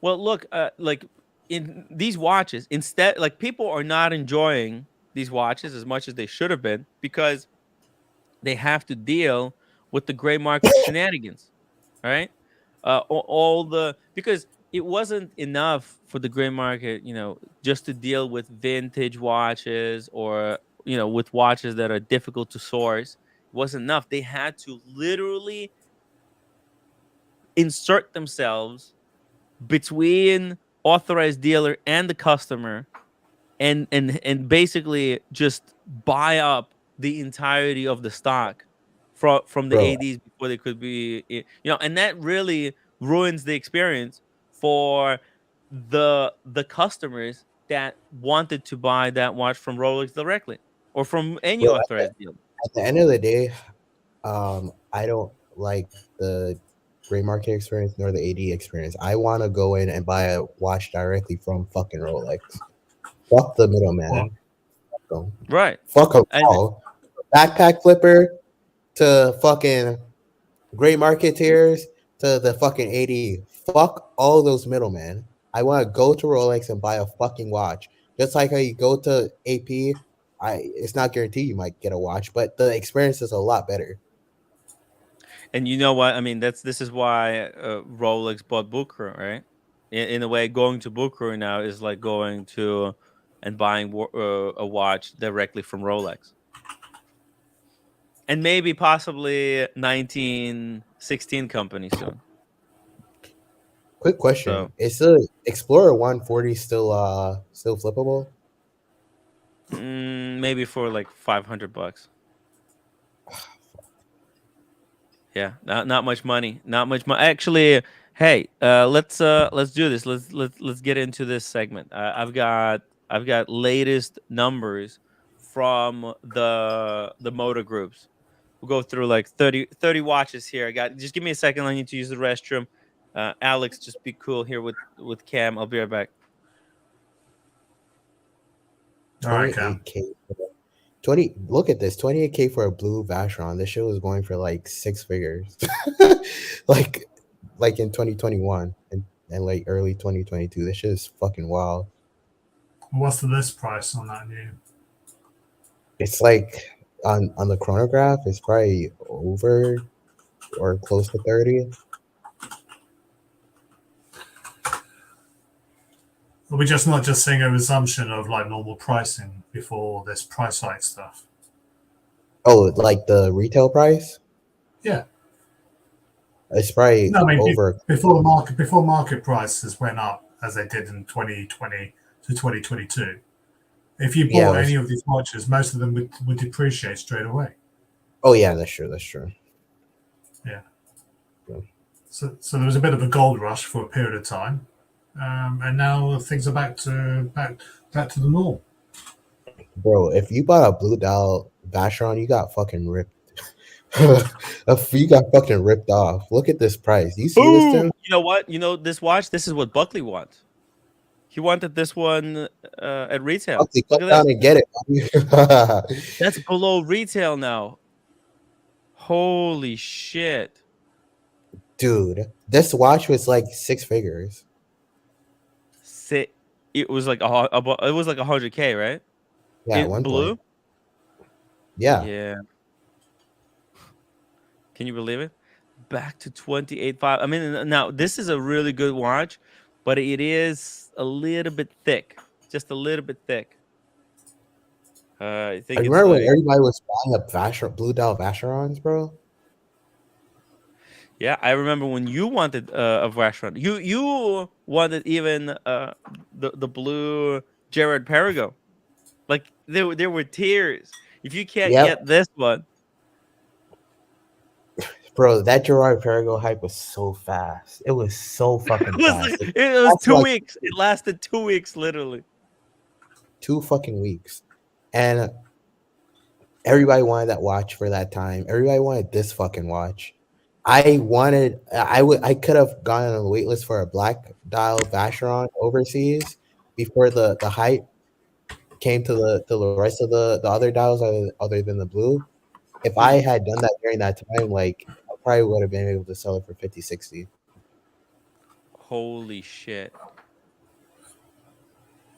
Well, look, like, in these watches, instead, like, people are not enjoying these watches as much as they should have been, because they have to deal with the gray market shenanigans, right? Because it wasn't enough for the gray market, just to deal with vintage watches, or with watches that are difficult to source. It wasn't enough. They had to literally insert themselves between authorized dealer and the customer, and basically just buy up the entirety of the stock from the ADs before they could be, and that really ruins the experience for the customers that wanted to buy that watch from Rolex directly, or from any authorized dealer. At the end of the day, I don't like the gray market experience nor the AD experience. I want to go in and buy a watch directly from fucking Rolex. Fuck the middleman. Right. Fuck them all. Backpack flipper to fucking gray marketeers to the fucking AD. Fuck all those middlemen. I want to go to Rolex and buy a fucking watch. Just like how you go to AP, it's not guaranteed you might get a watch, but the experience is a lot better. And you know what? I mean, this is why Rolex bought Bucherer, right? In a way, going to Bucherer now is like going to and buying a watch directly from Rolex. And maybe possibly 1916 company soon. Quick question: is the Explorer 140 still flippable? Maybe for like $500. Yeah, not much money. Not much money. Actually, hey, let's do this. Let's get into this segment. I've got latest numbers from the motor groups. We'll go through like 30 watches here. I got just give me a second. I need to use the restroom. Alex, just be cool here with Cam. I'll be right back. All right, Cam. 28K. 20. Look at this. 28K for a blue Vacheron. This shit was going for like 6 figures. like in 2021 and like early 2022. This shit is fucking wild. What's the list price on that new? It's like on the chronograph, it's probably over or close to 30. Are we just not just seeing a resumption of like normal pricing before this price hike stuff? Oh, like the retail price? Yeah. It's probably No, I mean, over. before market prices went up as they did in 2020 to 2022. If you bought any of these watches, most of them would depreciate straight away. Oh yeah, that's true. That's true. Yeah. So there was a bit of a gold rush for a period of time, and now things are back to the norm. Bro, if you bought a blue dial Vacheron, you got fucking ripped. You got fucking ripped off. Look at this price. You see this, Tim? You know what? You know this watch. This is what Buckley wants. He wanted this one at retail. Buckley, come down and get it. That's below retail now. Holy shit, dude! This watch was like 6 figures. It was like it was like 100K, right? Yeah, at one blue. point. Yeah. Yeah. Can you believe it? Back to 28.5. I mean, now this is a really good watch, but it is a little bit thick, just a little bit thick. I think I remember when everybody was buying up blue dial Vacherons, bro. Yeah, I remember when you wanted a Vacheron. You wanted even the blue Gerard Perigo. Like there were tears. If you can't get this one. Bro, that Gerard Perigo hype was so fast. It was so fucking fast. It was 2 weeks. It lasted 2 weeks, literally. 2 fucking weeks. And everybody wanted that watch for that time. Everybody wanted this fucking watch. I could have gone on the wait list for a black dial Vacheron overseas before the hype came to the rest of the other dials other than the blue. If I had done that during that time, like I probably would have been able to sell it for 50, 60. Holy shit.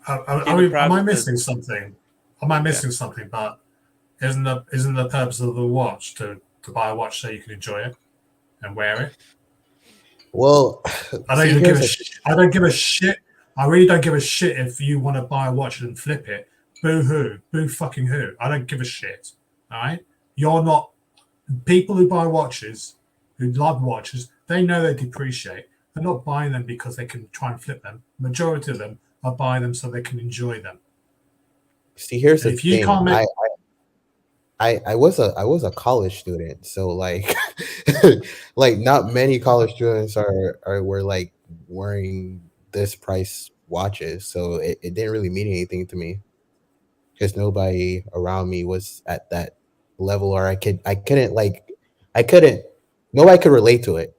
Am I missing something? Am I missing something? But isn't the purpose of the watch to buy a watch so you can enjoy it and wear it? Well, I don't give a shit. I really don't give a shit if you want to buy a watch and flip it. Boo hoo. Boo fucking who. I don't give a shit. All right? You're not people who buy watches, who love watches, they know they depreciate. They're not buying them because they can try and flip them. Majority of them are buying them so they can enjoy them. See, here's the thing. I was a college student, so like like not many college students were like wearing this price watches, so it didn't really mean anything to me because nobody around me was at that level, or nobody could relate to it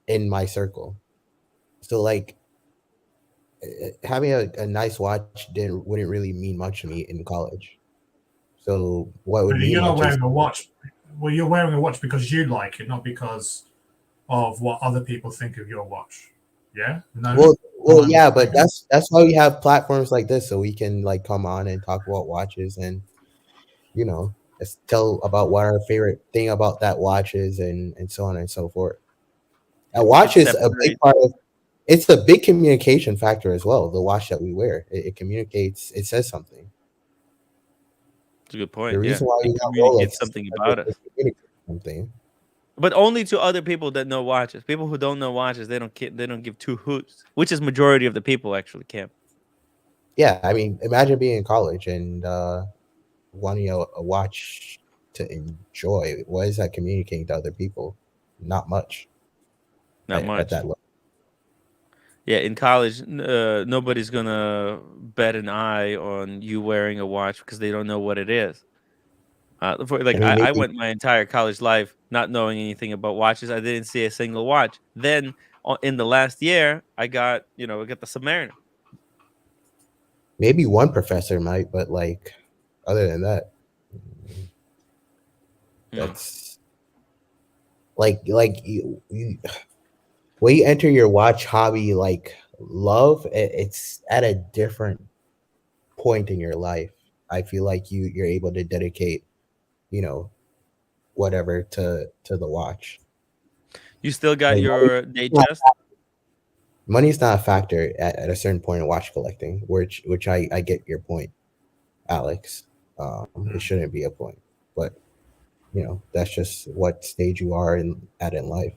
in my circle. So like having a nice watch wouldn't really mean much to me in college. So what would you're not wearing a watch? Well, you're wearing a watch because you like it, not because of what other people think of your watch. Yeah. No? Well, yeah, but that's why we have platforms like this, so we can like come on and talk about watches and let's tell about what our favorite thing about that watch is and so on and so forth. A watch is a big part of. It's a big communication factor as well. The watch that we wear, it communicates. It says something. That's a good point. The reason why you communicate something about it. Something. But only to other people that know watches. People who don't know watches, they don't give two hoots. Which is majority of the people actually, Cam. Yeah, I mean, imagine being in college and wanting a watch to enjoy. What is that communicating to other people? not much. Not at much. that level. Yeah, in college, nobody's gonna bet an eye on you wearing a watch because they don't know what it is. I mean, I maybe went my entire college life not knowing anything about watches. I didn't see a single watch. Then in the last year, I got I got the Submariner. maybe one professor might, but like other than that, that's like you when you enter your watch hobby like love, it's at a different point in your life. I feel like you're able to dedicate, whatever to the watch. You still got Like your day not, chest? money's not a factor at a certain point in watch collecting, which I get your point, Alex. It shouldn't be a point, but that's just what stage you are in life.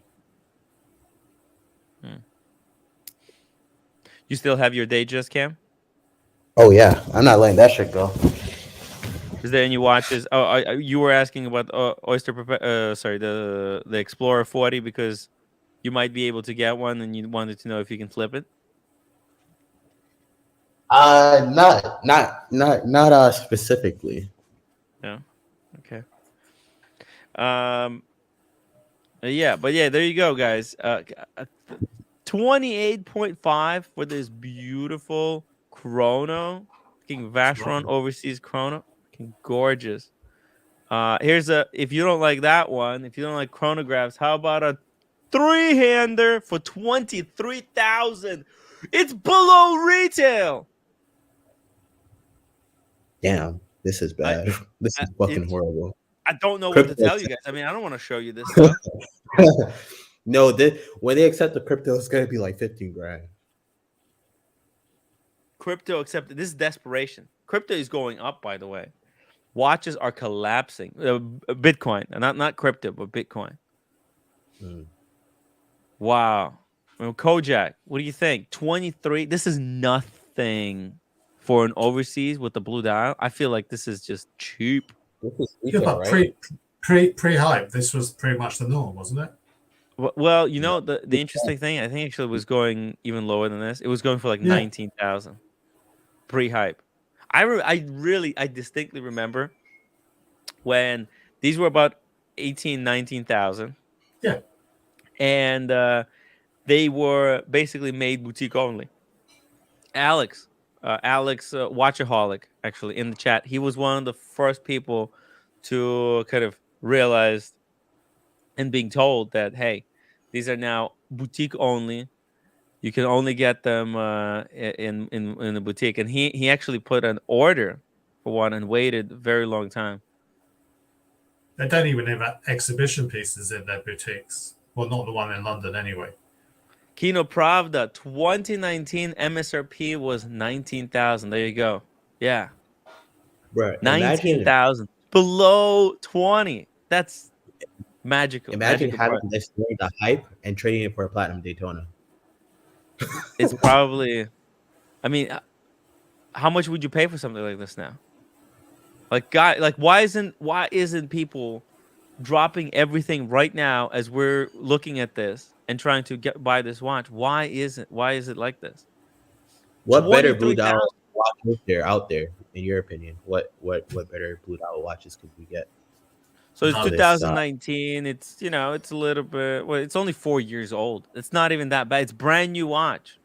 You still have your day chest, Cam? Oh yeah, I'm not letting that shit go. Is there any watches? Oh, you were asking about sorry, the Explorer 40 because you might be able to get one, and you wanted to know if you can flip it. Not specifically. Yeah. Okay. Yeah, but yeah, there you go, guys. 28.5 for this beautiful chrono, fucking Vacheron Overseas chrono, fucking gorgeous. Here's if you don't like that one, if you don't like chronographs, how about a 3-hander for 23,000? It's below retail. Damn, this is bad. This is fucking horrible. I don't know what to tell you guys. I mean, I don't want to show you this stuff. No, when they accept the crypto, it's gonna be like 15 grand. Crypto accepted. This is desperation. Crypto is going up, by the way. Watches are collapsing. Bitcoin, not crypto, but Bitcoin. Wow. Well, Kojak, what do you think? 23. This is nothing for an overseas with the blue dial. I feel like this is just cheap. This is Yeah, but right? pre-hype, this was pretty much the norm, wasn't it? Well, the interesting thing, I think actually it was going even lower than this. It was going for like 19,000 pre-hype. I distinctly remember when these were about 18, 19,000. Yeah. And they were basically made boutique only. Alex, Watchaholic, actually, in the chat, he was one of the first people to kind of realize and being told that, hey, these are now boutique only. You can only get them in a boutique. And he actually put an order for one and waited a very long time. They don't even have exhibition pieces in their boutiques. Well, not the one in London anyway. Kino Pravda 2019 MSRP was 19,000. There you go. Yeah. Right. 19,000. Below 20. That's magical. Imagine magical having price. this during the hype and trading it for a platinum Daytona. It's probably, I mean, how much would you pay for something like this now? Why isn't people dropping everything right now as we're looking at this and trying to buy this watch? Why is it like this? What better blue dial watch is there out there, in your opinion? What better blue dial watches could we get? So it's 2019. It's it's a little bit. Well, it's only 4 years old. It's not even that bad. It's brand new watch,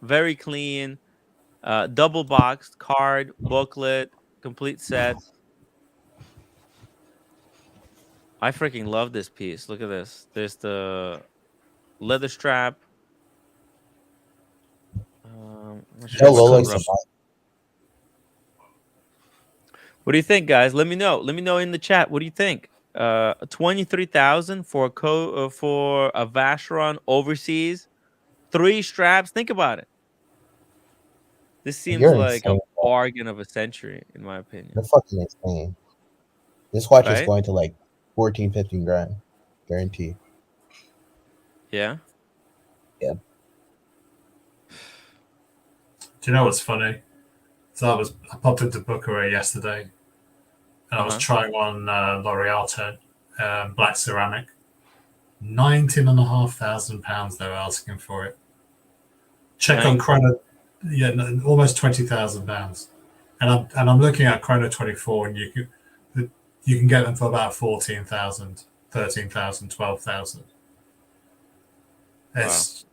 very clean, double boxed, card, booklet, complete set. I freaking love this piece. Look at this. There's the leather strap. What do you think, guys? Let me know. Let me know in the chat. What do you think? 23,000 for for a Vacheron Overseas, 3 straps. Think about it. This seems like a bargain of a century, in my opinion. You're fucking insane. This watch is going to like 14, 15 grand, guaranteed. Yeah. Yeah. Do you know what's funny? So I popped into Booker yesterday, and I was trying on L'Oreal black ceramic. £19,500 they're asking for it. Check on Chrono, yeah, almost £20,000. And I'm looking at Chrono 24, and you can get them for about 14,000, 13,000, 12,000. It's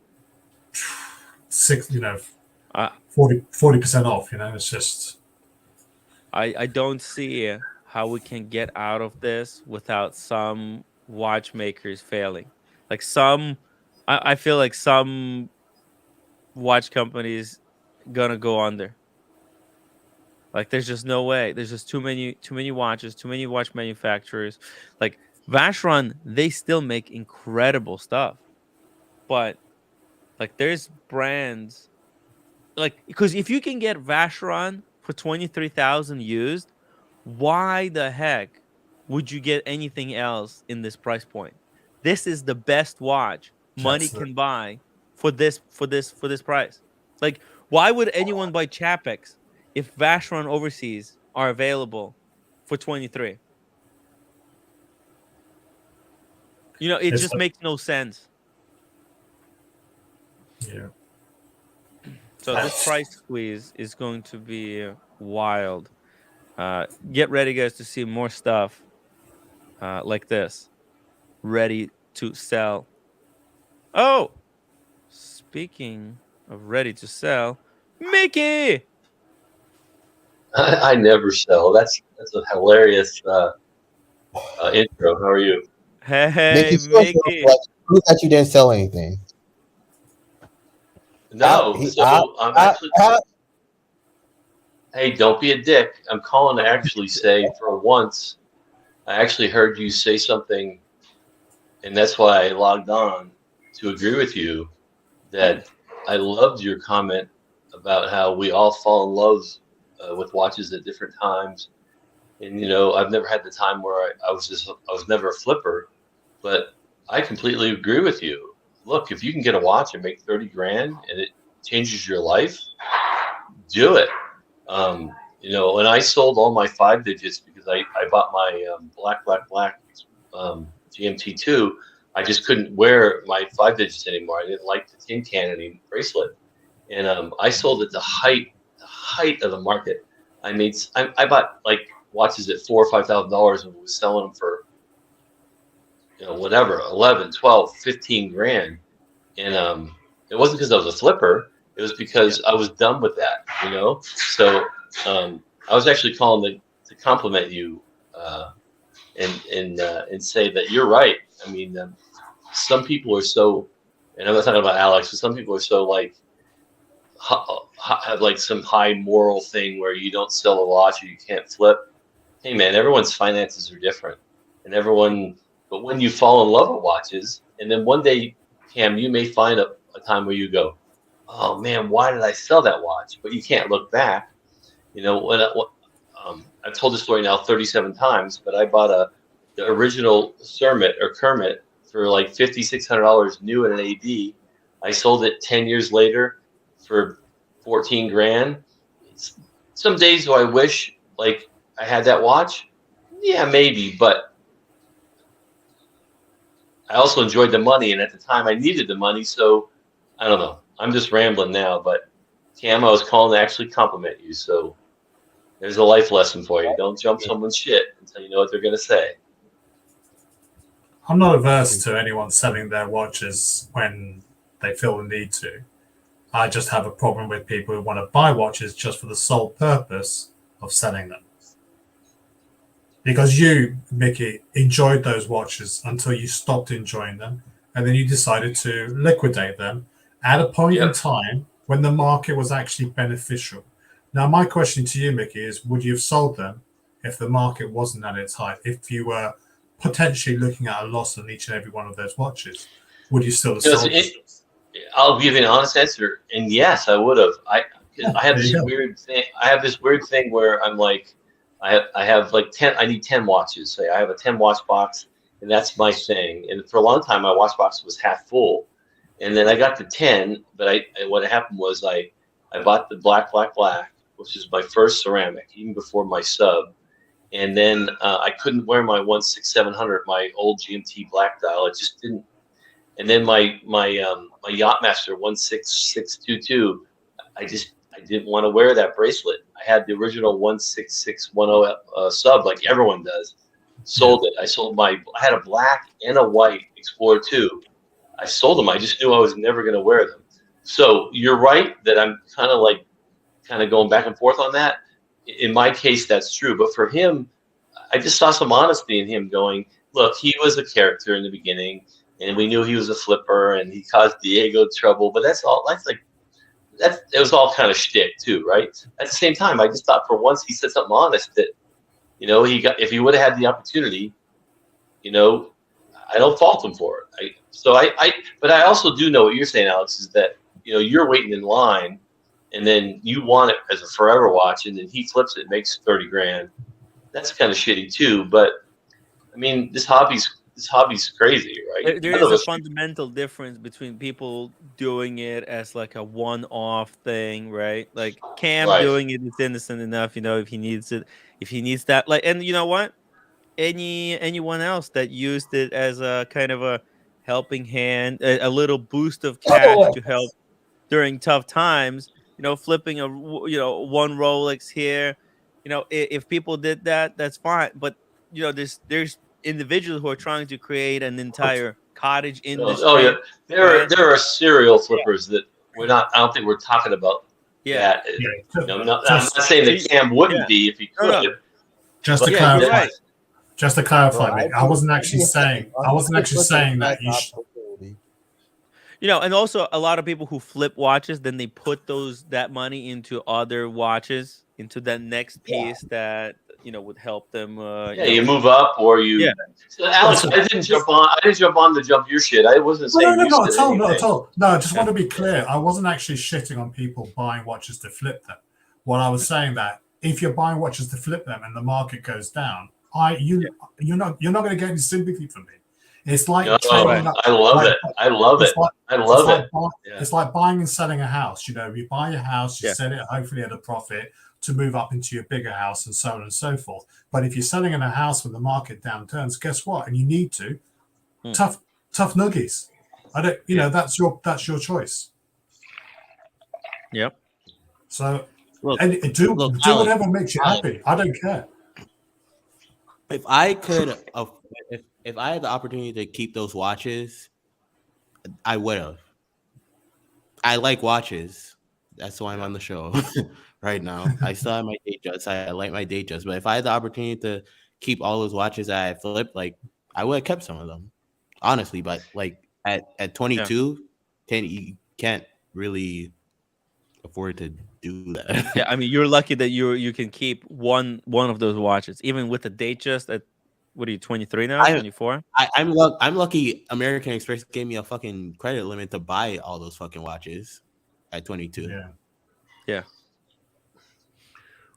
40% off. It's just. I don't see how we can get out of this without some watchmakers failing. Like I feel like some watch companies gonna go under. Like there's just no way. There's just too many watches, too many watch manufacturers. Like Vacheron, they still make incredible stuff, but like there's brands like because if you can get Vacheron for 23,000 used, why the heck would you get anything else in this price point? This is the best watch money can buy for this price. Like, why would anyone buy Chapex if Vacheron overseas are available for 23? It just makes no sense. Yeah. So this price squeeze is going to be wild. Get ready, guys, to see more stuff like this. Ready to sell. Oh, speaking of ready to sell, Mickey. I never sell. That's a hilarious intro. How are you? Hey, Mickey. Prove that you didn't sell anything. No, I'm actually. Hey, don't be a dick. I'm calling to actually say, for once, I actually heard you say something, and that's why I logged on to agree with you. That I loved your comment about how we all fall in love with watches at different times. And I've never had the time where I was never a flipper, but I completely agree with you. Look, if you can get a watch and make 30 grand and it changes your life, do it. And I sold all my 5 digits because I bought my black GMT2. I just couldn't wear my 5 digits anymore. I didn't like the tin can bracelet, and I sold at the height of the market. I bought like watches at $4,000 or $5,000 and was selling them for whatever 11, 12, 15 grand, and it wasn't because I was a flipper. It was because I was done with that, So I was actually calling to compliment you and say that you're right. I mean, some people are so, and I'm not talking about Alex, but some people are so like have like some high moral thing where you don't sell a watch or you can't flip. Hey man, everyone's finances are different, but when you fall in love with watches, and then one day, Cam, you may find a time where you go, oh man, why did I sell that watch? But you can't look back. I've told this story now 37 times, but I bought the original Kermit for like $5,600 new at an AD. I sold it 10 years later for 14 grand. Some days do I wish like I had that watch? Yeah, maybe, but I also enjoyed the money, and at the time I needed the money, so I don't know. I'm just rambling now, but Cam, I was calling to actually compliment you, so there's a life lesson for you. Don't jump someone's shit until you know what they're going to say. I'm not averse to anyone selling their watches when they feel the need to. I just have a problem with people who want to buy watches just for the sole purpose of selling them. Because you, Mickey, enjoyed those watches until you stopped enjoying them, and then you decided to liquidate them at a point in time when the market was actually beneficial. Now, my question to you, Mickey, is would you have sold them if the market wasn't at its height? If you were potentially looking at a loss on each and every one of those watches, would you still have sold them? I'll give you an honest answer, and yes, I would have. I have this weird thing. I have this weird thing where I'm like, I have like 10. I need 10 watches. Say I have a 10 watch box, and that's my thing. And for a long time, my watch box was half full, and then I got to 10. But what happened was I bought the black, which is my first ceramic, even before my sub. And then I couldn't wear my 16700, my old GMT black dial. It just didn't. And then my Yachtmaster 16622, I didn't want to wear that bracelet. I had the original 16610 sub like everyone does. Sold it. I had a black and a white Explorer 2. I sold them. I just knew I was never going to wear them. So you're right that I'm kind of going back and forth on that. In my case, that's true. But for him, I just saw some honesty in him going, look, he was a character in the beginning, and we knew he was a flipper, and he caused Diego trouble. But it was all kind of shtick too, right? At the same time, I just thought for once he said something honest that, if he would have had the opportunity, I don't fault him for it. But I also do know what you're saying, Alex, is that, you're waiting in line and then you want it as a forever watch and then he flips it, makes 30 grand. That's kind of shitty too. But I mean, this hobby's crazy, right? There is a fundamental difference between people doing it as like a one-off thing, right? Like Cam doing it is innocent enough, if he needs it, if he needs that. Like, and you know what? Anyone else that used it as a kind of a helping hand, a little boost of cash to help during tough times, flipping one Rolex here, if people did that, that's fine. But there's individuals who are trying to create an entire cottage industry. Oh yeah, there are serial flippers that we're not. I don't think we're talking about that. I'm not saying that Cam wouldn't be if he could. No. Just to clarify. Just to clarify, I wasn't actually saying that you should. And also a lot of people who flip watches, then they put that money into other watches, into that next piece that would help them. You move up, or you. Yeah. So Alex, I didn't jump on to jump your shit. I wasn't saying. No, at all. No, I just want to be clear. I wasn't actually shitting on people buying watches to flip them. What I was saying that if you're buying watches to flip them and the market goes down, you're not going to get any sympathy from me. It's like I love it. I love it. I love it. It's like buying and selling a house. You buy your house, you sell it hopefully at a profit to move up into your bigger house and so on and so forth. But if you're selling in a house when the market downturns, guess what? And you need to tough nuggies. I don't. That's your choice. Yep. So do whatever makes you happy. I don't care. If I could, if I had the opportunity to keep those watches, I would have. I like watches. That's why I'm on the show right now. I still have my Datejust. I like my Datejust. But if I had the opportunity to keep all those watches that I flipped, I would have kept some of them, honestly. But at 22, you can't really afford to do that. Yeah, I mean, you're lucky that you can keep one of those watches, even with the Datejust at. What are you, 23 now? 24? I'm lucky American Express gave me a fucking credit limit to buy all those fucking watches at 22. Yeah.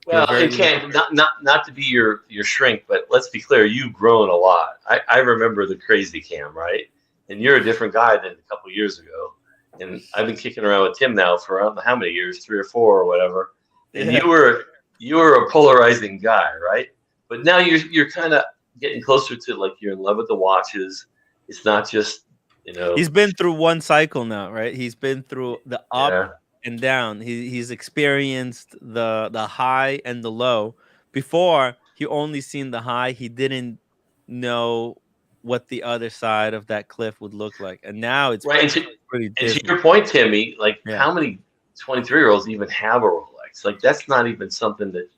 Well, it can't not to be your shrink, but let's be clear, you've grown a lot. I remember the crazy Cam, right? And you're a different guy than a couple of years ago. And I've been kicking around with Tim now for I don't know how many years, 3 or 4 or whatever. And you were a polarizing guy, right? But now you're kind of getting closer to you're in love with the watches. It's not just He's been through one cycle now, right? He's been through the up and down. He's experienced the high and the low. Before, he only seen the high. He didn't know what the other side of that cliff would look like, and now it's right. pretty and to your point, Timmy, how many 23-year-olds even have a Rolex? That's not even something that.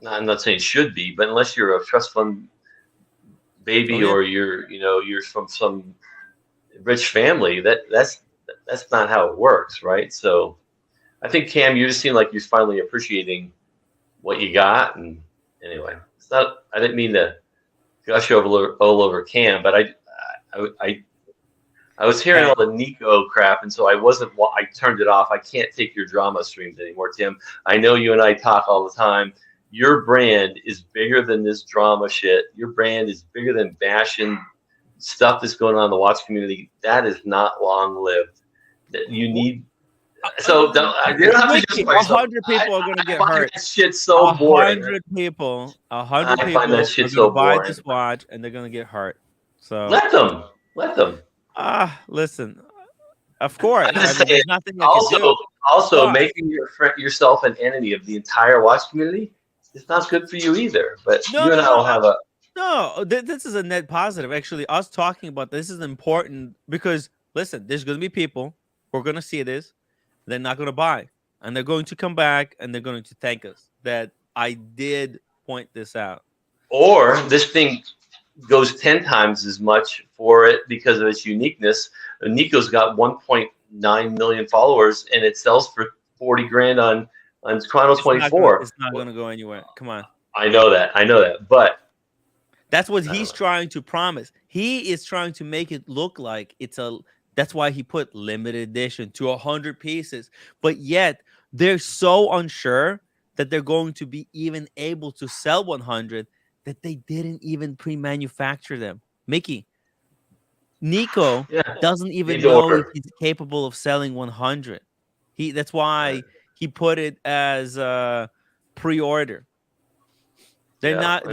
I'm not saying should be, but unless you're a trust fund baby or you're from some rich family, that's not how it works, right? So I think Cam, you just seem like you're finally appreciating what you got. And anyway, it's not. I didn't mean to gush all over Cam, but I was hearing all the Nico crap, and so I turned it off. I can't take your drama streams anymore, Tim. I know you and I talk all the time. Your brand is bigger than this drama shit. Your brand is bigger than bashing stuff that's going on in the watch community. That is not long lived. That you need. So don't have to just 100 people are going to get hurt. That shit's so boring. 100 people I find that shit are so going to buy boring. this watch and they're going to get hurt. So let them. Listen. Of course. I'm I just mean, saying. there's nothing I could do. Also, But making yourself an enemy of the entire watch community is not good for you either. But no, you and no, I no. will have a. No, this is a net positive. Actually, us talking about this is important because listen, there's going to be people who are going to see this, they're not going to buy, and they're going to come back and they're going to thank us that I did point this out. Or this thing goes 10 times as much for it because of its uniqueness. Nico's got 1.9 million followers and it sells for 40 grand on Chrono 24. It's not going to go anywhere. Come on. I know that, but that's what he's trying to promise. He is trying to make it look like it's a. That's why he put limited edition to 100 pieces. But yet they're so unsure that they're going to be even able to sell 100 that they didn't even pre-manufacture them. Mickey, Nico doesn't even know if he's capable of selling 100. That's why he put it as pre-order. They're not.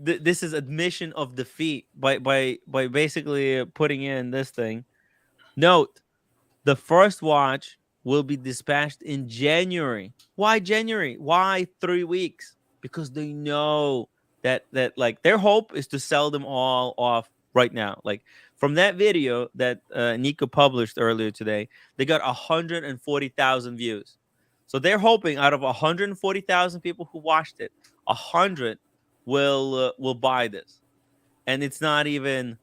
This is admission of defeat by basically putting in this thing. Note, the first watch will be dispatched in January. Why January? Why 3 weeks? Because they know that like their hope is to sell them all off right now. Like from that video that Nico published earlier today, they got 140,000 views. So they're hoping out of 140,000 people who watched it, 100 will buy this. And it's not even,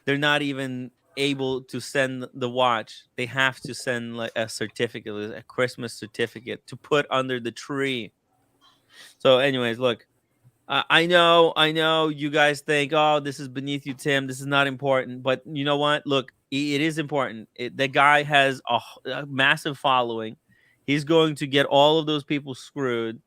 they're not even able to send the watch. They have to send like a certificate, a Christmas certificate to put under the tree. So anyways, look, I know you guys think, oh, this is beneath you, Tim, this is not important, but you know what, look, it is important. The guy has a massive following. He's going to get all of those people screwed.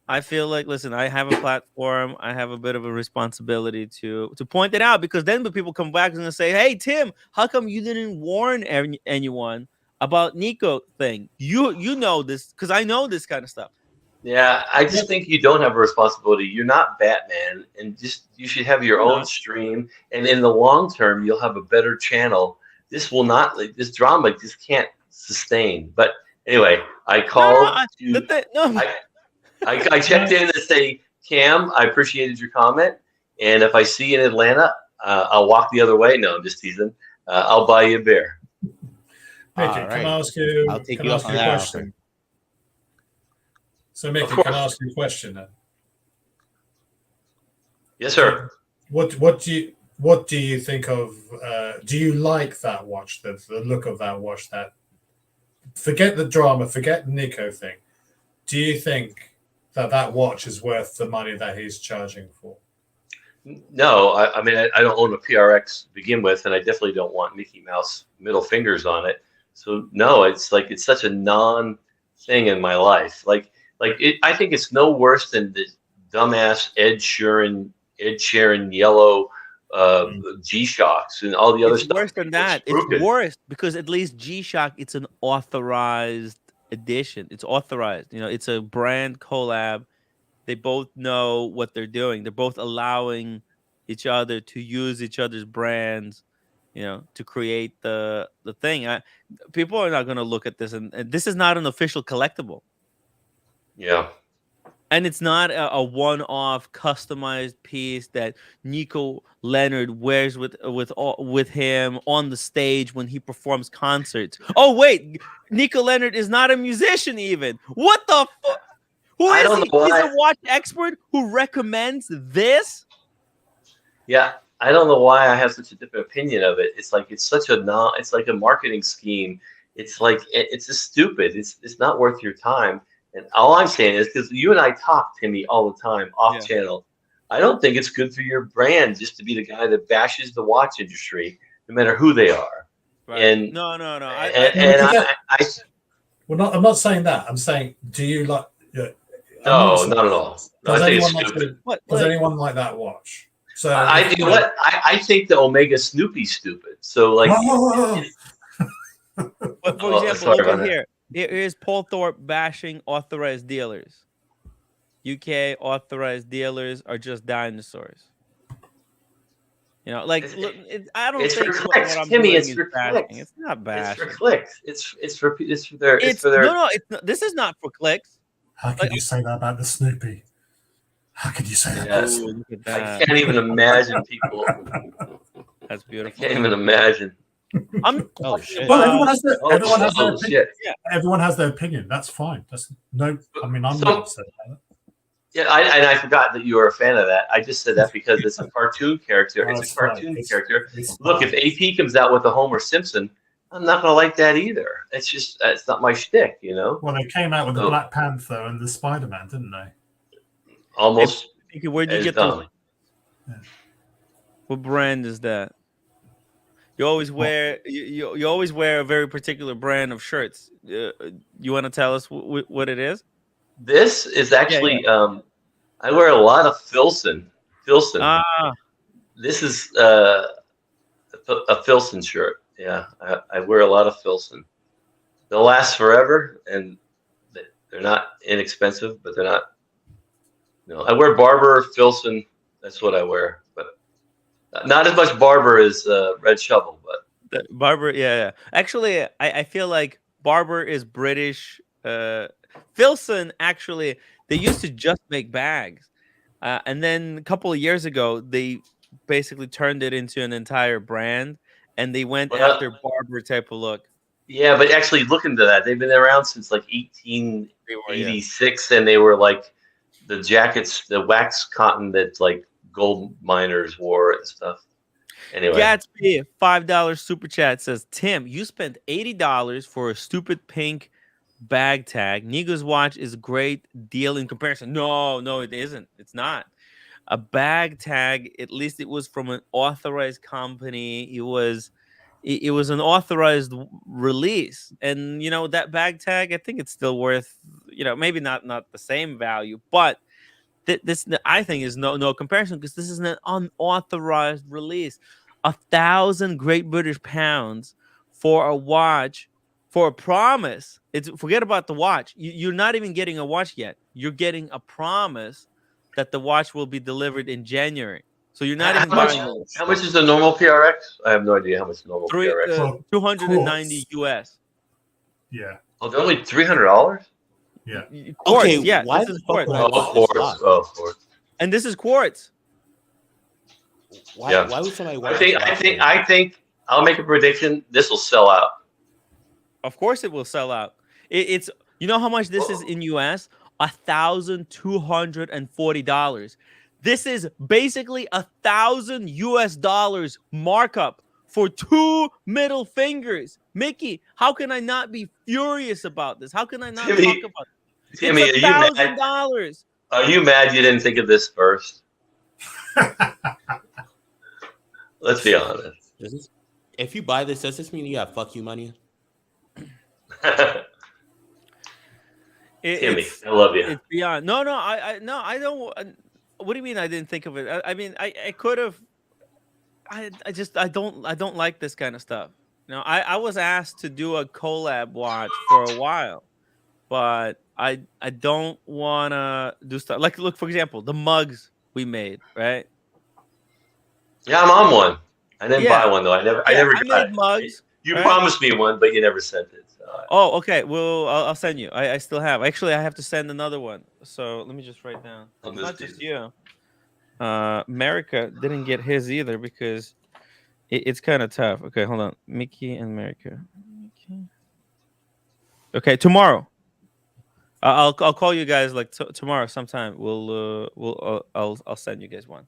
I feel like, listen, I have a platform. I have a bit of a responsibility to point it out, because then the people come back and say, hey, Tim, how come you didn't warn anyone about Nico thing? You know this, because I know this kind of stuff. Yeah, I just think you don't have a responsibility. You're not Batman, and just you should have your own stream. And in the long term, you'll have a better channel. This will not, like, this drama just can't sustain. But anyway, I called. I checked in to say, Cam, I appreciated your comment, and if I see you in Atlanta, I'll walk the other way. No, I'm just teasing. I'll buy you a beer. Mickey, can I ask you? I'll take can you I up ask on you a that question? offer. So, Mickey, can I ask you a question then? Yes, sir. What do you think of? Do you like that watch? The look of that watch. That forget the drama, forget the Nico thing. Do you think that watch is worth the money that he's charging for? No, I mean, I don't own a PRX to begin with, and I definitely don't want Mickey Mouse middle fingers on it. So no, it's such a non thing in my life. I think it's no worse than the dumbass Ed Sheeran yellow G-Shocks and all the other stuff. It's worse than that. It's worse because at least G-Shock, it's an authorized edition. It's authorized. It's a brand collab. They both know what they're doing. They're both allowing each other to use each other's brands, to create the thing. People are not going to look at this, and this is not an official collectible. Yeah. And it's not a one-off customized piece that Nico Leonard wears with him on the stage when he performs concerts. Oh wait, Nico Leonard is not a musician even. What the fuck? Who is he? He's a watch expert who recommends this? Yeah, I don't know why I have such a different opinion of it. It's like it's like a marketing scheme. It's just stupid. It's not worth your time. And all I'm saying is, because you and I talk, Timmy, all the time off channel, I don't think it's good for your brand just to be the guy that bashes the watch industry, no matter who they are. Right. And no. Well, I'm not saying that. I'm saying, do you like? No, not at all. No, Does I think anyone it's stupid. Does anyone like that watch? So I do what I think the Omega Snoopy's stupid. So like, but for example, look at here. Here's Paul Thorpe bashing authorized dealers. UK authorized dealers are just dinosaurs. You know, like It's, look, I don't it's for think clicks, what I'm Timmy. doing It's is for bashing. clicks. It's not It's for bashing. clicks. It's It's for no, their. no. It's not, this is not for clicks. How Like, could you say that about the Snoopy? How could you say that about Yeah, oh, Snoopy? look at I that. can't even imagine people. That's I beautiful. can't even imagine. I'm not Oh talking shit. Well, about. everyone has their opinion. Shit. Yeah. Everyone has their opinion. That's fine. That's no. I mean, I'm So- not upset about it. Yeah, I forgot that you were a fan of that. I just said that because it's a cartoon character. No, It's a it's fine. cartoon It's- character. it's Look, fine. if AP comes out with a Homer Simpson, I'm not gonna like that either. It's just it's not my shtick, you know. Well, they came out with the So- Black Panther and the Spider-Man, didn't they? Almost Hey, where do you as get dumb. those? What brand is that? You always wear you always wear a very particular brand of shirts. You want to tell us what it is? This is actually I wear a lot of Filson. Filson. Ah, This is a Filson shirt. Yeah, I wear a lot of Filson. They'll last forever, and they're not inexpensive, but they're not. You know, I wear Barber Filson. That's what I wear, but not as much Barber as Red Shovel. But Barber. Yeah. Actually, I feel like Barber is British. Filson actually, they used to just make bags, and then a couple of years ago they basically turned it into an entire brand, and they went Well, after Barber type of look. yeah, but actually look into that. They've been around since like They were, 1886, and they were like the jackets, the wax cotton that like gold miners wore and stuff. Anyway, Gatsby, $5 super chat says, Tim, you spent $80 for a stupid pink bag tag. Nigo's watch is a great deal in comparison. No, it isn't. It's not. A bag tag, at least it was from an authorized company. It was an authorized release. And you know, that bag tag, I think it's still worth, you know, maybe not the same value, but this I think is no comparison because this is an unauthorized release. 1,000 Great British pounds for a watch, for a promise. It's forget about the watch. You're not even getting a watch yet. You're getting a promise that the watch will be delivered in January. So you're not even buying it. how much is the normal PRX? I have no idea how much normal Three, PRX. 290 US. Yeah. Oh, they're only $300. Yeah. Quartz, Okay, yeah. why This the is fuck quartz. would I Oh, want this quartz. watch? Oh, quartz. And this is quartz. Why? Yeah. Why would somebody I want think this watch? I think I'll make a prediction. This will sell out. Of course, it will sell out. It's you know how much this is in US? $1,240. This is basically $1,000 markup for 2 middle fingers. Mickey, how can I not be furious about this? How can I not Timmy, talk about it? Timmy, It's $1,000. Are you mad you didn't think of this first? Let's be honest. If you buy this, does this mean you have fuck you money? Timmy, I love you. It's beyond. No, I don't. What do you mean? I didn't think of it. I mean, I could have. I don't like this kind of stuff. You know, I was asked to do a collab watch for a while, but I don't want to do stuff like, look, for example, the mugs we made, right? Yeah, I'm on one. I didn't Yeah. buy one though. I never got made it. mugs. You right? promised me one, but you never sent it. So Oh, okay. Well, I'll send you. I still have. Actually, I have to send another one. So let me just write down. On It's this not just deal. you. America didn't get his either because it's kind of tough. Okay, hold on. Mickey and America. Okay, tomorrow. I'll call you guys like tomorrow sometime. I'll send you guys one.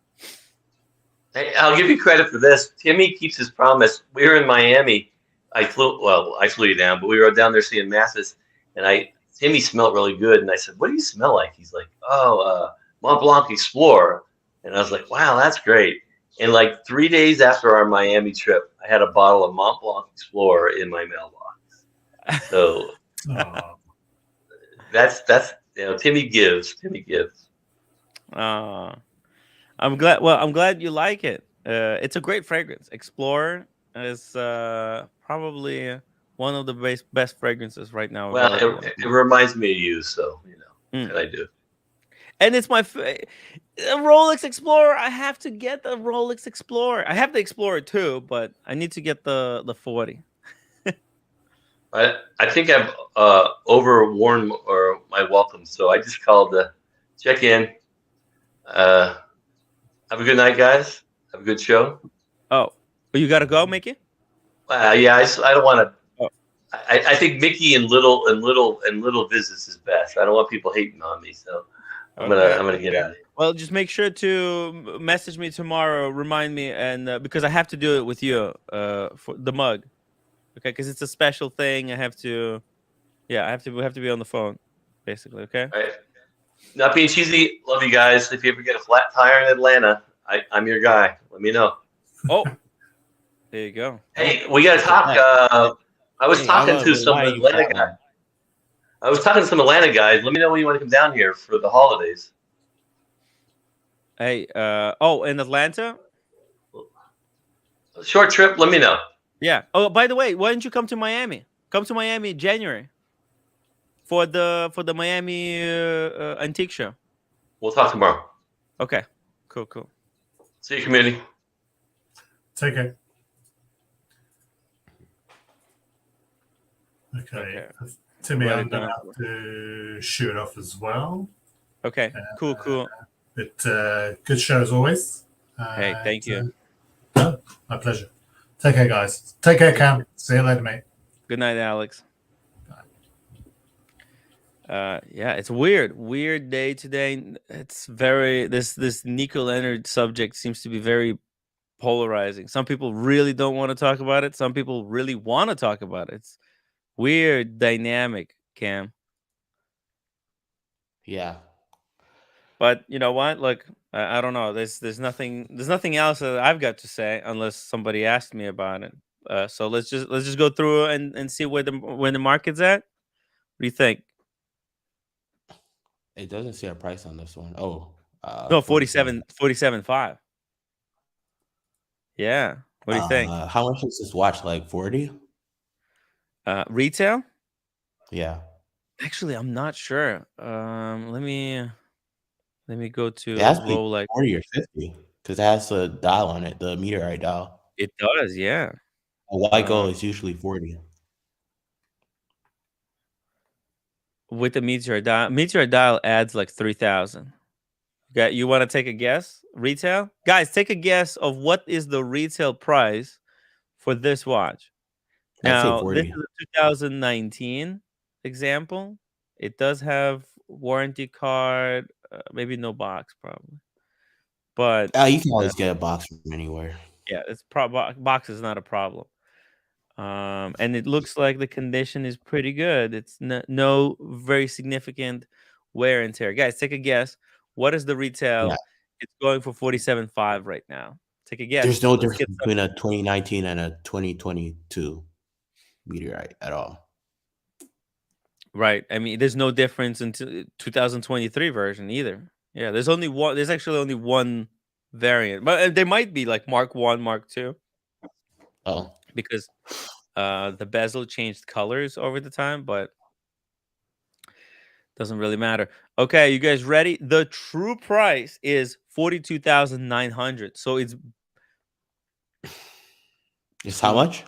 Hey, I'll give you credit for this. Timmy keeps his promise. We were in Miami. I flew you down, but we were down there seeing Mathis, and Timmy smelled really good, and I said, "What do you smell like?" He's like, "Oh, Mont Blanc Explorer," and I was like, "Wow, that's great." And like 3 days after our Miami trip, I had a bottle of Mont Blanc Explorer in my mailbox. So that's Timmy gives. Timmy gives. I'm glad. Well, I'm glad you like it. It's a great fragrance. Explorer is probably one of the best fragrances right now. Well, it reminds me of you, so what can I do? And it's my Rolex Explorer. I have to get the Rolex Explorer. I have the Explorer too, but I need to get the 40. I think I've overworn or my welcome, so I just called to check in. Have a good night, guys. Have a good show. Oh, you gotta go, Mickey? Yeah, I don't want to. Oh. I think Mickey and little visits is best. I don't want people hating on me, so I'm gonna get out of here. Well, just make sure to message me tomorrow. Remind me, and because I have to do it with you, for the mug, okay? Because it's a special thing. I have to. Yeah, we have to be on the phone, basically. Okay. All right. Not being cheesy. Love you guys. If you ever get a flat tire in Atlanta, I'm your guy. Let me know. Oh, there you go. Hey, we gotta talk. I was talking to some Atlanta guys. I was talking to some Atlanta guys. Let me know when you want to come down here for the holidays. Hey, in Atlanta? Short trip, let me know. Yeah. Oh, by the way, why don't you come to Miami? Come to Miami in January for the Miami Antique Show. We'll talk tomorrow. Okay. Cool. See you, community. Take care. Okay. Timmy, I'm going to have to shoot off as well. Okay. Cool. But good show as always. Hey, thank you. No, my pleasure. Take care, guys. Take care, Cam. See you later, mate. Good night, Alex. Yeah, it's weird day today. It's very this Nico Leonard subject seems to be very polarizing. Some people really don't want to talk about it. Some people really want to talk about it. It's weird dynamic, Cam. Yeah. But you know what? Look, I don't know. There's nothing else that I've got to say unless somebody asked me about it. So let's just go through and see where the market's at. What do you think? It doesn't say a price on this one. Oh, no, 47.5. Yeah. What do you think? How much is this watch? Like 40? Retail? Yeah. Actually, I'm not sure. Let me go to It has to be Rolex. 40 or 50 because it has a dial on it, the meteorite dial. It does, yeah. A white gold is usually 40. With the meteorite dial adds like 3,000. You want to take a guess? Retail? Guys, take a guess of what is the retail price for this watch. Now, this is a 2019 example. It does have warranty card, maybe no box probably. But you can always get a box from anywhere. Yeah, box is not a problem. And it looks like the condition is pretty good. It's no very significant wear and tear. Guys, take a guess. What is the retail? Yeah. It's going for 47.5 right now. Take a guess. There's no difference between a 2019 and a 2022 meteorite at all. Right. I mean, there's no difference in 2023 version either. Yeah, there's only one. There's actually only one variant, but there might be like Mark 1, Mark 2. Oh, because the bezel changed colors over the time, but doesn't really matter. Okay, you guys ready? The true price is 42,900. So it's how much?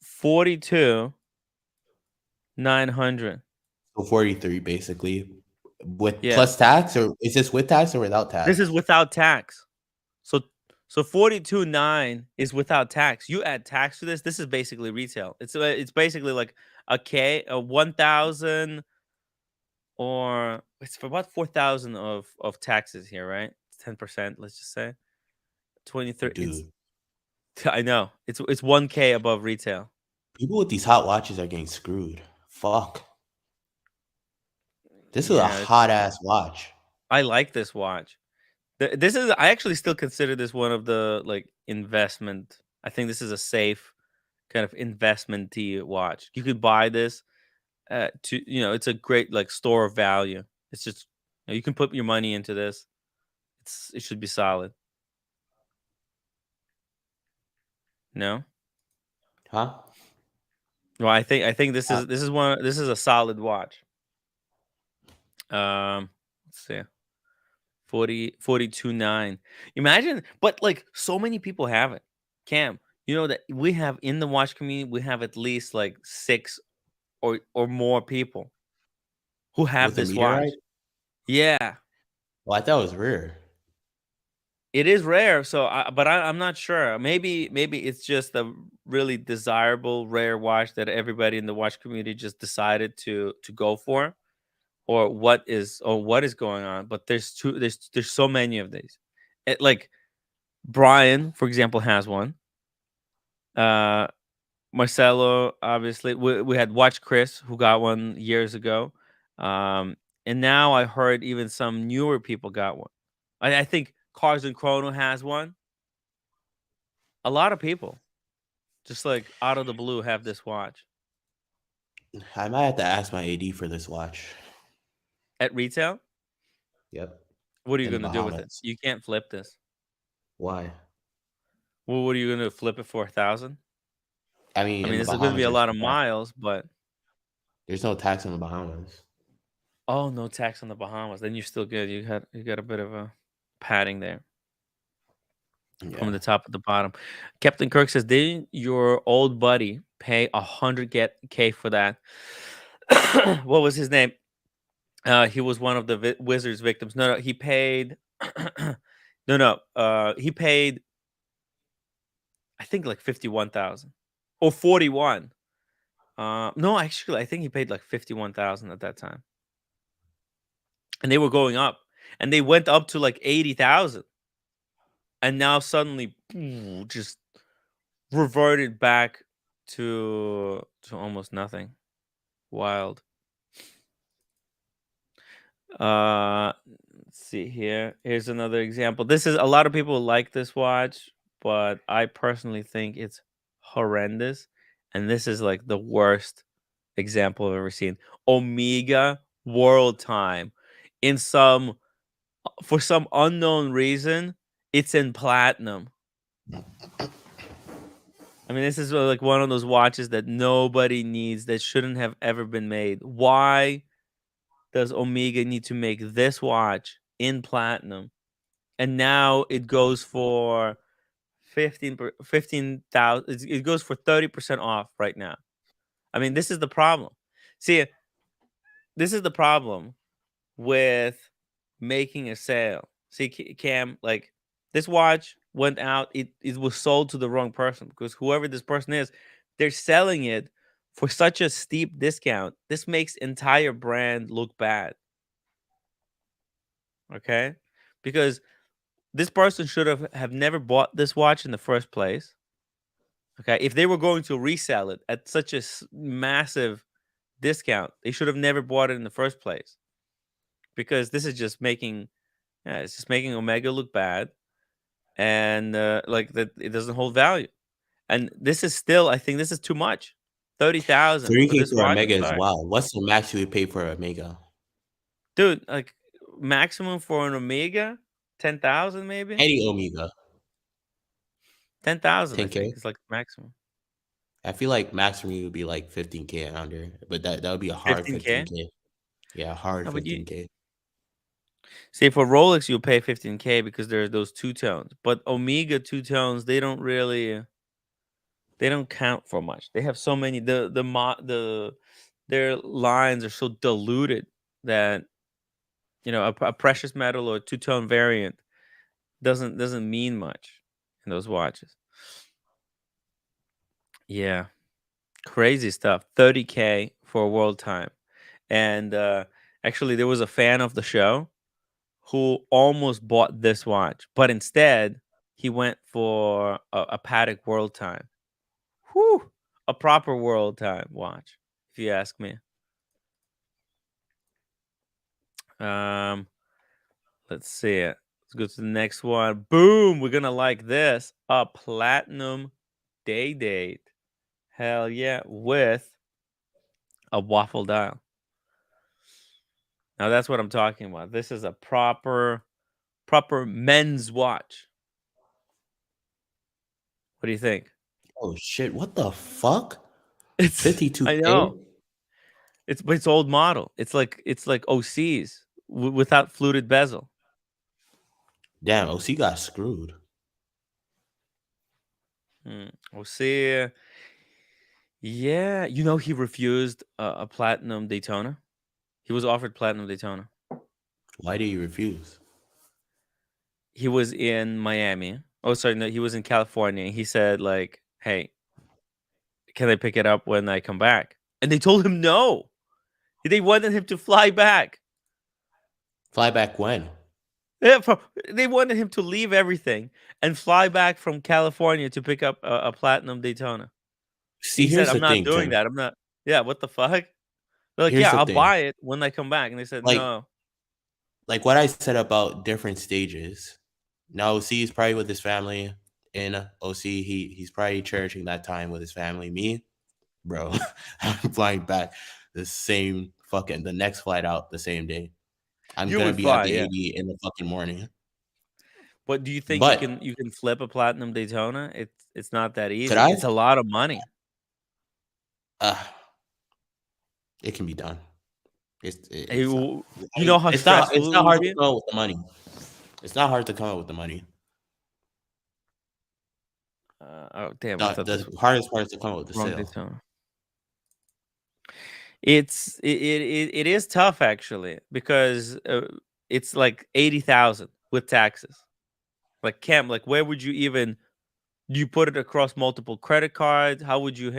42,900. So 43 basically. With plus tax, or is this with tax or without tax? This is without tax. So 42.9 is without tax. You add tax to this. This is basically retail. It's basically like a 1,000, or it's for about 4,000 of taxes here, right? 10%. Let's just say 23. I know it's 1K above retail. People with these hot watches are getting screwed. Fuck. This is a hot ass watch. I like this watch. I actually still consider this one of the like investment. I think this is a safe kind of investment-y watch. You could buy this it's a great like store of value. It's just you can put your money into this. It should be solid. No? Huh? Well, I think this is a solid watch. Let's see. 42.9. Imagine, but like so many people have it. Cam, you know that we have in the watch community, we have at least like 6 or more people who have With a this watch. meteorite? Yeah, Well, I thought it was rare. it is rare. So, I'm not sure. Maybe it's just a really desirable rare watch that everybody in the watch community just decided to go for, or what is going on. But there's so many of these. Like Brian, for example, has one. Marcelo, obviously, we had Watch Chris who got one years ago, and now I heard even some newer people got one. I think Cars and Chrono has one. A lot of people, just like out of the blue, have this watch I might have to ask my AD for this watch. at retail. Yep. What are you In the gonna do with it? Bahamas. You can't flip this. Why? Well, what are you gonna flip it for 1,000? I mean, I in mean, the this is gonna be Bahamas, a lot of miles, but there's no tax in the Bahamas. oh, no tax on the Bahamas. Then you're still good. You got a bit of a padding there. From Yeah. the top to the bottom. Captain Kirk says, "Didn't your old buddy pay 100K for that?" What was his name? He was one of the Wizards victims. No, he paid. No. He paid. I think like 51,000 or 41. No, actually, I think he paid like 51,000 at that time, and they were going up, and they went up to like 80,000, and now suddenly, just reverted back to almost nothing. Wild. Let's see here. Here's another example. This is a lot of people like this watch, but I personally think it's horrendous. And this is like the worst example I've ever seen. Omega World Time. For some unknown reason, it's in platinum. I mean, this is like one of those watches that nobody needs, that shouldn't have ever been made. Why does Omega need to make this watch in platinum? And now it goes for 15,000. It goes for 30% off right now. I mean, this is the problem. See, this is the problem with making a sale. See, Cam, like this watch went out, it was sold to the wrong person, because whoever this person is, they're selling it for such a steep discount. This makes entire brand look bad. Okay? Because this person should have never bought this watch in the first place. Okay? If they were going to resell it at such a massive discount, they should have never bought it in the first place. Because this is just making it's just making Omega look bad, and like that, it doesn't hold value. And this is still, I think this is too much. 30,000 for 3K this for watch. Omega as Sorry. well. What's the max you would pay for Omega? Dude, like maximum for an Omega, 10,000 maybe. Any Omega. 10,000, I 10K? think, is like maximum. I feel like maximum would be like 15K and under, but that would be a hard 15K? 15K. Yeah, hard No, but 15K. See, for Rolex, you'll pay 15K because there's those two tones. But Omega two tones, they don't count for much. They have so many. Their lines are so diluted that a precious metal or two tone variant doesn't mean much in those watches. Yeah, crazy stuff. 30K for World Time, and actually, there was a fan of the show who almost bought this watch, but instead he went for a Patek World Time. Whew, a proper World Time watch, if you ask me. Let's see it. Let's go to the next one. Boom, we're gonna like this. A platinum day date. Hell yeah, with a waffle dial. Now that's what I'm talking about. This is a proper men's watch. What do you think? Oh shit! What the fuck? It's 52K. I know. It's old model. It's like OCs without fluted bezel. Damn, OC got screwed. We'll see. Yeah, you know he refused a platinum Daytona. He was offered platinum Daytona. Why did he refuse? He was in Miami. Oh, sorry, no, he was in California. He said like, "Hey, can I pick it up when I come back?" And they told him no. They wanted him to fly back. Fly back when? Yeah, they wanted him to leave everything and fly back from California to pick up a platinum Daytona. See, He said, here's "I'm the not thing, doing Tim. that. I'm not." Yeah, what the fuck? They're like, Here's "Yeah, the I'll thing. buy it when I come back." And they said, Like, "No." like what I said about different stages. Now OC is probably with his family. In OC, he's probably cherishing that time with his family. Me, bro, I'm flying back the next flight out the same day. I'm You gonna would be at fly, the yeah. 80 in the fucking morning. But do you think But you can flip a platinum Daytona? It's not that could easy. I? It's a lot of money. Uh, it can be done. It's not. You I mean, know how it's not. It's stressful it not would hard to be? come up with the money. It's not hard to come up with the money. Oh damn! I thought this The was hardest part is to come up with the wrong sale. Daytona. It is tough actually because it's like 80,000 with taxes. Like Cam, like where would you even do you put it across multiple credit cards? How would you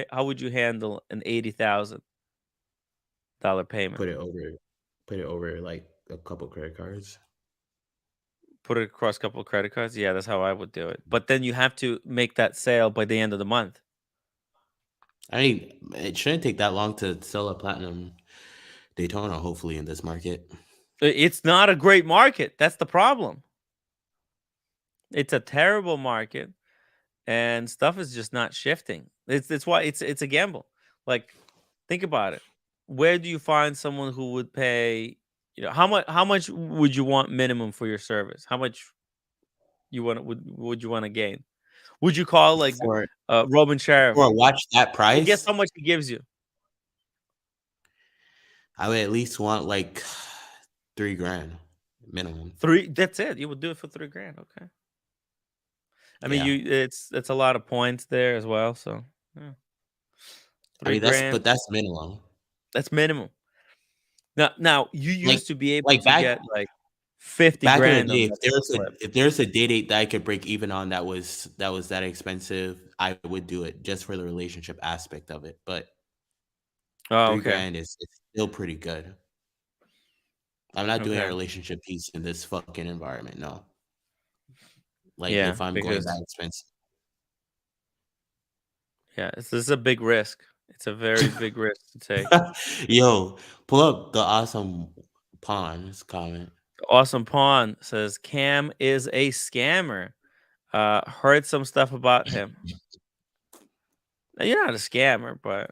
handle an $80,000 payment? Put it over like a couple credit cards. Put it across a couple of credit cards? Yeah, that's how I would do it. But then you have to make that sale by the end of the month. I mean, it shouldn't take that long to sell a platinum Daytona, hopefully, in this market. It's not a great market. That's the problem. It's a terrible market and stuff is just not shifting. It's why it's a gamble. Like think about it. Where do you find someone who would pay, how much would you want minimum for your service? How much would you want to gain? Would you call like For Roman Sheriff? a watch that Well, guess price, how much he gives you? I would at least want like $3,000 minimum. That's it. You would do it for $3,000. Okay. I mean, Yeah. it's a lot of points there as well. So yeah. I mean, $3,000. that's minimum. That's minimum. Now you Like used to be able like to get like 50 back in the grand on day, that flip. if there's a day date that I could break even on that was that expensive, I would do it just for the relationship aspect of it. But Oh, three okay. grand is still pretty good. I'm not doing a Okay. relationship piece in this fucking environment. No. Like Yeah, if I'm going because that expensive. yeah, this is a big risk. It's a very big risk to take. Yo, pull up the awesome pawns comment. Awesome Pawn says Cam is a scammer. Heard some stuff about him. Now, you're not a scammer, but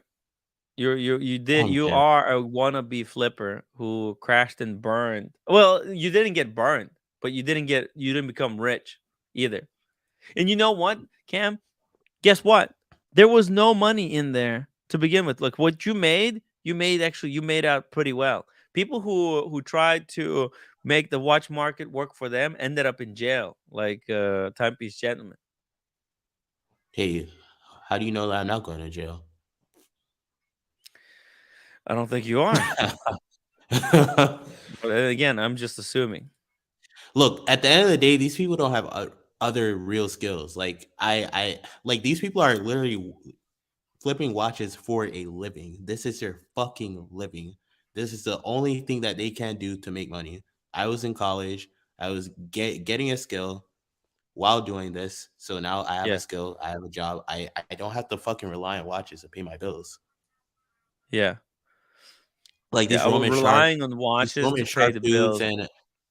you Tim. are a wannabe flipper who crashed and burned. Well, you didn't get burned, but you didn't become rich either. And you know what, Cam? Guess what? There was no money in there to begin with. Look, what you made out pretty well. People who tried to make the watch market work for them ended up in jail, like Timepiece Gentleman. Hey, how do you know that I'm not going to jail? I don't think you are. But again, I'm just assuming. Look, at the end of the day, these people don't have other real skills. Like I like these people are literally flipping watches for a living. This is their fucking living. This is the only thing that they can do to make money. I was in college. I was getting a skill while doing this. So now I have Yeah. a skill. I have a job. I don't have to fucking rely on watches to pay my bills. Yeah. Like Yeah, relying on watches to pay the dudes bills.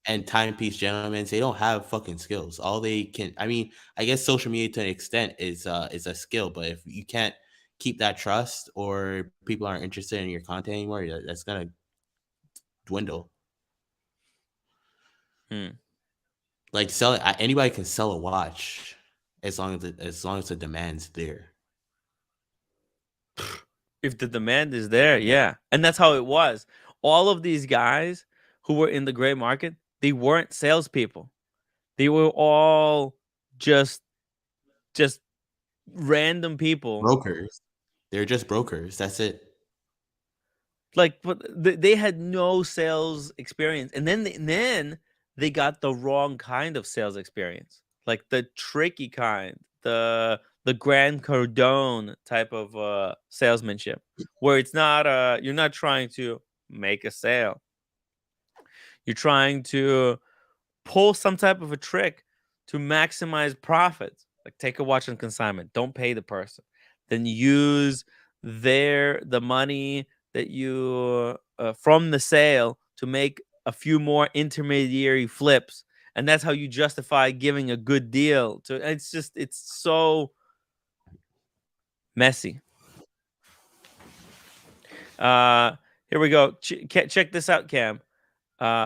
and timepiece gentlemen, they don't have fucking skills. All they can, I mean, I guess social media to an extent is a skill, but if you can't keep that trust or people aren't interested in your content anymore, that's gonna dwindle. Like anybody can sell a watch as long as the demand's there. If the demand is there, yeah. And that's how it was. All of these guys who were in the gray market, they weren't salespeople. They were all just random people. Brokers. They're just brokers. That's it. Like, but they had no sales experience, and then they got the wrong kind of sales experience, like the tricky kind, the Grand Cardone type of salesmanship, where it's not you're not trying to make a sale, you're trying to pull some type of a trick to maximize profits. Like, take a watch on consignment, don't pay the person, then use the money that you from the sale to make a few more intermediary flips, and that's how you justify giving a good deal to. It's so messy. Here we go. Check this out, Cam.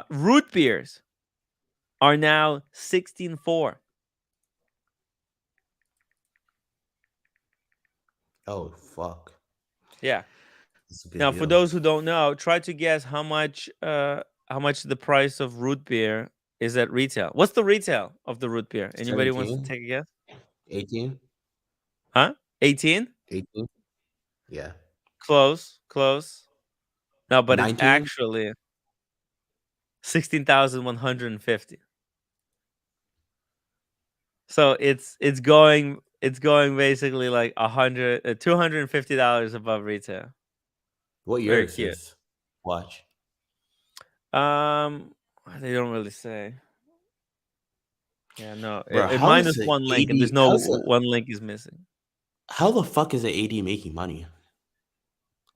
Root beers are now 16.4. Oh fuck. Yeah. That's a good Now, for deal. those who don't know, try to guess how much the price of root beer is at retail. What's the retail of the root beer? Anybody wants to 17, take a guess? 18, Huh? 18? 18. Yeah. Close. No, but it's 19. actually 16,150. So it's going basically like $250 above retail. What year Very is cute. this? Watch. They don't really say. Yeah, no. Bro, It how is minus the one link, and there's AD no one link is missing. how the fuck is the AD making money?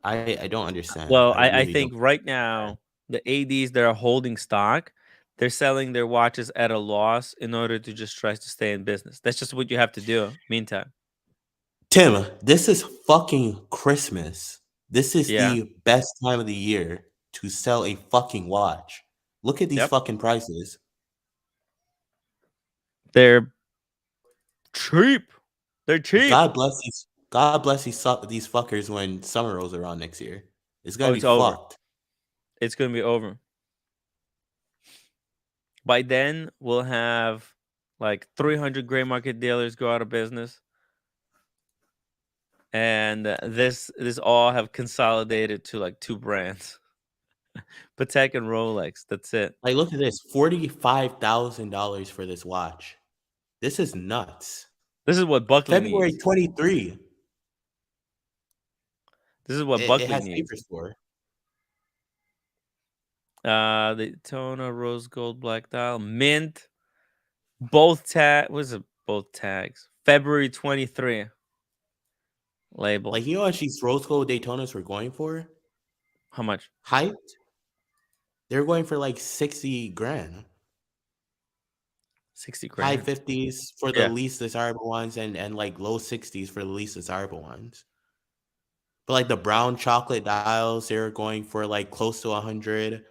I don't understand. Well, I I really think don't. right now the ADs that are holding stock, they're selling their watches at a loss in order to just try to stay in business. That's just what you have to do. Meantime, Tim, this is fucking Christmas. This is yeah, the best time of the year to sell a fucking watch. Look at these yep, fucking prices. they're cheap. They're cheap. God bless these fuckers when summer rolls around next year. It's Oh, gonna be it's over. fucked. It's gonna be over. By then, we'll have like 300 gray market dealers go out of business, and this all have consolidated to like two brands, Patek and Rolex. That's it. Like, look at this, $45,000 for this watch. This is nuts. This is what Buckley February needs. 23. This is what It Buckley has needs. papers for. The Daytona rose gold black dial mint. Both tag. What is it? Both tags. February 23. Label. Like, you know what these rose gold Daytonas were going for? How much? Hyped? They're going for like 60 grand. 60 High grand. 50s for the least desirable ones and like low 60s for the least desirable ones. But like the brown chocolate dials, they're going for like close to 100.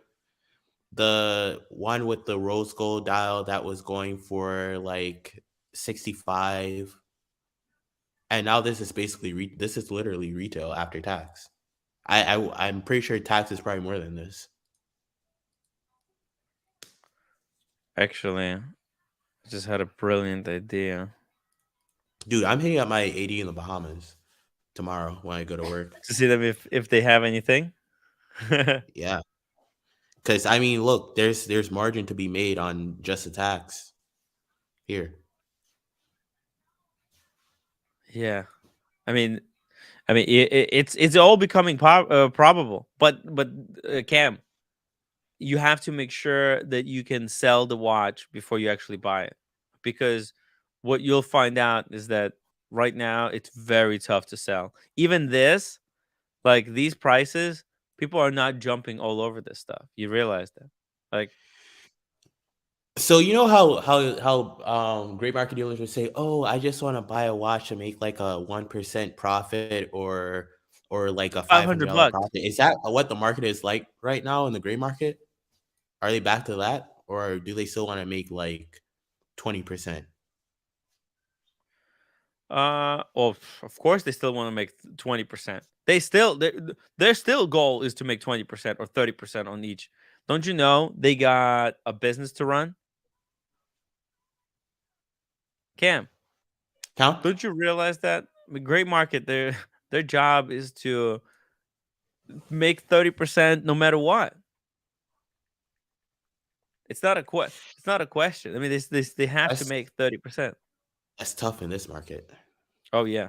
The one with the rose gold dial that was going for like 65. And now this is basically this is literally retail after tax. I'm pretty sure tax is probably more than this. Actually, I just had a brilliant idea. Dude, I'm hitting up my AD in the Bahamas tomorrow when I go to work. To see them if they have anything. Yeah. Because I mean, look, there's margin to be made on just the tax here. Yeah, I mean, it's all becoming probable. But Cam, you have to make sure that you can sell the watch before you actually buy it, because what you'll find out is that right now it's very tough to sell. Even this, like these prices, people are not jumping all over this stuff. You realize that, like. So you know how great market dealers would say, "Oh, I just want to buy a watch to make like a 1% profit or like a $500 $500. profit." Is that what the market is like right now in the gray market? Are they back to that, or do they still want to make like 20%? Well, of course they still want to make 20%. Their still goal is to make 20% or 30% on each. Don't you know they got a business to run? Cam, How? don't you realize that the great market, their job is to make 30% no matter what. It's not a it's not a question. I mean, they have to That's make 30%. that's tough in this market. Oh yeah.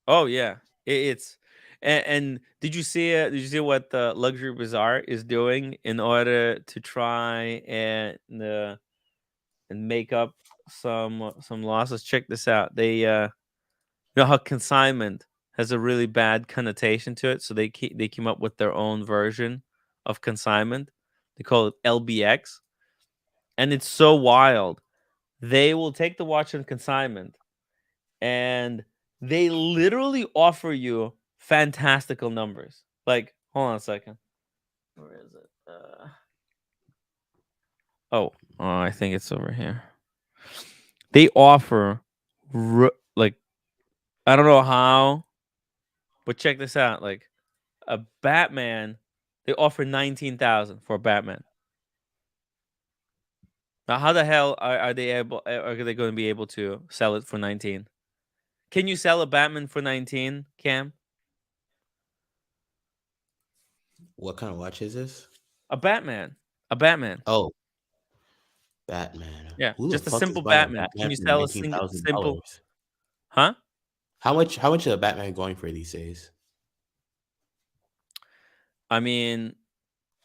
Oh yeah. It's and did you see it? Did you see what the Luxury Bazaar is doing in order to try and make up some losses? Check this out. They you know how consignment has a really bad connotation to it, so they came up with their own version of consignment. They call it LBX, and it's so wild. They will take the watch on consignment, and they literally offer you fantastical numbers. Like, hold on a second. Where is it? Oh, I think it's over here. They offer, like, I don't know how, but check this out. Like, a Batman, they offer 19,000 for a Batman. Now, how the hell are they able? Are they going to be able to sell it for 19? Can you sell a Batman for 19, Cam? What kind of watch is this? A Batman. A Batman. Oh, Batman. Yeah, Who the just a fuck is simple buying a Batman. Can Batman you for sell a simple? $19,000? Huh? How much is a Batman going for these days? I mean,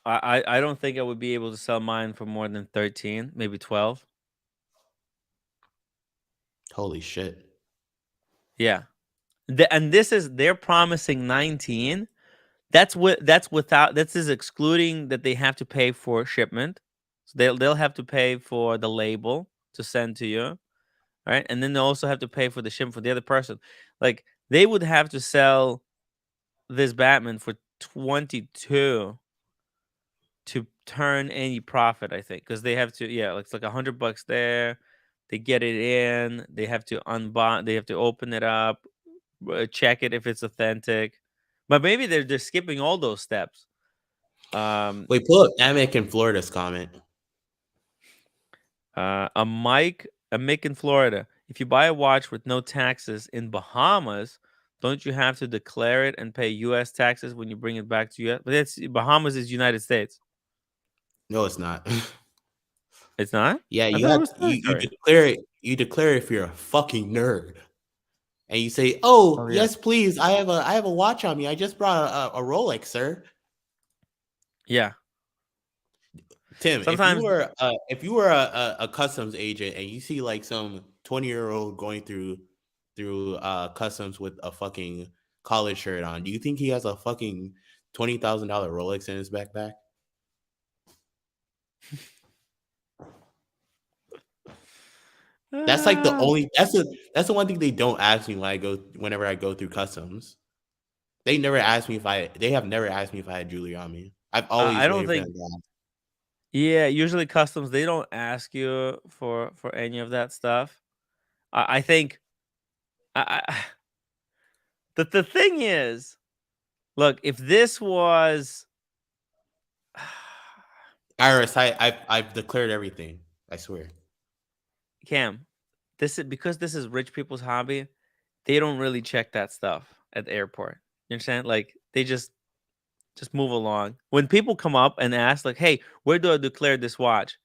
I don't think I would be able to sell mine for more than 13, maybe 12. Holy shit. Yeah. And they're promising 19. That's without, this is excluding that they have to pay for shipment. So they'll have to pay for the label to send to you, right? And then they also have to pay for the shipment for the other person. Like, they would have to sell this Batman for 22 to turn any profit, I think, because they have to, yeah, it's like $100 there. They get it in, they have to unbond, they have to open it up, check it if it's authentic. But maybe they're skipping all those steps. Wait, pull up Amic in Florida's comment. A Mick in Florida. If you buy a watch with no taxes in Bahamas, don't you have to declare it and pay U.S. taxes when you bring it back to U.S.? But that's, Bahamas is United States. No, it's not. It's not? Yeah, I you thought it have was you territory. declare it. You declare if you're a fucking nerd, and you say, "Oh, Oh yeah. yes, please. I have a watch on me. I just brought a Rolex, sir." Yeah. Tim, Sometimes if you were a customs agent and you see like some 20-year-old going through customs with a fucking college shirt on, do you think he has a fucking $20,000 Rolex in his backpack? That's like the only that's the one thing they don't ask me whenever I go through customs. They have never asked me if I had jewelry on me. I've always I don't waited for think. them to ask. Yeah, usually customs, they don't ask you for any of that stuff. I think the thing is, look, if this was Iris, I've declared everything. I swear. Cam, this is because this is rich people's hobby. They don't really check that stuff at the airport. You understand? Like, they just move along. When people come up and ask, like, "Hey, where do I declare this watch?"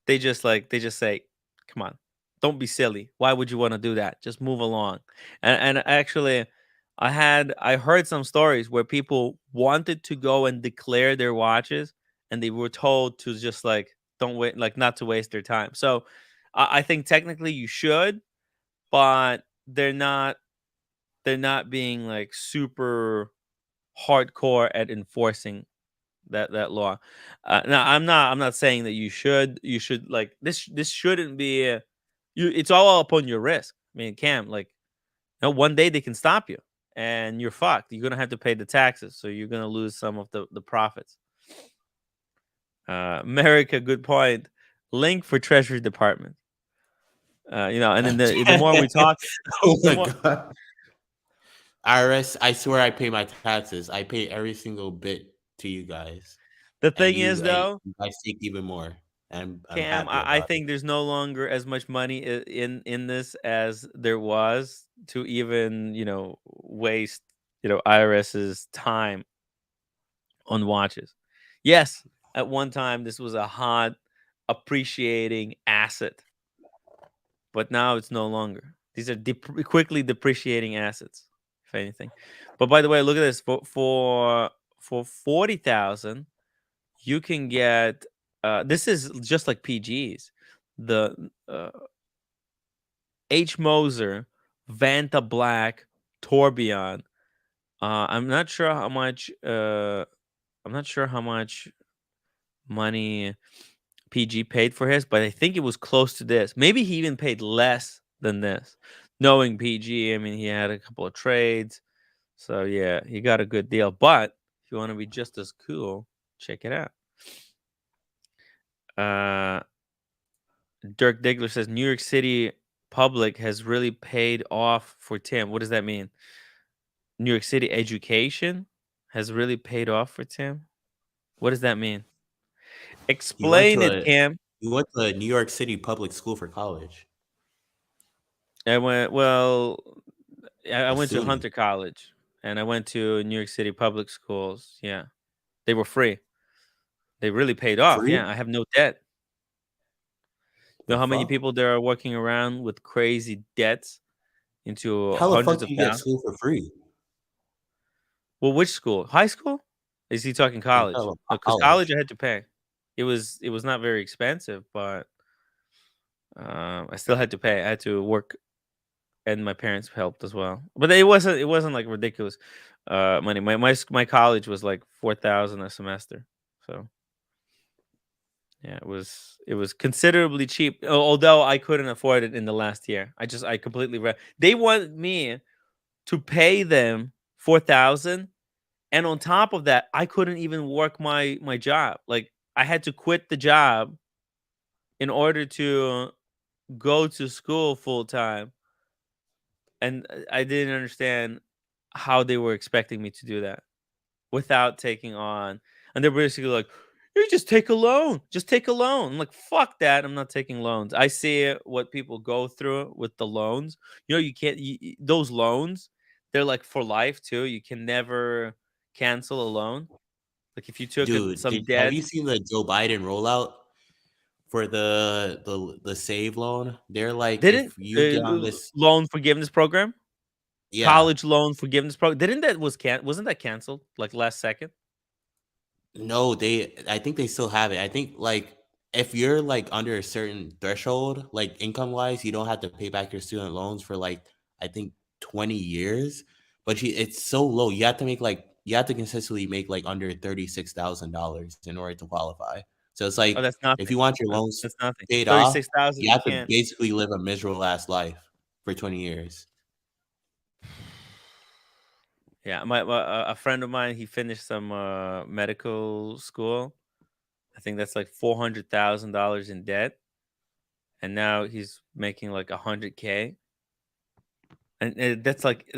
They just say, "Come on, don't be silly. Why would you want to do that? Just move along." And actually, I heard some stories where people wanted to go and declare their watches, and they were told to just like don't wait, like not to waste their time. So I think technically you should, but they're not being like super hardcore at enforcing that law. Now I'm not saying that you should like this shouldn't be it's all upon your risk. I mean, Cam, like, one day they can stop you and you're fucked. You're gonna have to pay the taxes, so you're gonna lose some of the profits. America, good point. Link for Treasury Department. And then the more we talk, Oh the my more god. IRS, I swear I pay my taxes. I pay every single bit to you guys. the And thing is though, I take even more. I'm Cam, happy I about it. think there's no longer as much money in this as there was to even waste IRS's time on watches. Yes, at one time this was a hot appreciating asset, but now it's no longer. These are quickly depreciating assets, if anything. But by the way, look at this for 40,000, you can get. This is just like PGs. The H Moser Vanta Black Tourbillon. I'm not sure how much. I'm not sure how much money PG paid for his, but I think it was close to this. Maybe he even paid less than this. Knowing PG, I mean, he had a couple of trades. So, yeah, he got a good deal. But if you want to be just as cool, check it out. Dirk Diggler says New York City public has really paid off for Tim. What does that mean? New York City education has really paid off for Tim? What does that mean? Explain it, Cam. You went to a New York City public school for college. I went I went to Assuming. Hunter College and I went to New York City public schools. Yeah. They were free. They really paid off. Free? Yeah, I have no debt. You know The how many fuck? people there are working around with crazy debts into How the fuck hundreds do of you get thousands? school for free? Well, which school? High school? Is he talking I'm college? talking No, about because college college. I had to pay. It was not very expensive, but I still had to pay. I had to work, and my parents helped as well. But it wasn't like ridiculous money. My college was like 4,000 a semester. So yeah, it was considerably cheap. Although I couldn't afford it in the last year. I completely they want me to pay them 4,000, and on top of that, I couldn't even work my job. Like I had to quit the job in order to go to school full time, and I didn't understand how they were expecting me to do that without taking on. And they're basically like, "You just take a loan. Just take a loan." I'm like, "Fuck that! I'm not taking loans." I see what people go through with the loans. You can't. Those loans, they're like for life too. You can never cancel a loan. Like if you took Dude, some have debt, you seen the Joe Biden rollout for the save loan? They're like, didn't if you get on this, loan forgiveness program, yeah, college loan forgiveness program, didn't that wasn't that canceled like last second? no, I think they still have it. I think like if you're like under a certain threshold, like income wise, you don't have to pay back your student loans for like I think 20 years. But it's so low. You have to consistently make like under $36,000 in order to qualify. So it's Oh, like that's if nothing. you want your loans That's nothing. paid off, 36,000. you You have to can't. basically live a miserable ass life for 20 years. Yeah, a friend of mine, he finished some medical school. I think that's like $400,000 in debt, and now he's making like 100K, and that's like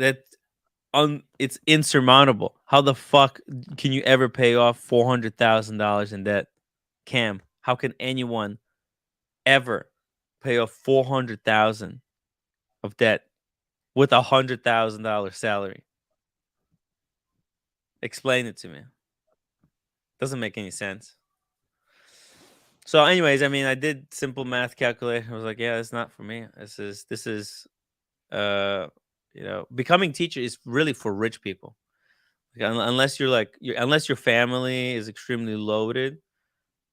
it's insurmountable. How the fuck can you ever pay off $400,000 in debt, Cam? How can anyone ever pay off 400,000 of debt with $100,000 salary? Explain it to me. Doesn't make any sense. So, anyways, I mean, I did simple math calculation. I was like, yeah, it's not for me. This is becoming teacher is really for rich people. Like, unless unless your family is extremely loaded,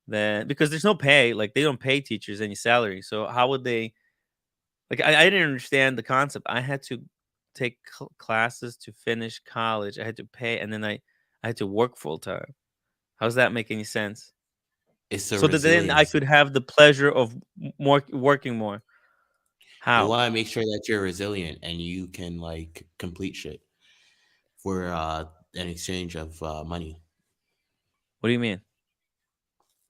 then because there's no pay, like they don't pay teachers any salary. So how would they? Like, I didn't understand the concept. I had to take classes to finish college. I had to pay, and then I had to work full time. How does that make any sense? It's the So that then I resilience. could have the pleasure of more working more. They How? want to make sure that you're resilient and you can like complete shit for an exchange of money. What do you mean?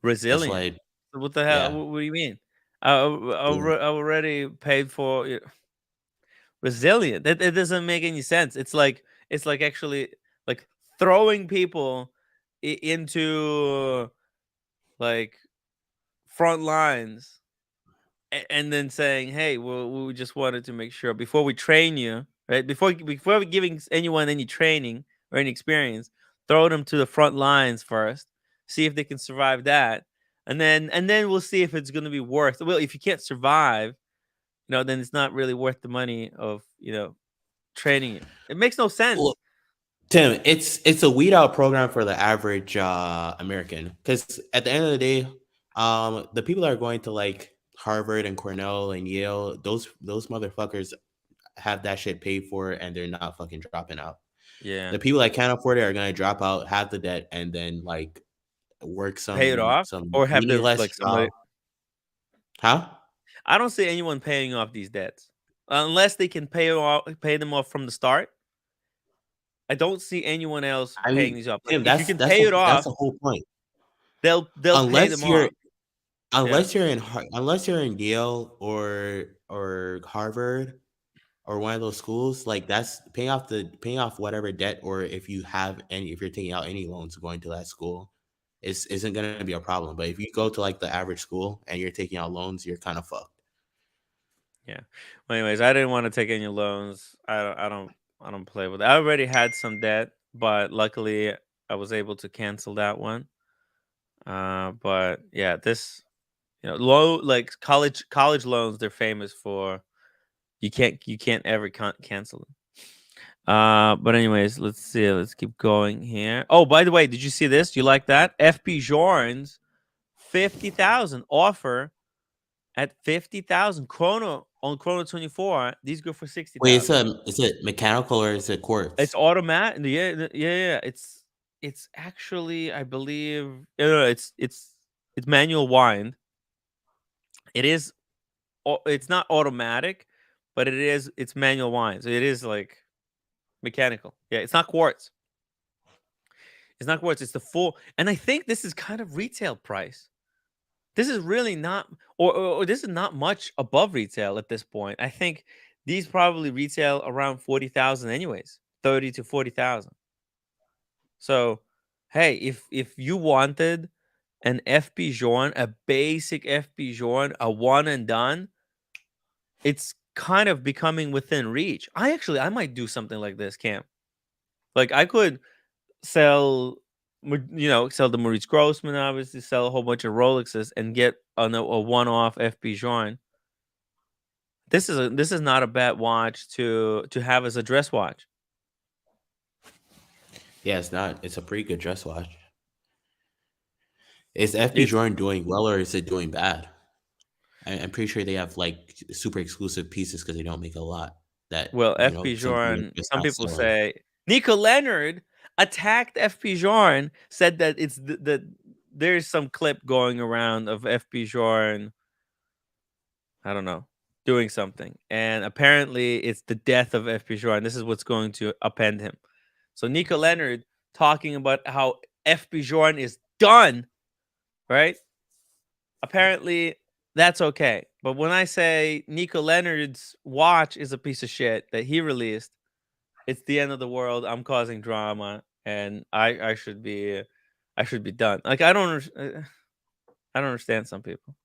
That's Resilient? why, What the hell? yeah. What do you mean? I already paid for it. Resilient. That it doesn't make any sense. It's like actually like throwing people into like front lines and then saying, "Hey, well, we just wanted to make sure before we train you, right? Before we giving anyone any training or any experience, throw them to the front lines first, see if they can survive that, and then we'll see if it's going to be worth. Well, if you can't survive, then it's not really worth the money of training you. It makes no sense." Well, Tim, it's a weed out program for the average American, because at the end of the day, the people that are going to like Harvard and Cornell and Yale, those motherfuckers have that shit paid for, and they're not fucking dropping out. Yeah, The people that can't afford it are gonna drop out, have the debt, and then like work pay it off some or have their meaningless like somebody. job. Huh? I don't see anyone paying off these debts unless they can pay them off from the start. I don't see anyone else I paying mean, these off. Like Tim, if you can pay it that's off, the whole point. they'll pay them Unless you're off. Yeah. unless you're in Yale or Harvard or one of those schools, like that's paying off whatever debt, or if you're taking out any loans going to that school, isn't going to be a problem. But if you go to like the average school and you're taking out loans, you're kind of fucked. Yeah. Well, anyways, I didn't want to take any loans. I don't play with it. I already had some debt, but luckily I was able to cancel that one. But yeah, this low like college loans, they're famous for you can't ever cancel them. But anyways, let's see. Let's keep going here. Oh, by the way, did you see this? You like that? FP Jorns 50,000 offer at 50,000 Chrono on Chrono 24. These go for 60,000. Wait, is it mechanical or is it quartz? It's automatic. Yeah. It's actually, I believe, it's manual wind. It's not automatic, but it's manual wind. So it is like mechanical. Yeah, it's not quartz. It's not quartz. It's the full. And I think this is kind of retail price. This is really not, or this is not much above retail at this point. I think these probably retail around 40,000 anyways, 30 to 40,000. So, hey, if you wanted an FP Jorn, a basic FP Jorn, a one and done, it's kind of becoming within reach. I might do something like this, Cam. Like I could sell the Maurice Grossman, obviously sell a whole bunch of Rolexes and get a one-off FP Jorn. This is not a bad watch to have as a dress watch. Yeah, it's not. It's a pretty good dress watch. Is FP Jordan doing well or is it doing bad? I'm pretty sure they have like super exclusive pieces because they don't make a lot. FP Jordan, some people say Nico Leonard attacked FP Jordan, said that it's there's some clip going around of FP Jordan, I don't know, doing something, and apparently it's the death of FP Jordan. This is what's going to append him. So Nico Leonard talking about how FP Jordan is done, right? Apparently that's okay. But when I say Nico Leonard's watch is a piece of shit that he released, it's the end of the world. I'm causing drama, and I should be done. Like I don't understand some people.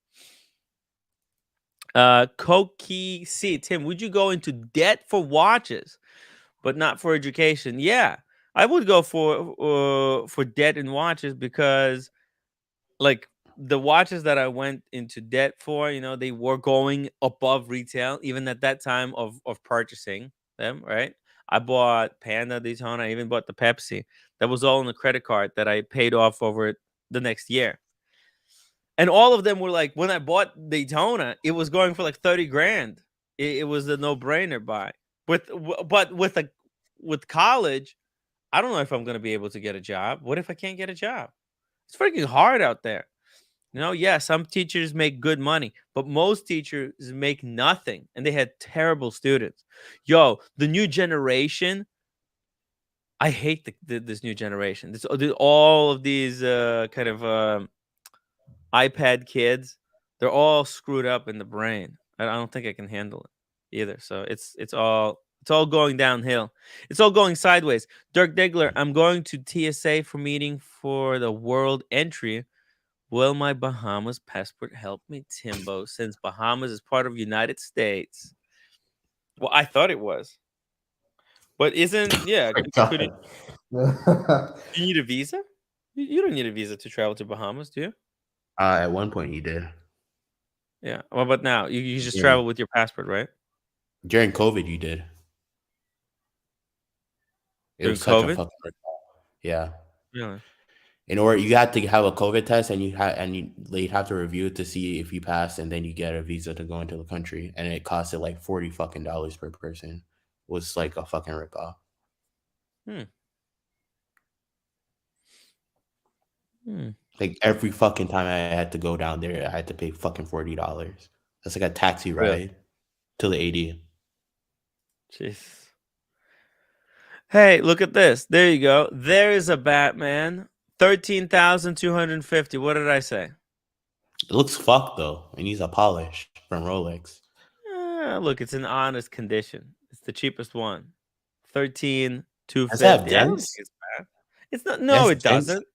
Koki C. Tim, would you go into debt for watches, but not for education? Yeah, I would go for debt in watches because, like, the watches that I went into debt for, they were going above retail, even at that time of purchasing them, right? I bought Panda, Daytona, I even bought the Pepsi. That was all on the credit card that I paid off over the next year. And all of them were like, when I bought Daytona, it was going for like 30 grand. It was a no-brainer buy. But with college, I don't know if I'm going to be able to get a job. What if I can't get a job? It's freaking hard out there. Yeah, some teachers make good money, but most teachers make nothing, and they had terrible students. Yo, the new generation, I hate this new generation. All of these kind of iPad kids, they're all screwed up in the brain. I don't think I can handle it either. So it's all going downhill. It's all going sideways. Dirk Diggler, I'm going to TSA for meeting for the world entry. Will my Bahamas passport help me, Timbo, since Bahamas is part of United States? Well, I thought it was. But isn't, yeah, could it, you need a visa? You don't need a visa to travel to Bahamas, do you? At one point, you did. Yeah. Well, but now you just Yeah. travel with your passport, right? During COVID, you did. It During was such a COVID? fucking yeah. Really? In order, you had to have a COVID test, and they'd have to review it to see if you passed, and then you get a visa to go into the country, and it costed like $40 fucking per person. It was like a fucking ripoff. Like every fucking time I had to go down there, I had to pay fucking $40. That's like a taxi ride to the AD. Jeez. Hey, look at this. There you go. There is a Batman. 13,250. What did I say? It looks fucked though. It needs a polish from Rolex. Look, it's in honest condition. It's the cheapest one. 13,250. Does that have I don't dents? think it's bad. It's not. No, it Dents? doesn't.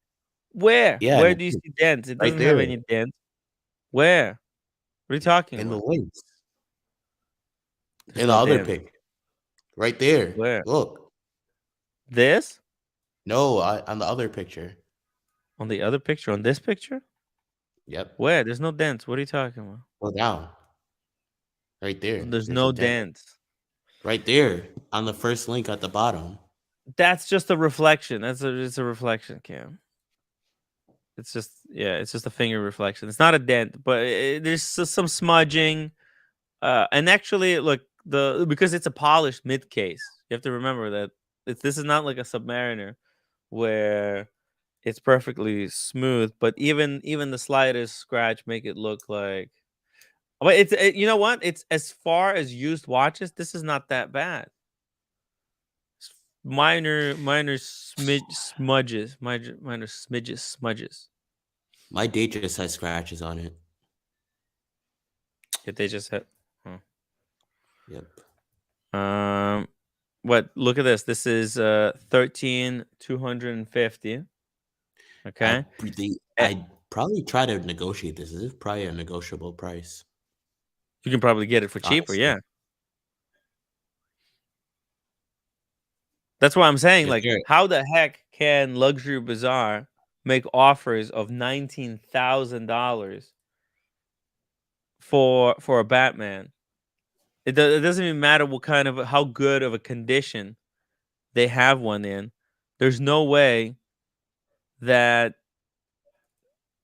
Where? Yeah, Where do you see dents? It right doesn't have there. any dents. Where? What are you talking In about? the links. There's In the no other dents. pic. Right there. Where? Look. This? No, on the other picture. On the other picture? On this picture? Yep. Where? There's no dents. What are you talking about? Go down. Right there. There's no a dent. dents. Right there. On the first link at the bottom. That's just a reflection. It's a reflection, Cam. It's just a finger reflection. It's not a dent, but there's some smudging. And actually, look, because it's a polished mid case, you have to remember that this is not like a Submariner where it's perfectly smooth. But even the slightest scratch make it look like. But you know what? It's as far as used watches, this is not that bad. Minor smudges. My date just has scratches on it. If they just had. Yep. What? Look at this. This is 13,250. Okay. I'd probably try to negotiate this. This is probably a negotiable price. You can probably get it for cheaper. Honestly. Yeah. That's what I'm saying. Like, how the heck can Luxury Bazaar make offers of $19,000 for a Batman? It doesn't even matter how good of a condition they have one in. There's no way that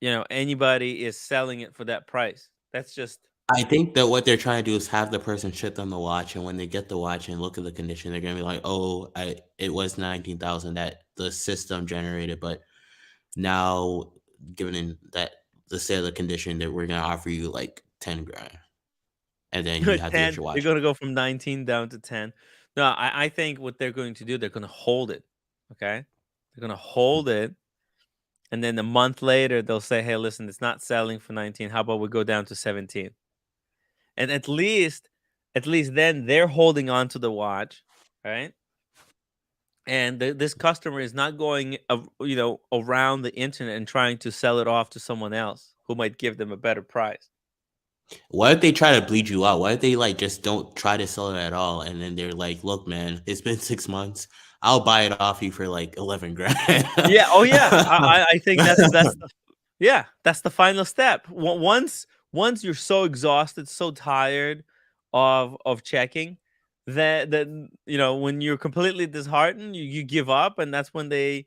anybody is selling it for that price. That's just. I think that what they're trying to do is have the person ship them the watch, and when they get the watch and look at the condition, they're gonna be like, "Oh, it was 19,000 that the system generated, but now, given that the state of the condition, that we're gonna offer you like 10 grand, and then you have to get your watch." You're gonna go from 19 down to 10. No, I think what they're going to do, they're gonna hold it. Okay, they're gonna hold it, and then a month later they'll say, "Hey, listen, it's not selling for 19. How about we go down to 17?" And at least then they're holding on to the watch, right? And this customer is not going, around the internet and trying to sell it off to someone else who might give them a better price. What if they try to bleed you out? What if they just don't try to sell it at all, and then they're like, "Look, man, it's been 6 months. I'll buy it off you for like 11 grand." Yeah. Oh yeah. I think that's that's the final step. Once you're so exhausted, so tired of checking, that when you're completely disheartened, you give up, and that's when they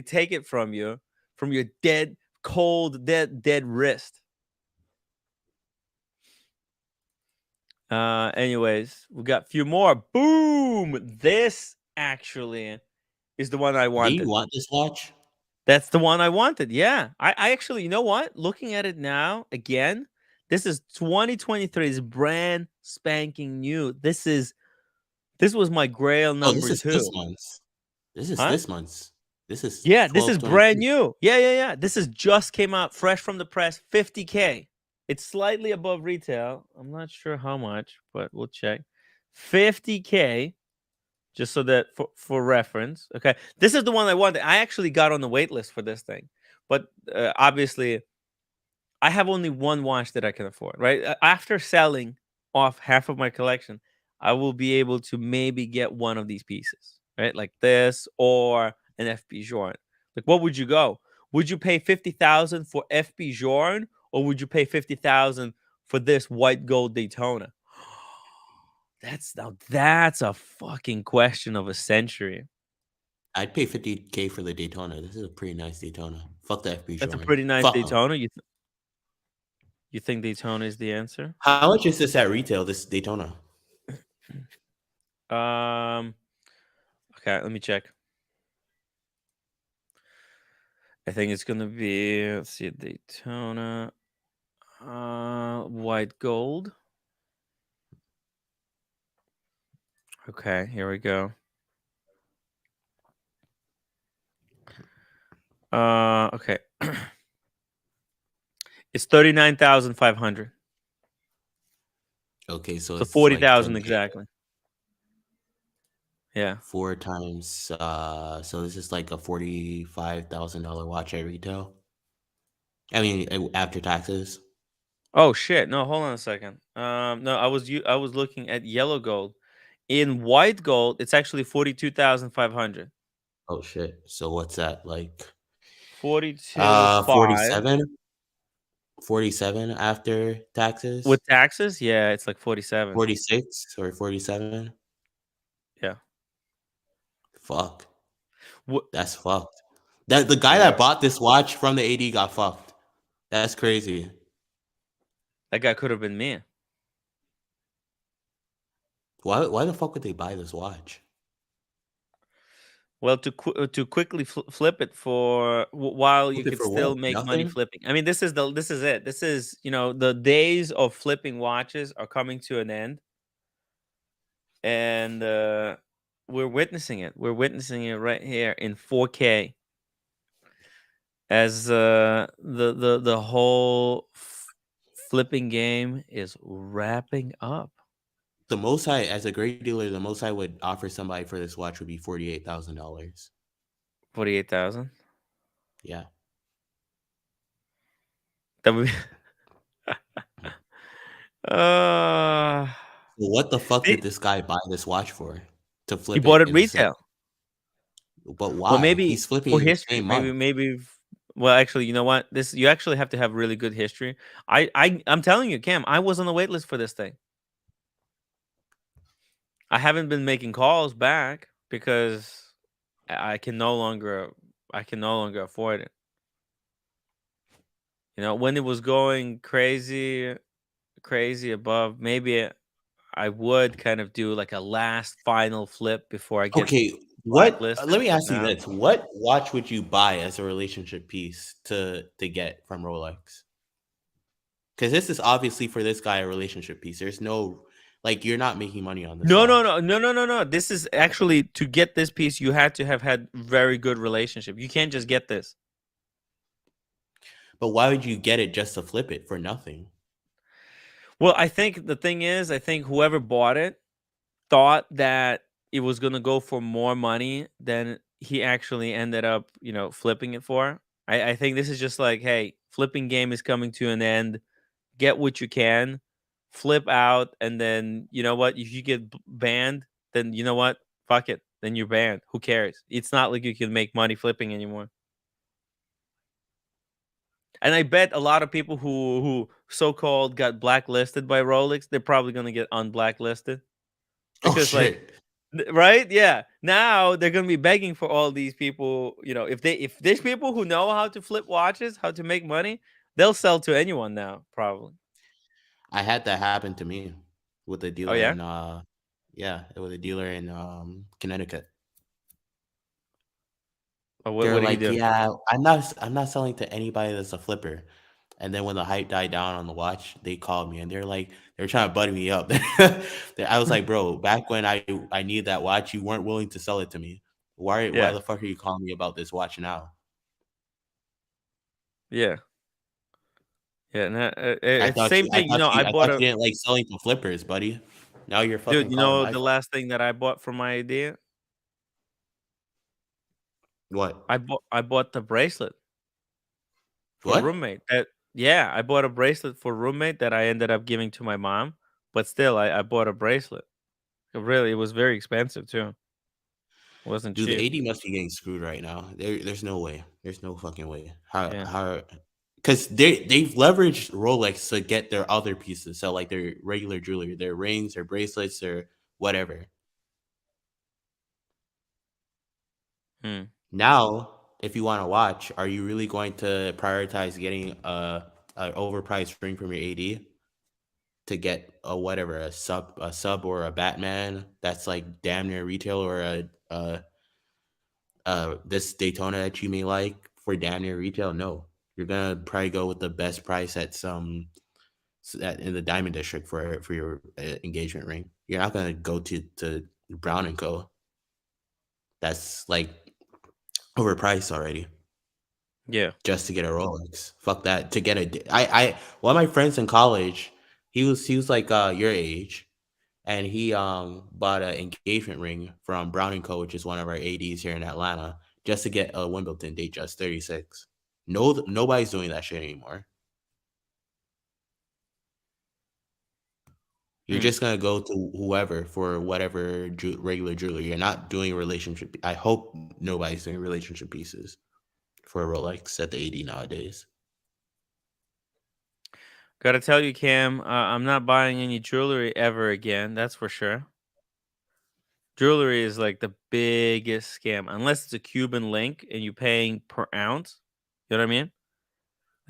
take it from you, from your dead wrist. Anyways, we got a few more. Boom! This actually is the one I wanted. Do you want this watch? That's the one I wanted. Yeah. I actually, you know what? Looking at it now again, this is 2023. It's brand spanking new. This was my Grail number 2. This is this month's. This is this month's. This is this is brand new. Yeah. This is just came out fresh from the press. $50K. It's slightly above retail. I'm not sure how much, but we'll check. $50K. Just so that for reference. Okay. This is the one I wanted. I actually got on the wait list for this thing, But obviously, I have only one watch that I can afford. Right after selling off half of my collection, I will be able to maybe get one of these pieces, right? Like this or an FP Journe. Like, what would you go? Would you pay 50,000 for FP Journe, or would you pay 50,000 for this white gold Daytona? That's a fucking question of a century. I'd pay 50K for the Daytona. This is a pretty nice Daytona. Fuck the FB That's a Journe. pretty nice Fuck 'em. Daytona. You think Daytona is the answer? How much is this at retail? This Daytona. Okay, let me check. I think it's gonna be, let's see, Daytona, white gold. Okay, here we go. Okay. It's 39,500. Okay, so So it's 40,000 like 10K. exactly. Yeah. 4 times. So this is like a $45,000 watch at retail. I mean, after taxes. Oh shit! No, hold on a second. No, I was looking at yellow gold. In white gold, it's actually 42,500. Oh shit! So what's that like? 42.5 47. 47 after taxes. with taxes. Yeah, it's like 47. 46 or 47. Yeah. Fuck. What? That's fucked. That the guy that bought this watch from the AD got fucked. That's crazy. That guy could have been me. Why the fuck would they buy this watch? Well, to quickly flip it for while you Flip it could for still what? make money Nothing? flipping. I mean, this is it. This is, the days of flipping watches are coming to an end, and we're witnessing it. We're witnessing it right here in 4K as the whole flipping game is wrapping up. The most I, as a great dealer, the most I would offer somebody for this watch would be $48,000. 48,000. Yeah. That would be. What the fuck did this guy buy this watch for? To flip He bought it in the same. retail. But why? Well, maybe He's flipping for in the history. same month. Maybe. Well, actually, you know what? You actually have to have really good history. I'm telling you, Cam, I was on the wait list for this thing. I haven't been making calls back because I can no longer afford it. When it was going crazy above, maybe I would kind of do like a last final flip before I get blacklisted. Let me ask you No. this. What watch would you buy as a relationship piece to get from Rolex? Because this is obviously for this guy a relationship piece. There's no, like, you're not making money on this. No. This is actually, to get this piece, you had to have had very good relationship. You can't just get this. But why would you get it just to flip it for nothing? Well, I think the thing is, whoever bought it thought that it was going to go for more money than he actually ended up, flipping it for. I think this is just like, hey, flipping game is coming to an end. Get what you can, flip out, and then, you know what? If you get banned, then you know what? Fuck it. Then you're banned. Who cares? It's not like you can make money flipping anymore. And I bet a lot of people who so-called got blacklisted by Rolex, they're probably going to get unblacklisted. Because right? Yeah. Now they're going to be begging for all these people, if there's people who know how to flip watches, how to make money, they'll sell to anyone now, probably. I had that happen to me with a dealer yeah? It was a dealer in Connecticut. What They're did like, he do? yeah, I'm not selling to anybody that's a flipper. And then when the hype died down on the watch, they called me and they're trying to buddy me up. I was like, bro, back when I needed that watch, you weren't willing to sell it to me. Why the fuck are you calling me about this watch now? Yeah. Yeah, Same thing. I thought you didn't like selling to flippers, buddy. Now you're fucking dude. The last thing that I bought from my idea. What? I bought the bracelet. For What? roommate. Yeah, I bought a bracelet for roommate that I ended up giving to my mom. But still, I bought a bracelet. It was very expensive too. It wasn't Dude, the cheap. 80 must be getting screwed right now. There's no way. There's no fucking way. Yeah. How? Because they've leveraged Rolex to get their other pieces. So like their regular jewelry, their rings, their bracelets, their whatever. Hmm. Now, if you want to watch, are you really going to prioritize getting a overpriced ring from your AD to get a whatever a sub or a Batman that's like damn near retail, or this Daytona that you may like for damn near retail? No, you're gonna probably go with the best price at some in the Diamond District for your engagement ring. You're not gonna go to Brown and Co. That's like overpriced already. Yeah. Just to get a Rolex. Fuck that. To get one of my friends in college, he was like your age, and he bought an engagement ring from Brown and Co, which is one of our ADs here in Atlanta, just to get a Wimbledon date just 36. Nobody's doing that shit anymore. You're just gonna go to whoever for whatever regular jewelry. You're not doing relationship. I hope nobody's doing relationship pieces for a Rolex at the 80 nowadays. Gotta tell you, Cam, I'm not buying any jewelry ever again. That's for sure. Jewelry is like the biggest scam, unless it's a Cuban link and you're paying per ounce. You know what I mean?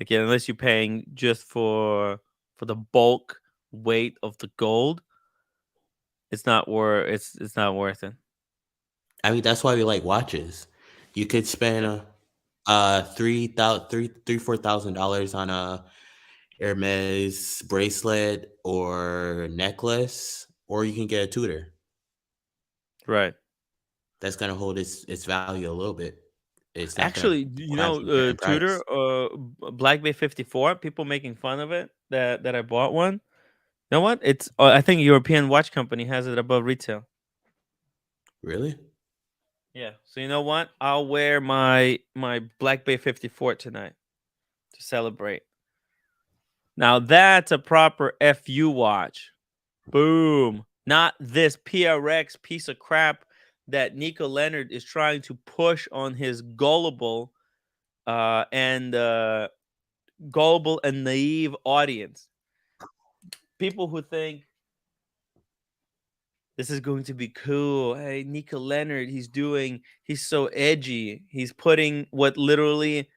Like, yeah, unless you're paying just for the bulk weight of the gold, it's not worth it. I mean, that's why we like watches. You could spend $4,000 on a Hermes bracelet or necklace, or you can get a Tudor. Right. That's gonna hold its value a little bit. It's not gonna Actually, crash in price. Tudor, Black Bay 54. People making fun of it that I bought one. You know what? It's I think European watch company has it above retail. Really? Yeah. So you know what? I'll wear my Black Bay 54 tonight to celebrate. Now that's a proper FU watch. Boom. Not this PRX piece of crap that Nico Leonard is trying to push on his gullible and naive audience. People who think this is going to be cool. Hey, Nico Leonard, he's so edgy. He's putting what literally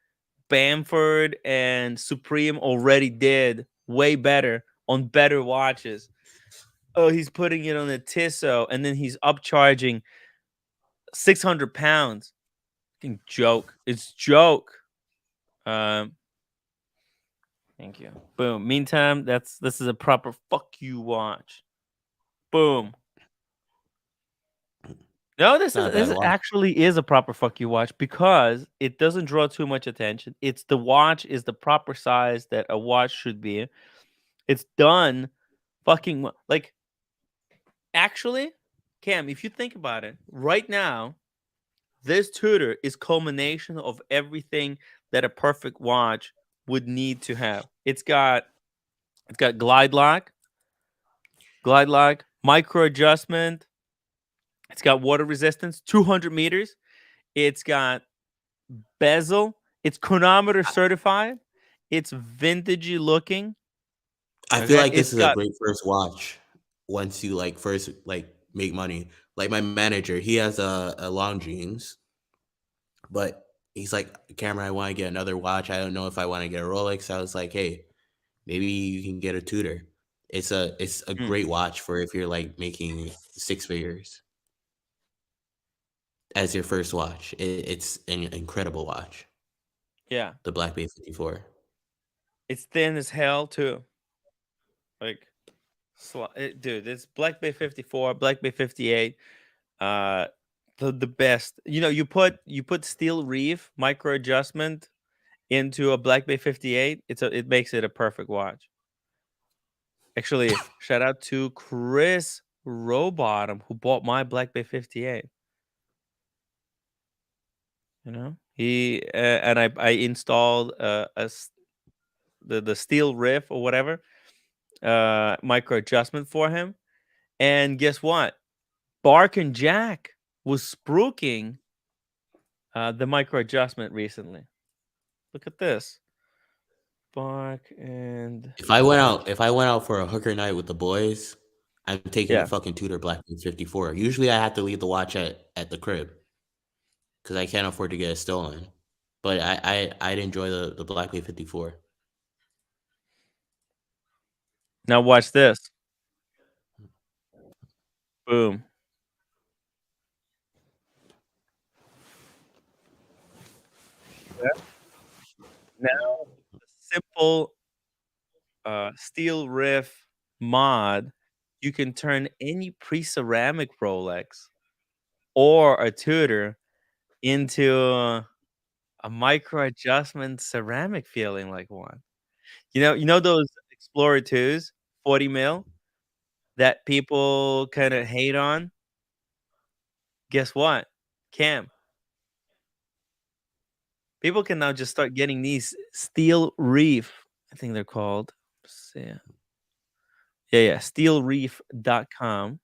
Bamford and Supreme already did way better on better watches. Oh, he's putting it on a Tissot, and then he's upcharging 600 pounds. Fucking joke. It's joke. Thank you. Boom. Meantime, this is a proper fuck you watch. Boom. No, this actually is a proper fuck you watch because it doesn't draw too much attention. It's the watch is the proper size that a watch should be. It's done fucking well. Like, actually, Cam, if you think about it, right now, this Tudor is culmination of everything that a perfect watch would need to have. It's got glide lock, micro adjustment. It's got water resistance, 200 meters. It's got bezel. It's chronometer certified. It's vintagey looking. I feel like this is a great first watch once you first make money. Like my manager, he has a Longines, but he's like, Cameron, I want to get another watch. I don't know if I want to get a Rolex. I was like, hey, maybe you can get a Tudor. It's a great watch for if you're making 6 figures as your first watch. It's an incredible watch. Yeah. The Black Bay 54. It's thin as hell too. Dude, it's Black Bay 54, Black Bay 58. The best. You put steel reef micro adjustment into a Black Bay 58. It makes it a perfect watch. Actually, shout out to Chris Rowbottom who bought my Black Bay 58. And I installed the steel riff or whatever micro adjustment for him, and guess what? Bark and Jack was spruiking the micro adjustment recently. Look at this. Bark and If I went out for a hooker night with the boys, I'm taking a fucking Tudor Black 54. Usually I have to leave the watch at the crib because I can't afford to get it stolen. But I'd enjoy the Black 54. Now watch this. Boom. Yeah. Now the simple steel riff mod, you can turn any pre-ceramic Rolex or a Tudor into a micro adjustment ceramic feeling like one. You know those Explorer 2s, 40 mil that people kind of hate on? Guess what? Cam. People can now just start getting these steel reef, I think they're called. Let's see. Yeah, steelreef.com.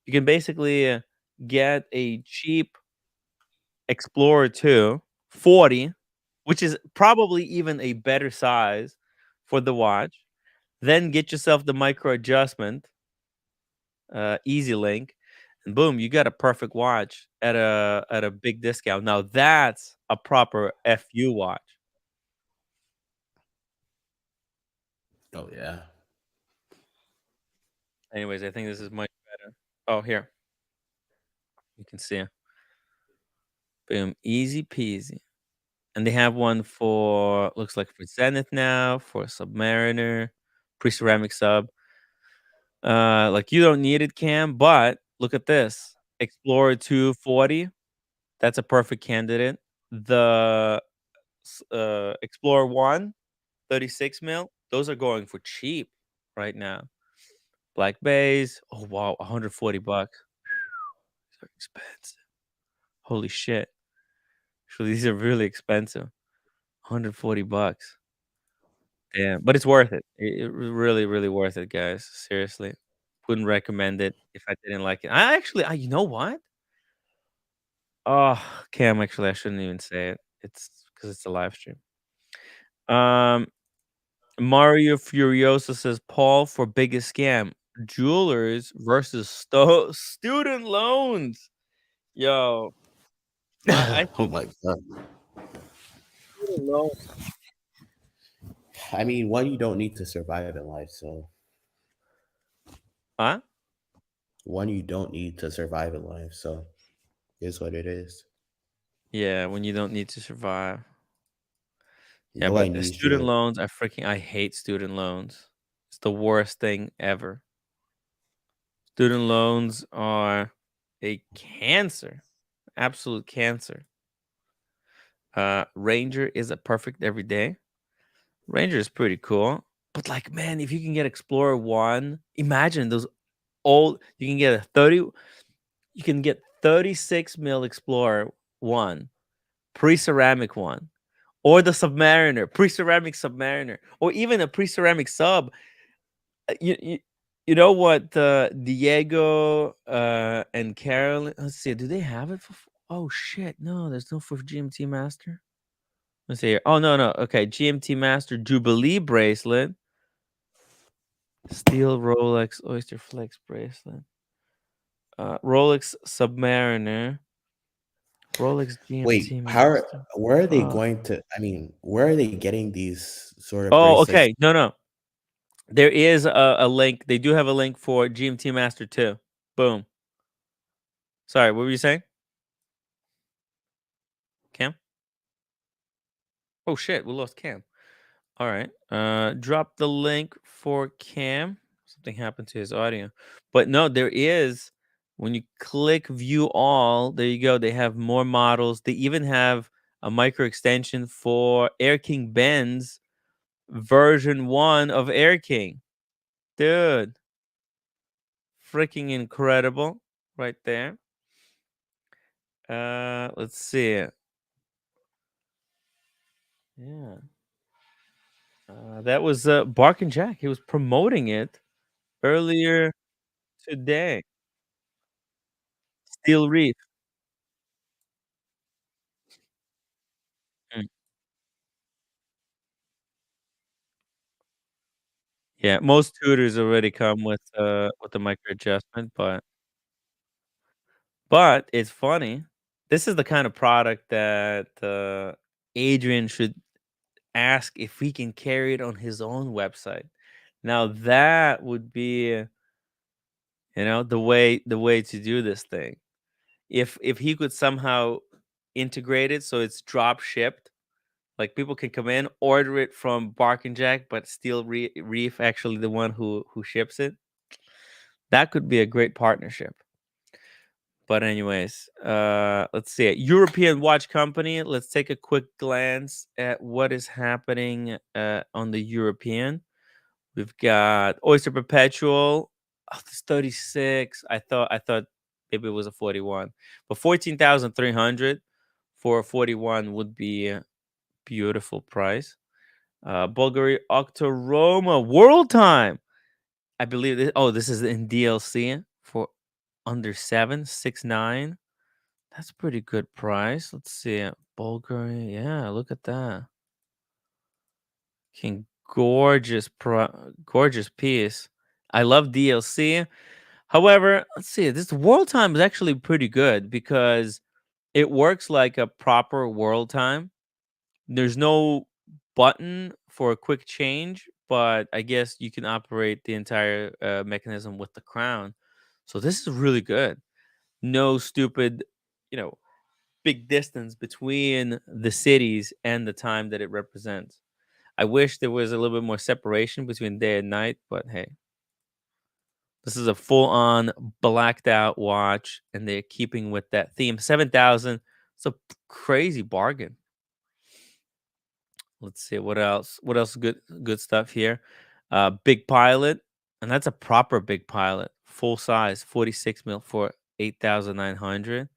You can basically get a cheap Explorer 2 40, which is probably even a better size for the watch. Then get yourself the micro adjustment, Easy Link, and boom, you got a perfect watch at a big discount. Now that's a proper FU watch. Oh yeah. Anyways, I think this is much better. Oh, here. You can see. Boom, easy peasy. And they have one for, looks like for Zenith now, for Submariner, pre-ceramic sub. Like you don't need it, Cam, but look at this. Explorer 240, that's a perfect candidate. The Explorer 1, 36 mil, those are going for cheap right now. Black Bays, oh wow, 140 bucks. These are expensive. Holy shit. Actually, these are really expensive. 140 bucks. Damn, but it's worth it. Really, really worth it, guys. Seriously. Wouldn't recommend it if I didn't like it. You know what? Oh, Cam, actually, I shouldn't even say it. It's because it's a live stream. Mario Furiosa says, Paul, for biggest scam, jewelers versus student loans. Yo, I Oh think my god. student loan. I mean, one, you don't need to survive in life, so Huh? one, you don't need to survive in life, so is what it is. Yeah, when you don't need to survive. Yeah, No, I but need student you. loans, I hate student loans. It's the worst thing ever. Student loans are a cancer, absolute cancer. Ranger is a perfect everyday. Ranger is pretty cool, but like, man, if you can get Explorer 1, imagine those old. You can get a 30. You can get 36 mil Explorer 1, pre-ceramic one, or the Submariner, pre-ceramic Submariner, or even a pre-ceramic sub. You know what Diego and Carolyn, let's see, do they have it for oh shit, no, there's no for GMT Master. Let's see here. Oh no, okay, GMT Master Jubilee bracelet, steel Rolex Oyster Flex bracelet, Rolex Submariner, Rolex Wait, GMT Master. where are they Fuck. going to, I mean, where are they getting these sort of Oh, bracelets? okay, no, there is a link. They do have a link for GMT Master 2. Boom. Sorry, what were you saying? Cam? Oh shit, we lost Cam. All right. Drop the link for Cam. Something happened to his audio. But no, there is, when you click view all, there you go. They have more models. They even have a micro extension for Air King Benz version 1 of Air King. Dude. Freaking incredible right there. Let's see. Yeah. That was Bark and Jack. He was promoting it earlier today. Steel Reef. Mm. Yeah, most tutors already come with the micro adjustment, but it's funny. This is the kind of product that Adrian should ask if he can carry it on his own website. Now that would be, the way to do this thing. If he could somehow integrate it so it's drop shipped, like people can come in, order it from Bark and Jack, but Steel Reef actually the one who ships it. That could be a great partnership. But anyways, let's see. European watch company. Let's take a quick glance at what is happening on the European. We've got Oyster Perpetual. Oh, this 36. I thought maybe it was a 41, but 14,300 for a 41 would be a beautiful price. Bulgari Octoroma World Time. I believe this. Oh, this is in DLC for under 769. That's a pretty good price. Let's see. Bulgari. Yeah, look at that. King, gorgeous piece. I love DLC. However, let's see. This world time is actually pretty good because it works like a proper world time. There's no button for a quick change, but I guess you can operate the entire mechanism with the crown. So this is really good. No stupid, you know, big distance between the cities and the time that it represents. I wish there was a little bit more separation between day and night, but hey, this is a full-on blacked out watch, and they're keeping with that theme. 7,000. It's a crazy bargain. Let's see what else. What else? Good stuff here. Big Pilot, and that's a proper Big Pilot, full size, 46 mil for 8,900.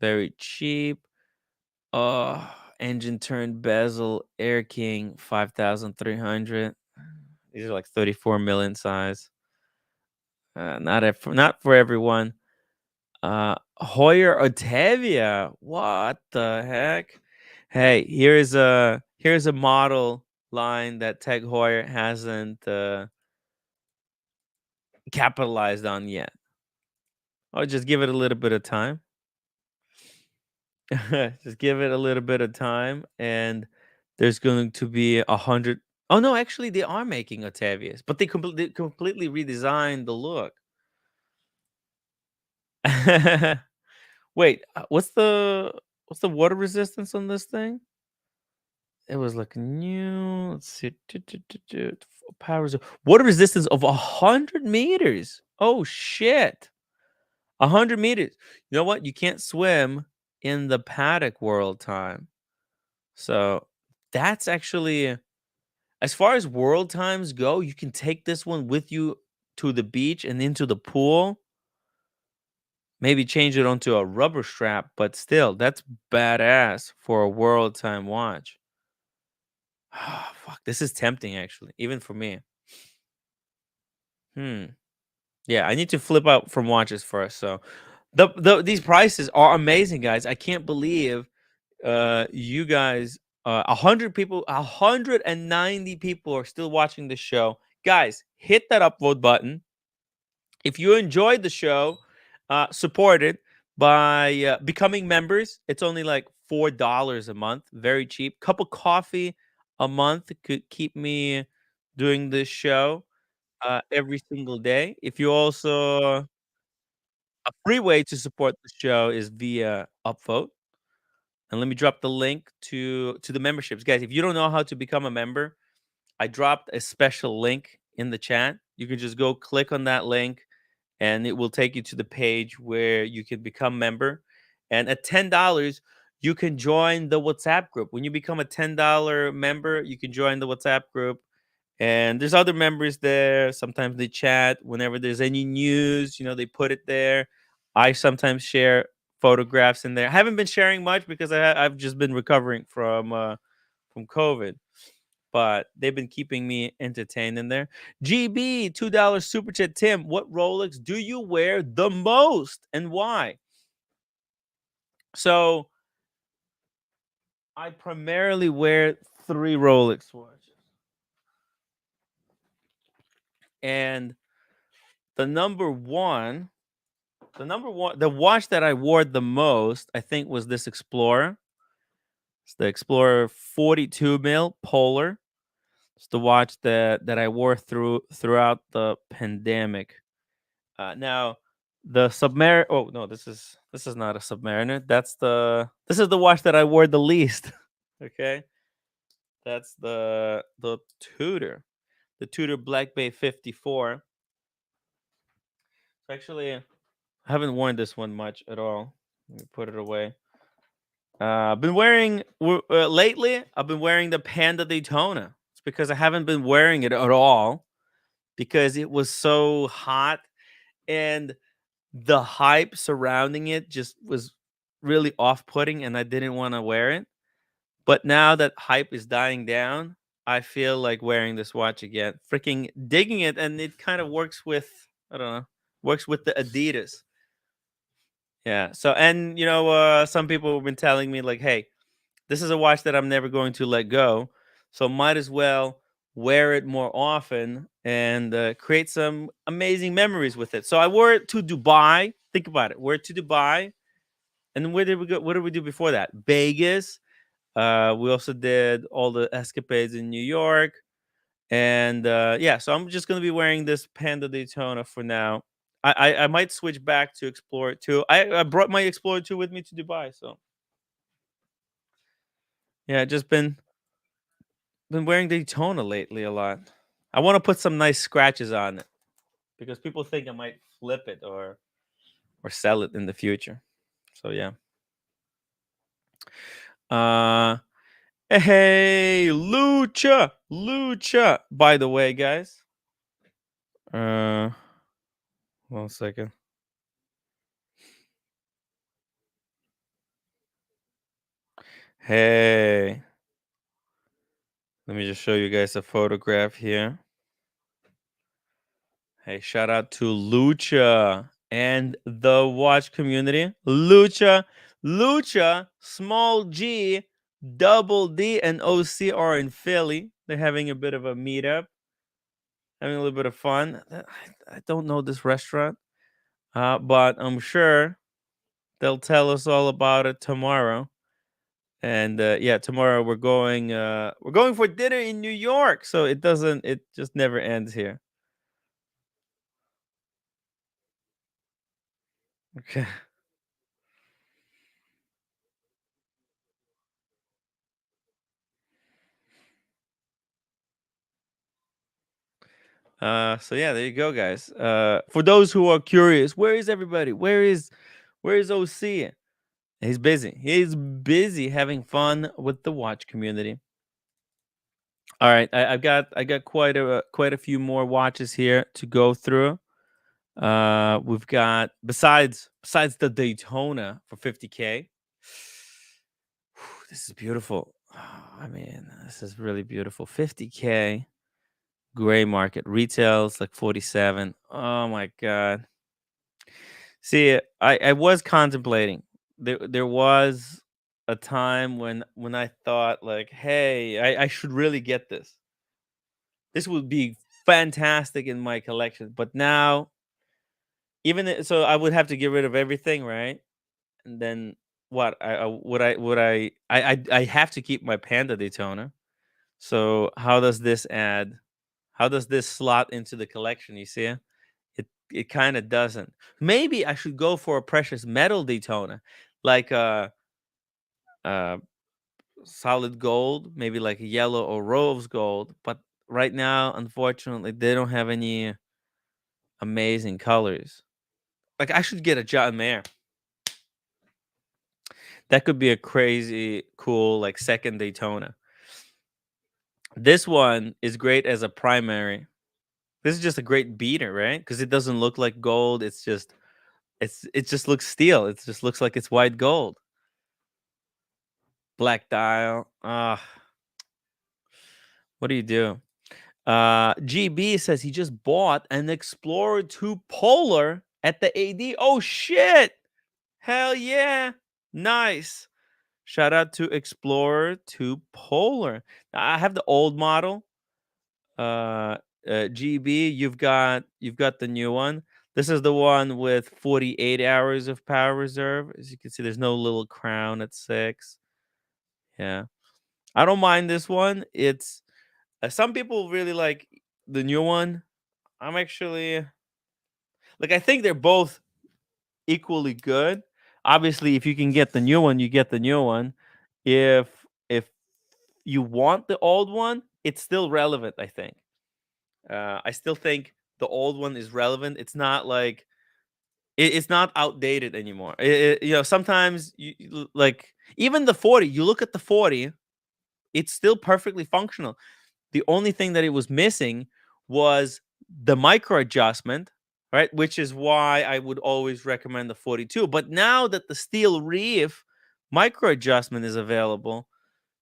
Very cheap. Engine turn bezel, Air King, 5,300. These are like 34 million size. Not for everyone. Hoyer Otavia. What the heck? Hey, here's a model line that Tech Heuer hasn't capitalized on yet. I'll just give it a little bit of time. Just give it a little bit of time, and there's going to be 100. Oh no, actually, they are making Otavias, but they completely redesigned the look. Wait, what's the water resistance on this thing? It was like new. Let's see. Powers of water resistance of 100 meters. Oh shit. 100 meters. You know what? You can't swim in the paddock world time. So that's actually, as far as world times go, you can take this one with you to the beach and into the pool. Maybe change it onto a rubber strap, but still, that's badass for a world time watch. Fuck, this is tempting actually, even for me. Hmm. Yeah, I need to flip out from watches first. So, these prices are amazing, guys. I can't believe you guys 100 people, 190 people are still watching the show. Guys, hit that upvote button. If you enjoyed the show, support it by becoming members. It's only like $4 a month, very cheap. Cup of coffee a month could keep me doing this show every single day. If you also, a free way to support the show is via upvote. And let me drop the link to the memberships, guys. If you don't know how to become a member, I dropped a special link in the chat. You can just go click on that link, and it will take you to the page where you can become member. And at $10, you can join the WhatsApp group. When you become a $10 member, you can join the WhatsApp group. And there's other members there. Sometimes they chat. Whenever there's any news, they put it there. I sometimes share photographs in there. I haven't been sharing much because I've just been recovering from from COVID, but they've been keeping me entertained in there. GB, $2 super chat. Tim, what Rolex do you wear the most and why? So I primarily wear 3 Rolex watches. And the watch that I wore the most, I think, was this Explorer. It's the Explorer 42 mil Polar. It's the watch that I wore throughout the pandemic. Now, the Submariner. Oh no, this is not a Submariner. This is the watch that I wore the least. Okay, that's the Tudor, Black Bay 54. Actually, I haven't worn this one much at all. Let me put it away. I've been wearing lately. I've been wearing the Panda Daytona. It's because I haven't been wearing it at all because it was so hot and the hype surrounding it just was really off-putting, and I didn't want to wear it. But now that hype is dying down, I feel like wearing this watch again. Freaking digging it, and it kind of works with works with the Adidas. Yeah. So, and some people have been telling me like, hey, this is a watch that I'm never going to let go. So might as well wear it more often and create some amazing memories with it. So I wore it to Dubai. Think about it. Wore it to Dubai. And where did we go? What did we do before that? Vegas. We also did all the escapades in New York. And yeah, so I'm just going to be wearing this Panda Daytona for now. I might switch back to Explorer 2. I brought my Explorer 2 with me to Dubai. So yeah, just been wearing Daytona lately a lot. I want to put some nice scratches on it because people think I might flip it or sell it in the future. So yeah. Hey, Lucha. By the way, guys. 1 second. Hey. Let me just show you guys a photograph here. Hey, shout out to Lucha and the watch community. Lucha, small G, double D, and OC are in Philly. They're having a bit of a meetup, having a little bit of fun. I don't know this restaurant, but I'm sure they'll tell us all about it tomorrow. And yeah, tomorrow we're going for dinner in New York. So it just never ends here. Okay. So yeah, there you go, guys. For those who are curious, where is everybody? Where is OC? He's busy. He's busy having fun with the watch community. All right, I got quite a few more watches here to go through. We've got besides the Daytona for 50K. This is beautiful. I mean, this is really beautiful. 50K. Gray market retails like 47. Oh my god. See, I was contemplating. There was a time when I thought like, hey, I should really get this. This would be fantastic in my collection. But now, so I would have to get rid of everything, right? And then what? I have to keep my Panda Daytona. So how does this add? How does this slot into the collection? You see, it kind of doesn't. Maybe I should go for a precious metal Daytona, like uh, solid gold, maybe like yellow or rose gold. But right now, unfortunately, they don't have any amazing colors. Like I should get a John Mayer. That could be a crazy cool like second Daytona. This one is great as a primary. This is just a great beater, right? Because it doesn't look like gold. It just looks steel. It just looks like it's white gold. Black dial. What do you do? GB says he just bought an Explorer 2 Polar at the AD. Oh shit! Hell yeah! Nice. Shout out to Explorer 2 Polar. I have the old model. GB, you've got the new one. This is the one with 48 hours of power reserve. As you can see, there's no little crown at 6. Yeah, I don't mind this one. It's some people really like the new one. I'm actually like, I think they're both equally good. Obviously, if you can get the new one, you get the new one. If you want the old one, it's still relevant, I think. I still think the old one is relevant. It's not like it's not outdated anymore. Sometimes like even the 40. You look at the 40, it's still perfectly functional. The only thing that it was missing was the micro adjustment, right? Which is why I would always recommend the 42. But now that the steel reef micro adjustment is available,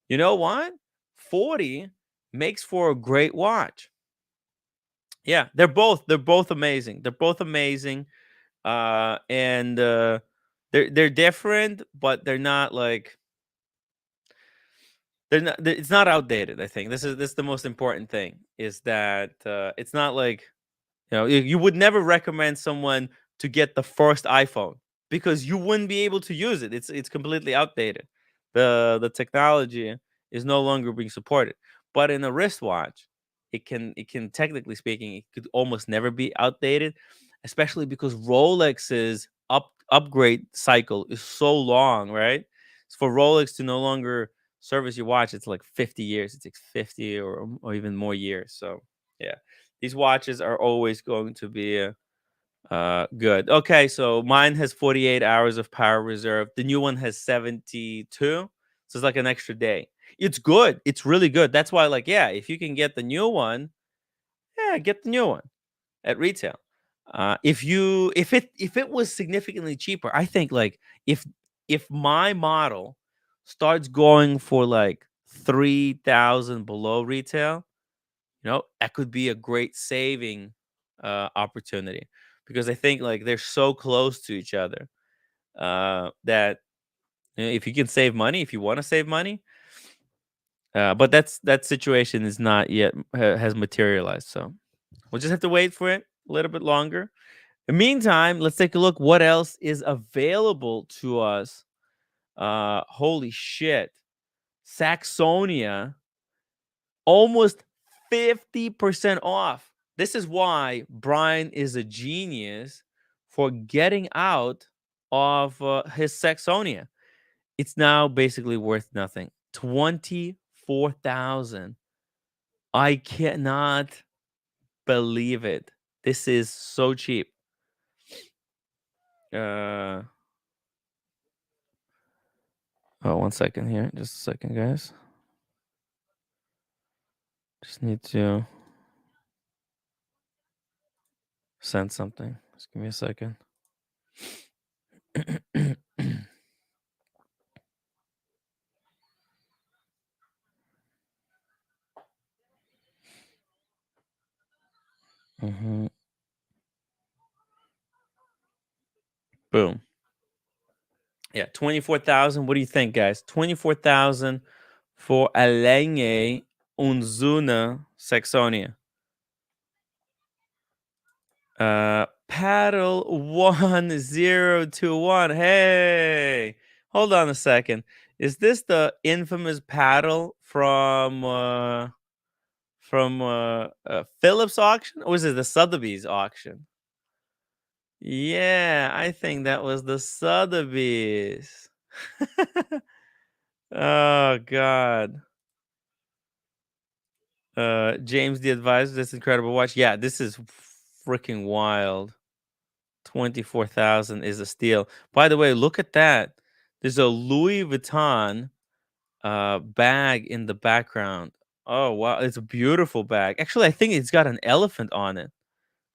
you know what? 40 makes for a great watch. Yeah, they're both amazing. They're both amazing. And they're different, but they're not like it's not outdated. I think this is the most important thing, is that it's not like, you would never recommend someone to get the first iPhone because you wouldn't be able to use it. It's completely outdated. The technology is no longer being supported. But in a wristwatch, it can technically speaking, it could almost never be outdated, especially because Rolex's upgrade cycle is so long, right? So for Rolex to no longer service your watch, it's like 50 years. It takes 50 or even more years. So yeah, these watches are always going to be good. Okay, so mine has 48 hours of power reserve. The new one has 72. So it's like an extra day. It's good. It's really good. That's why, like, yeah, if you can get the new one, yeah, get the new one at retail. If it was significantly cheaper, I think, like, if my model starts going for like 3,000 below retail, that could be a great saving opportunity, because I think like they're so close to each other that if you can save money, if you want to save money, but that situation is not yet has materialized. So we'll just have to wait for it a little bit longer. In the meantime, let's take a look what else is available to us. Holy shit. Saxonia, almost 50% off. This is why Brian is a genius for getting out of his Saxonia. It's now basically worth nothing. 24,000. I cannot believe it. This is so cheap. Oh, 1 second here. Just a second, guys. Just need to send something. Just give me a second. Boom. Yeah, 24,000. What do you think, guys? 24,000 for Alenge Unzuna Saxonia. Paddle 1021. Hey, hold on a second. Is this the infamous paddle from Phillips auction, or is it the Sotheby's auction? Yeah, I think that was the Sotheby's. Oh God. James the Advisor, this incredible watch. Yeah, this is freaking wild. 24,000 is a steal. By the way, look at that. There's a Louis Vuitton bag in the background. Oh wow, it's a beautiful bag. Actually, I think it's got an elephant on it.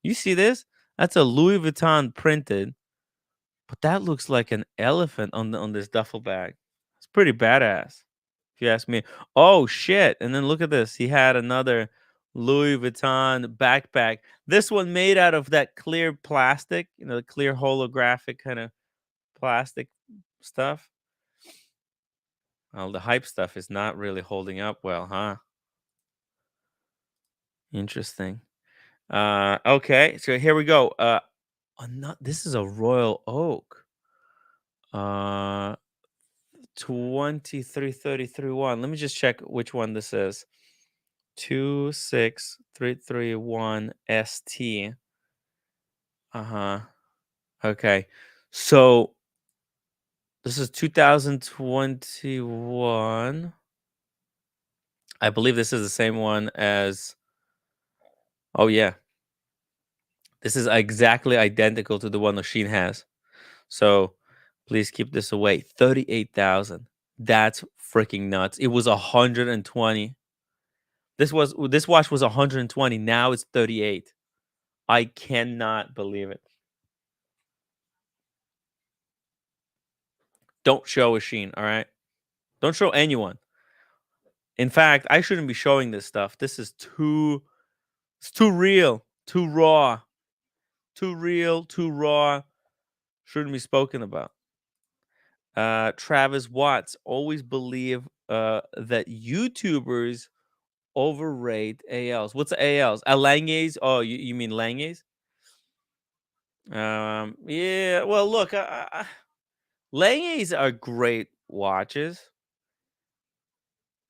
You see this? That's a Louis Vuitton printed, but that looks like an elephant on this duffel bag. It's pretty badass. if you ask me. Oh shit! And then look at this. He had another Louis Vuitton backpack. This one made out of that clear plastic, the clear holographic kind of plastic stuff. Well, the hype stuff is not really holding up well, huh? Interesting. Okay, so here we go. This is a Royal Oak. 23331. Let me just check which one this is. 26331 ST. Uh-huh. Okay. So this is 2021. I believe this is the same one as. Oh yeah. This is exactly identical to the one Oshin has. So please keep this away. 38,000. That's freaking nuts. It was 120. This watch was 120. Now it's 38. I cannot believe it. Don't show Oshin, all right? Don't show anyone. In fact, I shouldn't be showing this stuff. This is too real, too raw. Too real, too raw. Shouldn't be spoken about. Travis Watts, always believe that YouTubers overrate ALs. What's ALs? Langes? Oh, you mean Langes? Yeah. Well, look, Langes are great watches.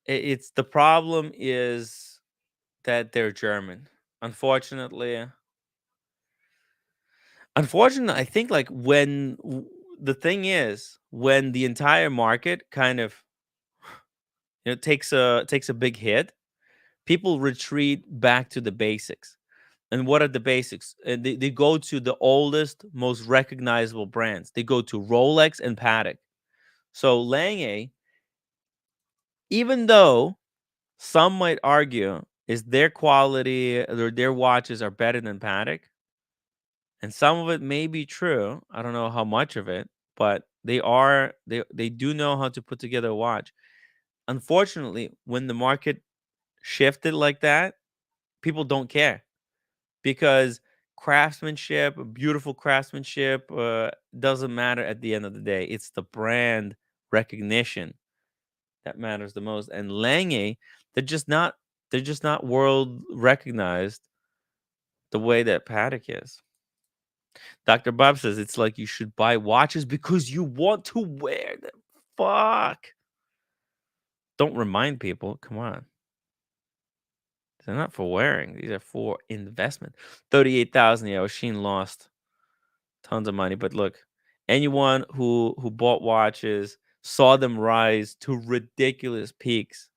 It's the problem is that they're German. Unfortunately, I think like the thing is when the entire market kind of takes a big hit, people retreat back to the basics. And what are the basics? They go to the oldest, most recognizable brands. They go to Rolex and Patek. So Lange, even though some might argue is their quality or their watches are better than Patek, and some of it may be true. I don't know how much of it, but they do know how to put together a watch. Unfortunately, when the market shifted like that, people don't care because craftsmanship, beautiful craftsmanship, doesn't matter at the end of the day. It's the brand recognition that matters the most. And Lange, they're just not world recognized the way that Patek is. Dr. Bob says it's like you should buy watches because you want to wear them. Fuck. Don't remind people. Come on. They're not for wearing. These are for investment. 38,000. Yeah, Oshin lost tons of money. But look, anyone who bought watches, saw them rise to ridiculous peaks,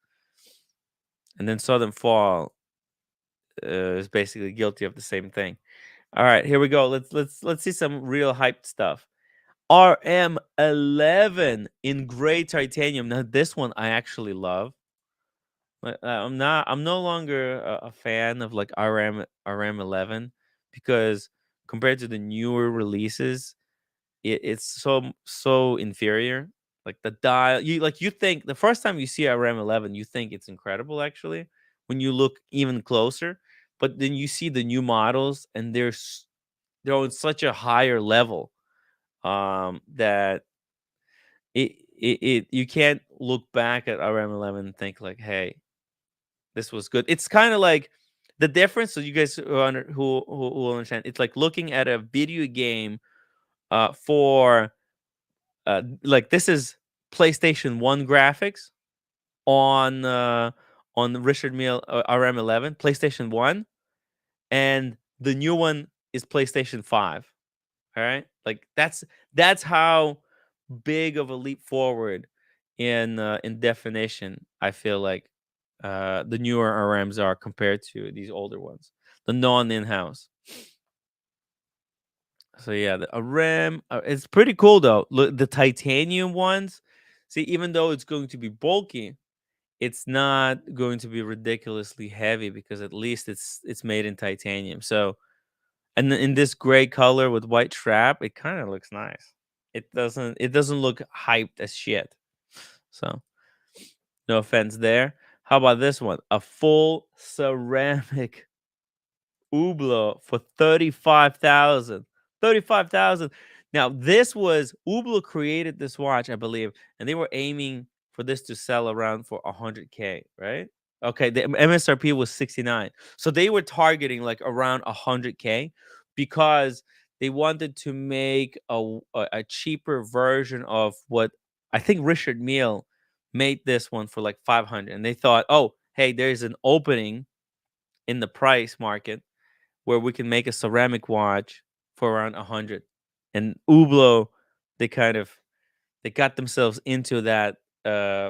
and then saw them fall, is basically guilty of the same thing. All right, here we go. Let's see some real hyped stuff. RM11 in gray titanium. Now this one I actually love. I'm no longer a fan of like RM11 because compared to the newer releases, it's so inferior. Like the dial, you think the first time you see RM11, you think it's incredible actually when you look even closer, but then you see the new models and they're on such a higher level that it you can't look back at RM11 and think like, hey, this was good. It's kind of like the difference. So you guys who will understand, it's like looking at a video game for like this is PlayStation 1 graphics on Richard Mille RM11 PlayStation 1, and the new one is PlayStation 5. All right, like that's how big of a leap forward in definition I feel like the newer RMs are compared to these older ones, the non-in-house. So yeah, the RM, it's pretty cool though. Look, the titanium ones. See, even though it's going to be bulky, it's not going to be ridiculously heavy because at least it's made in titanium. So, and in this gray color with white strap, it kind of looks nice. It doesn't look hyped as shit. So No offense there. How about this one? A full ceramic Hublot for 35,000. 35,000. Now, this was Hublot created this watch, I believe, and they were aiming for this to sell around for 100K, right? Okay, the MSRP was 69. So they were targeting like around 100K because they wanted to make a cheaper version of what I think Richard Mille made this one for like 500. And they thought, oh, hey, there's an opening in the price market where we can make a ceramic watch for around 100. And Hublot, they got themselves into that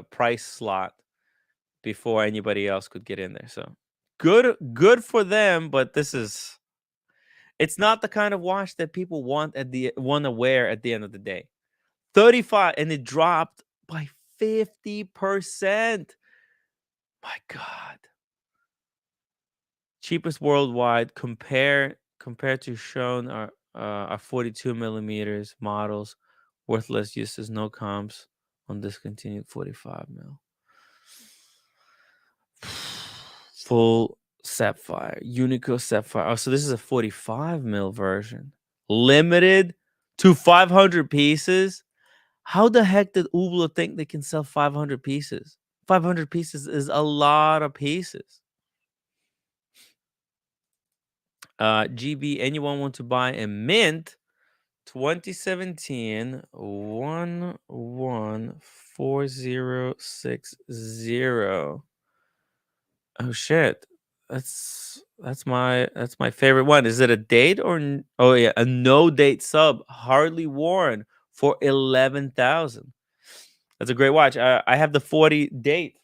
price slot before anybody else could get in there. So good for them, but it's not the kind of watch that people want to wear at the end of the day. 35, and it dropped by 50%. My God. Cheapest worldwide compared to shown are 42 millimeters models. Worthless uses, no comps on discontinued 45 mil. Full sapphire, Unico sapphire. Oh, so this is a 45 mil version, limited to 500 pieces. How the heck did Hublot think they can sell 500 pieces? 500 pieces is a lot of pieces. GB, anyone want to buy a mint 2017 114060? Oh shit. That's my favorite one. Is it a date or oh yeah, a no date sub, hardly worn for 11,000. That's a great watch. I have the 40 date.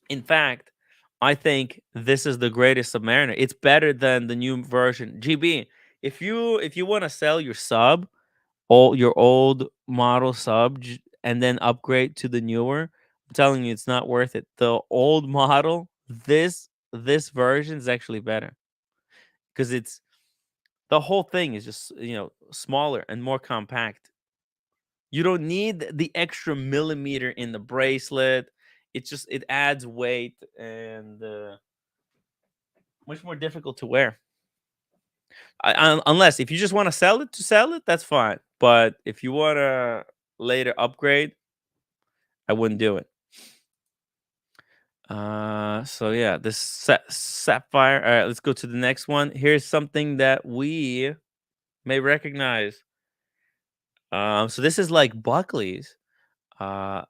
In fact, I think this is the greatest Submariner. It's better than the new version. GB, if you want to sell your sub, your old model sub, and then upgrade to the newer, I'm telling you, it's not worth it. The old model, this version is actually better because the whole thing is just smaller and more compact. You don't need the extra millimeter in the bracelet. It adds weight and much more difficult to wear. Unless if you just want to sell it, that's fine. But if you want to later upgrade, I wouldn't do it. So yeah, this sapphire. All right, let's go to the next one. Here's something that we may recognize. So this is like Buckley's day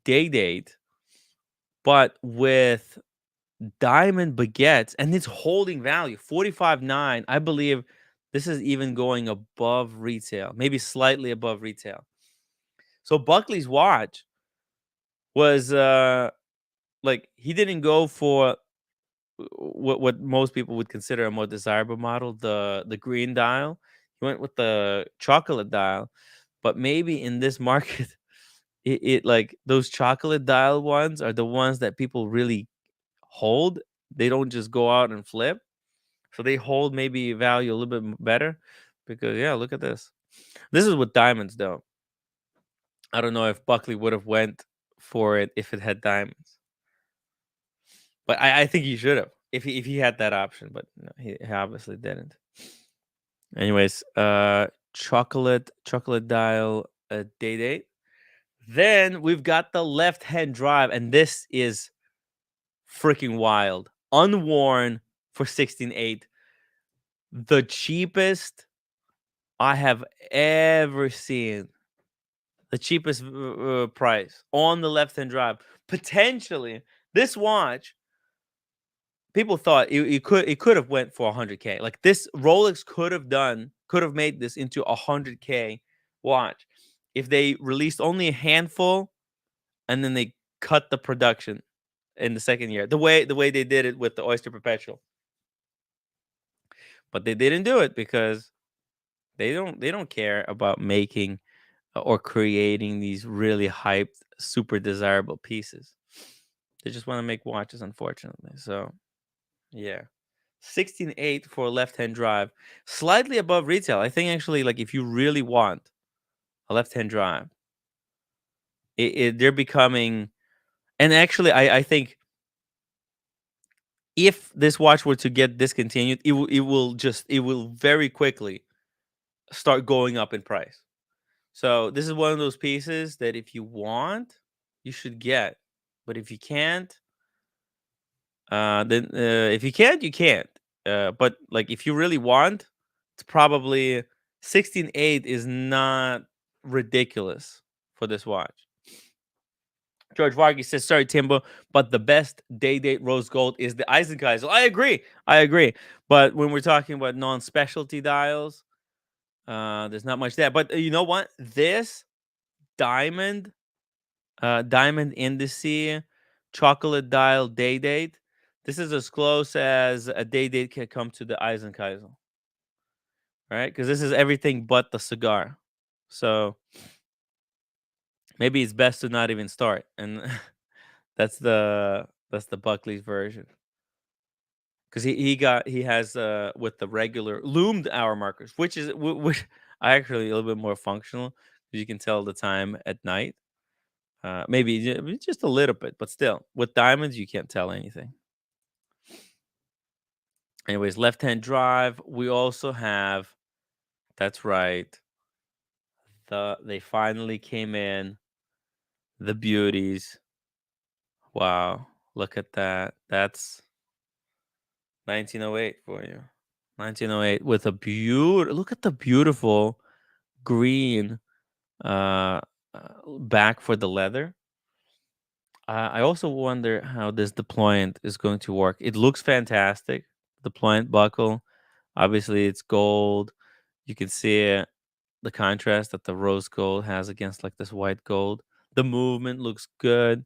date, but with diamond baguettes, and it's holding value 45.9. I believe this is even going above retail, maybe slightly above retail. So Buckley's watch was like he didn't go for what most people would consider a more desirable model, the green dial. He went with the chocolate dial, but maybe in this market it like those chocolate dial ones are the ones that people really hold. They don't just go out and flip. So they hold maybe value a little bit better because yeah, look at this. This is with diamonds though. I don't know if Buckley would have went for it if it had diamonds. But I think he should have if he had that option, but no, he obviously didn't. Anyways, chocolate dial day date. Then we've got the left-hand drive, and this is freaking wild. Unworn for 16.8. The cheapest I have ever seen. The cheapest price on the left-hand drive. Potentially, this watch, people thought it could have went for 100K. Like this Rolex could have made this into a 100K watch if they released only a handful and then they cut the production in the second year. The way they did it with the Oyster Perpetual. But they didn't do it because they don't care about making or creating these really hyped, super desirable pieces. They just want to make watches, unfortunately. So, yeah. 16.8 for a left-hand drive. Slightly above retail. I think actually, like, if you really want a left-hand drive, They're becoming, and actually, I think if this watch were to get discontinued, it will very quickly start going up in price. So this is one of those pieces that if you want, you should get, but if you can't, then if you can't, you can't. But like if you really want, it's probably 16.8 is not ridiculous for this watch. George Vargy says, sorry, Timbo, but the best day-date rose gold is the Eisenkaiser. I agree. But when we're talking about non-specialty dials, there's not much there. But you know what? This diamond indice, chocolate dial day-date, this is as close as a day-date can come to the Eisenkaiser. Right? Because this is everything but the cigar. So maybe it's best to not even start. And that's the Buckley's version. Because he has with the regular loomed hour markers, which is which I actually a little bit more functional because you can tell the time at night. Maybe just a little bit, but still, with diamonds you can't tell anything. Anyways, left-hand drive. We also have. That's right. They finally came in. The beauties. Wow, look at that. That's 1908 for you. 1908 with a look at the beautiful green back for the leather. I also wonder how this deployant is going to work. It looks fantastic. Deployant buckle. Obviously, it's gold. You can see the contrast that the rose gold has against like this white gold. The movement looks good.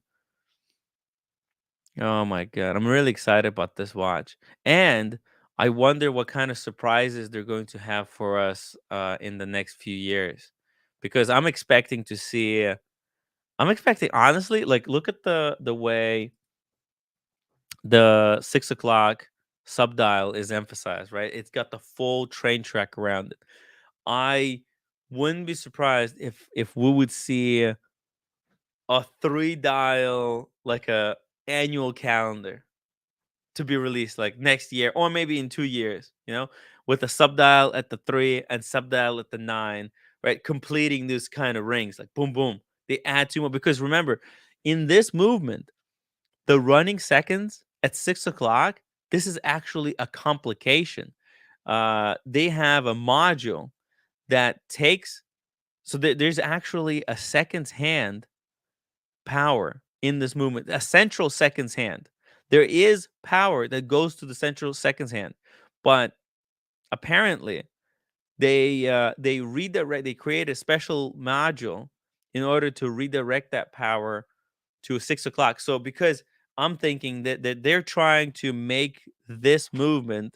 Oh my god, I'm really excited about this watch. And I wonder what kind of surprises they're going to have for us in the next few years. Because I'm expecting to see I'm expecting honestly, like look at the way the 6 o'clock subdial is emphasized, right? It's got the full train track around it. I wouldn't be surprised if we would see a 3 dial like a annual calendar to be released like next year or maybe in 2 years, with a subdial at the 3 and subdial at the 9, right? Completing these kind of rings, like boom, boom. They add 2 more because remember, in this movement, the running seconds at 6 o'clock, this is actually a complication. They have a module that takes, so there's actually a seconds hand power in this movement, a central seconds hand. There is power that goes to the central seconds hand, but apparently they redirect. They create a special module in order to redirect that power to 6 o'clock. So because I'm thinking that they're trying to make this movement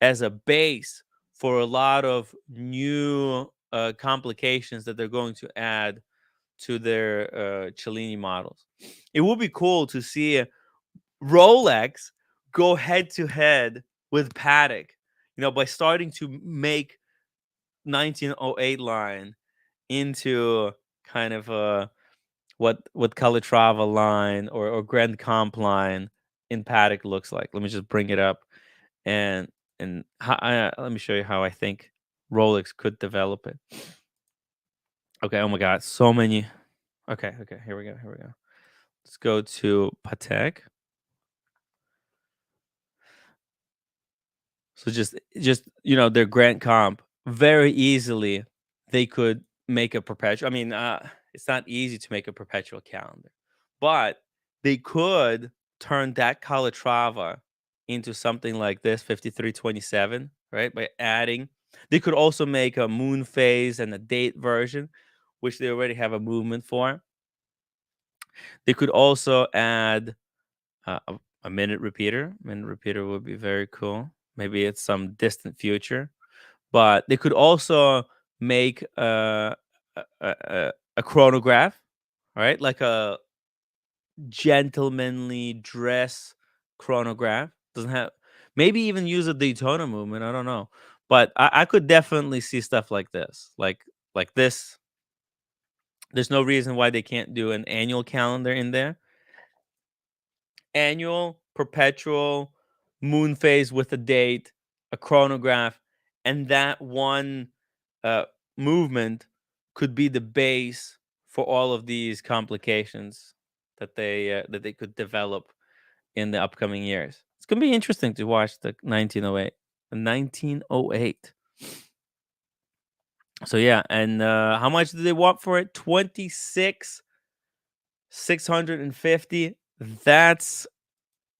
as a base for a lot of new complications that they're going to add to their Cellini models. It would be cool to see Rolex go head to head with Patek, by starting to make 1908 line into kind of what Calatrava line or Grand Comp line in Patek looks like. Let me just bring it up and let me show you how I think Rolex could develop it. Okay, oh my god, so many. Okay, here we go. Let's go to Patek. So just their Grand Comp, very easily they could make a perpetual. I mean, it's not easy to make a perpetual calendar, but they could turn that Calatrava into something like this 5327, right? By adding, they could also make a moon phase and a date version, which they already have a movement for. They could also add a minute repeater. Minute repeater would be very cool. Maybe it's some distant future, but they could also make a chronograph, right? Like a gentlemanly dress chronograph. Doesn't have, maybe even use a Daytona movement. I don't know, but I could definitely see stuff like this, like this There's no reason why they can't do an annual calendar in there. Annual, perpetual, moon phase with a date, a chronograph, and that one uh, movement could be the base for all of these complications that they could develop in the upcoming years. It's gonna be interesting to watch the 1908. 1908. So yeah, and how much did they want for it? 26,650. That's,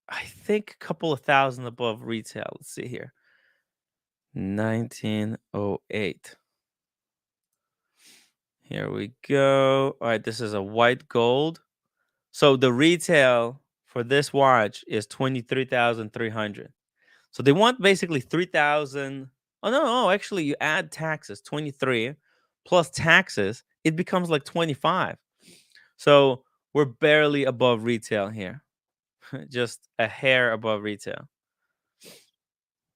I think, a couple of thousand above retail. Let's see here. 1908. Here we go. All right, this is a white gold. So the retail for this watch is 23,300. So they want basically 3,000. Oh no, actually you add taxes, 23 plus taxes, it becomes like 25. So we're barely above retail here. Just a hair above retail.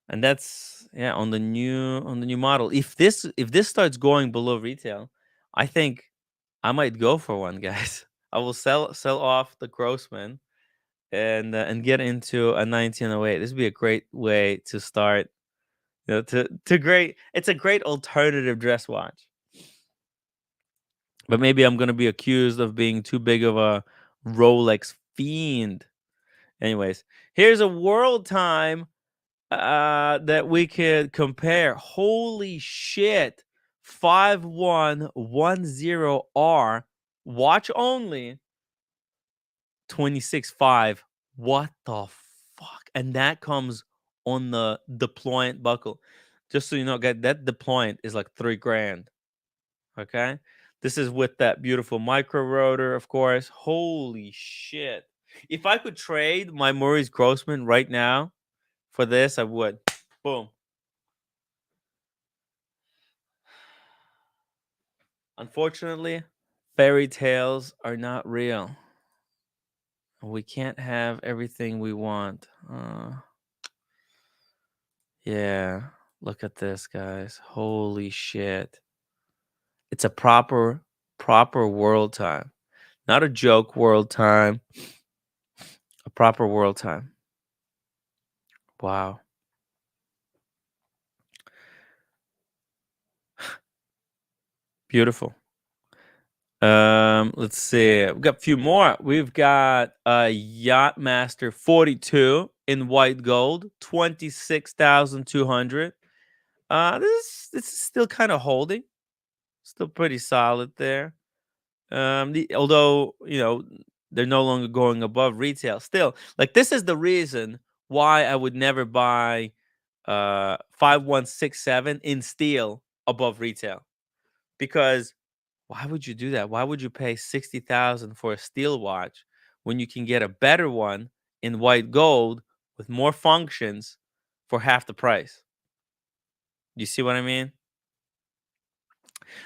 And that's, yeah, on the new model. If this starts going below retail, I think I might go for one, guys. I will sell off the Grossman and get into a 1908. This would be a great way to start. To great. It's a great alternative dress watch. But maybe I'm gonna be accused of being too big of a Rolex fiend. Anyways, here's a world time that we could compare. Holy shit. 5110R watch only 26.5. What the fuck? And that comes on the deployant buckle. Just so you know, guys, that deployant is like $3,000. Okay. This is with that beautiful micro rotor, of course. Holy shit. If I could trade my Maurice Grossman right now for this, I would. Boom. Unfortunately, fairy tales are not real. We can't have everything we want. Yeah, look at this, guys. Holy shit. It's a proper world time. Not a joke world time. A proper world time. Wow. Beautiful. Let's see. We've got a few more. We've got a Yachtmaster 42 in white gold, 26,200. This is still kind of holding. Still pretty solid there. Although, they're no longer going above retail. Still, like, this is the reason why I would never buy 5167 in steel above retail. Because why would you do that? Why would you pay 60,000 for a steel watch when you can get a better one in white gold with more functions for half the price? You see what I mean?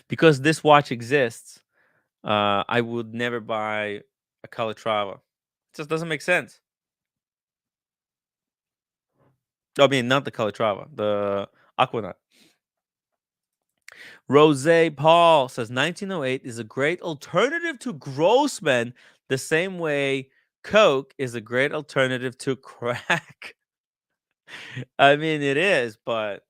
Because this watch exists, I would never buy a Calatrava. It just doesn't make sense. I mean, not the Calatrava, the Aquanaut. Rose Paul says 1908 is a great alternative to Grossman, the same way Coke is a great alternative to crack. I mean, it is, but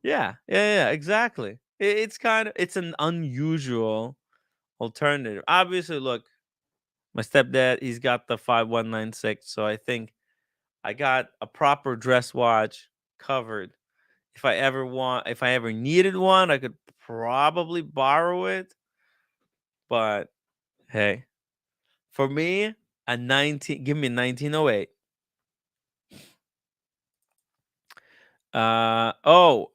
yeah, exactly. It's an unusual alternative. Obviously, look, my stepdad, he's got the 5196, so I think I got a proper dress watch covered. If I ever needed one, I could probably borrow it. But hey, for me, give me 1908. Oh,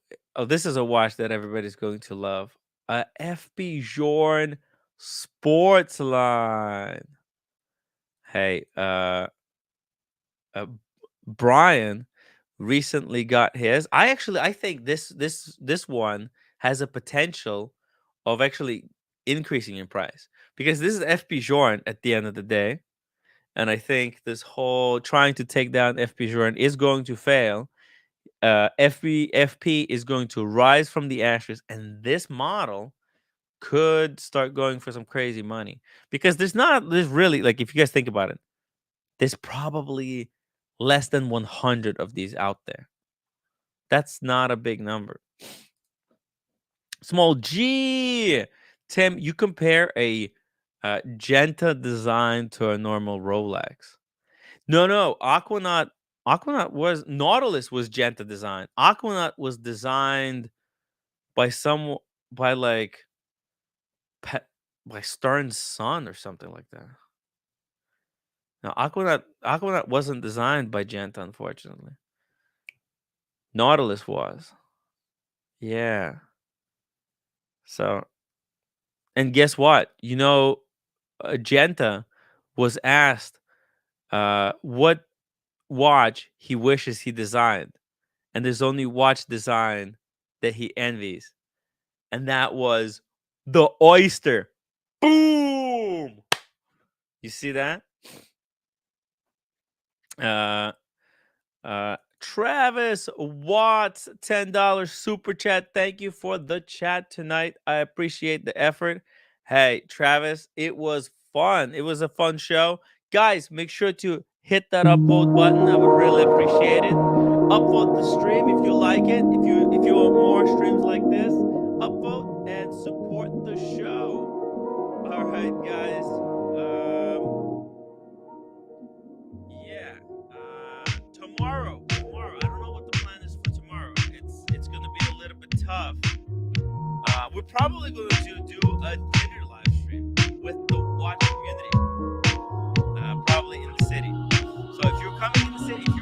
this is a watch that everybody's going to love. FB Jorn Sports Line. Hey, Brian recently got his. I think this one has a potential of actually increasing in price, because this is FP Journe at the end of the day, and I think this whole trying to take down FP Journe is going to fail. FP is going to rise from the ashes, and this model could start going for some crazy money, because there's really, like, if you guys think about it, there's probably less than 100 of these out there. That's not a big number. Small G. Tim, you compare a Genta design to a normal Rolex. No. Aquanaut was, Nautilus was Genta design. Aquanaut was designed by like by Stern's son or something like that. Now, Aquanaut wasn't designed by Genta, unfortunately. Nautilus was. Yeah. So, and guess what? Genta was asked what watch he wishes he designed, and there's only watch design that he envies, and that was the Oyster. Boom! You see that? Travis Watts, $10 super chat. Thank you for the chat tonight. I appreciate the effort. Hey, Travis, it was fun. It was a fun show. Guys, make sure to hit that upvote button. I would really appreciate it. Upvote the stream if you like it. If you want more streams like this, upvote and support the show. All right, guys. Tomorrow. I don't know what the plan is for tomorrow. It's going to be a little bit tough. We're probably going to do a dinner live stream with the watch community. Probably in the city. So if you're coming in the city, if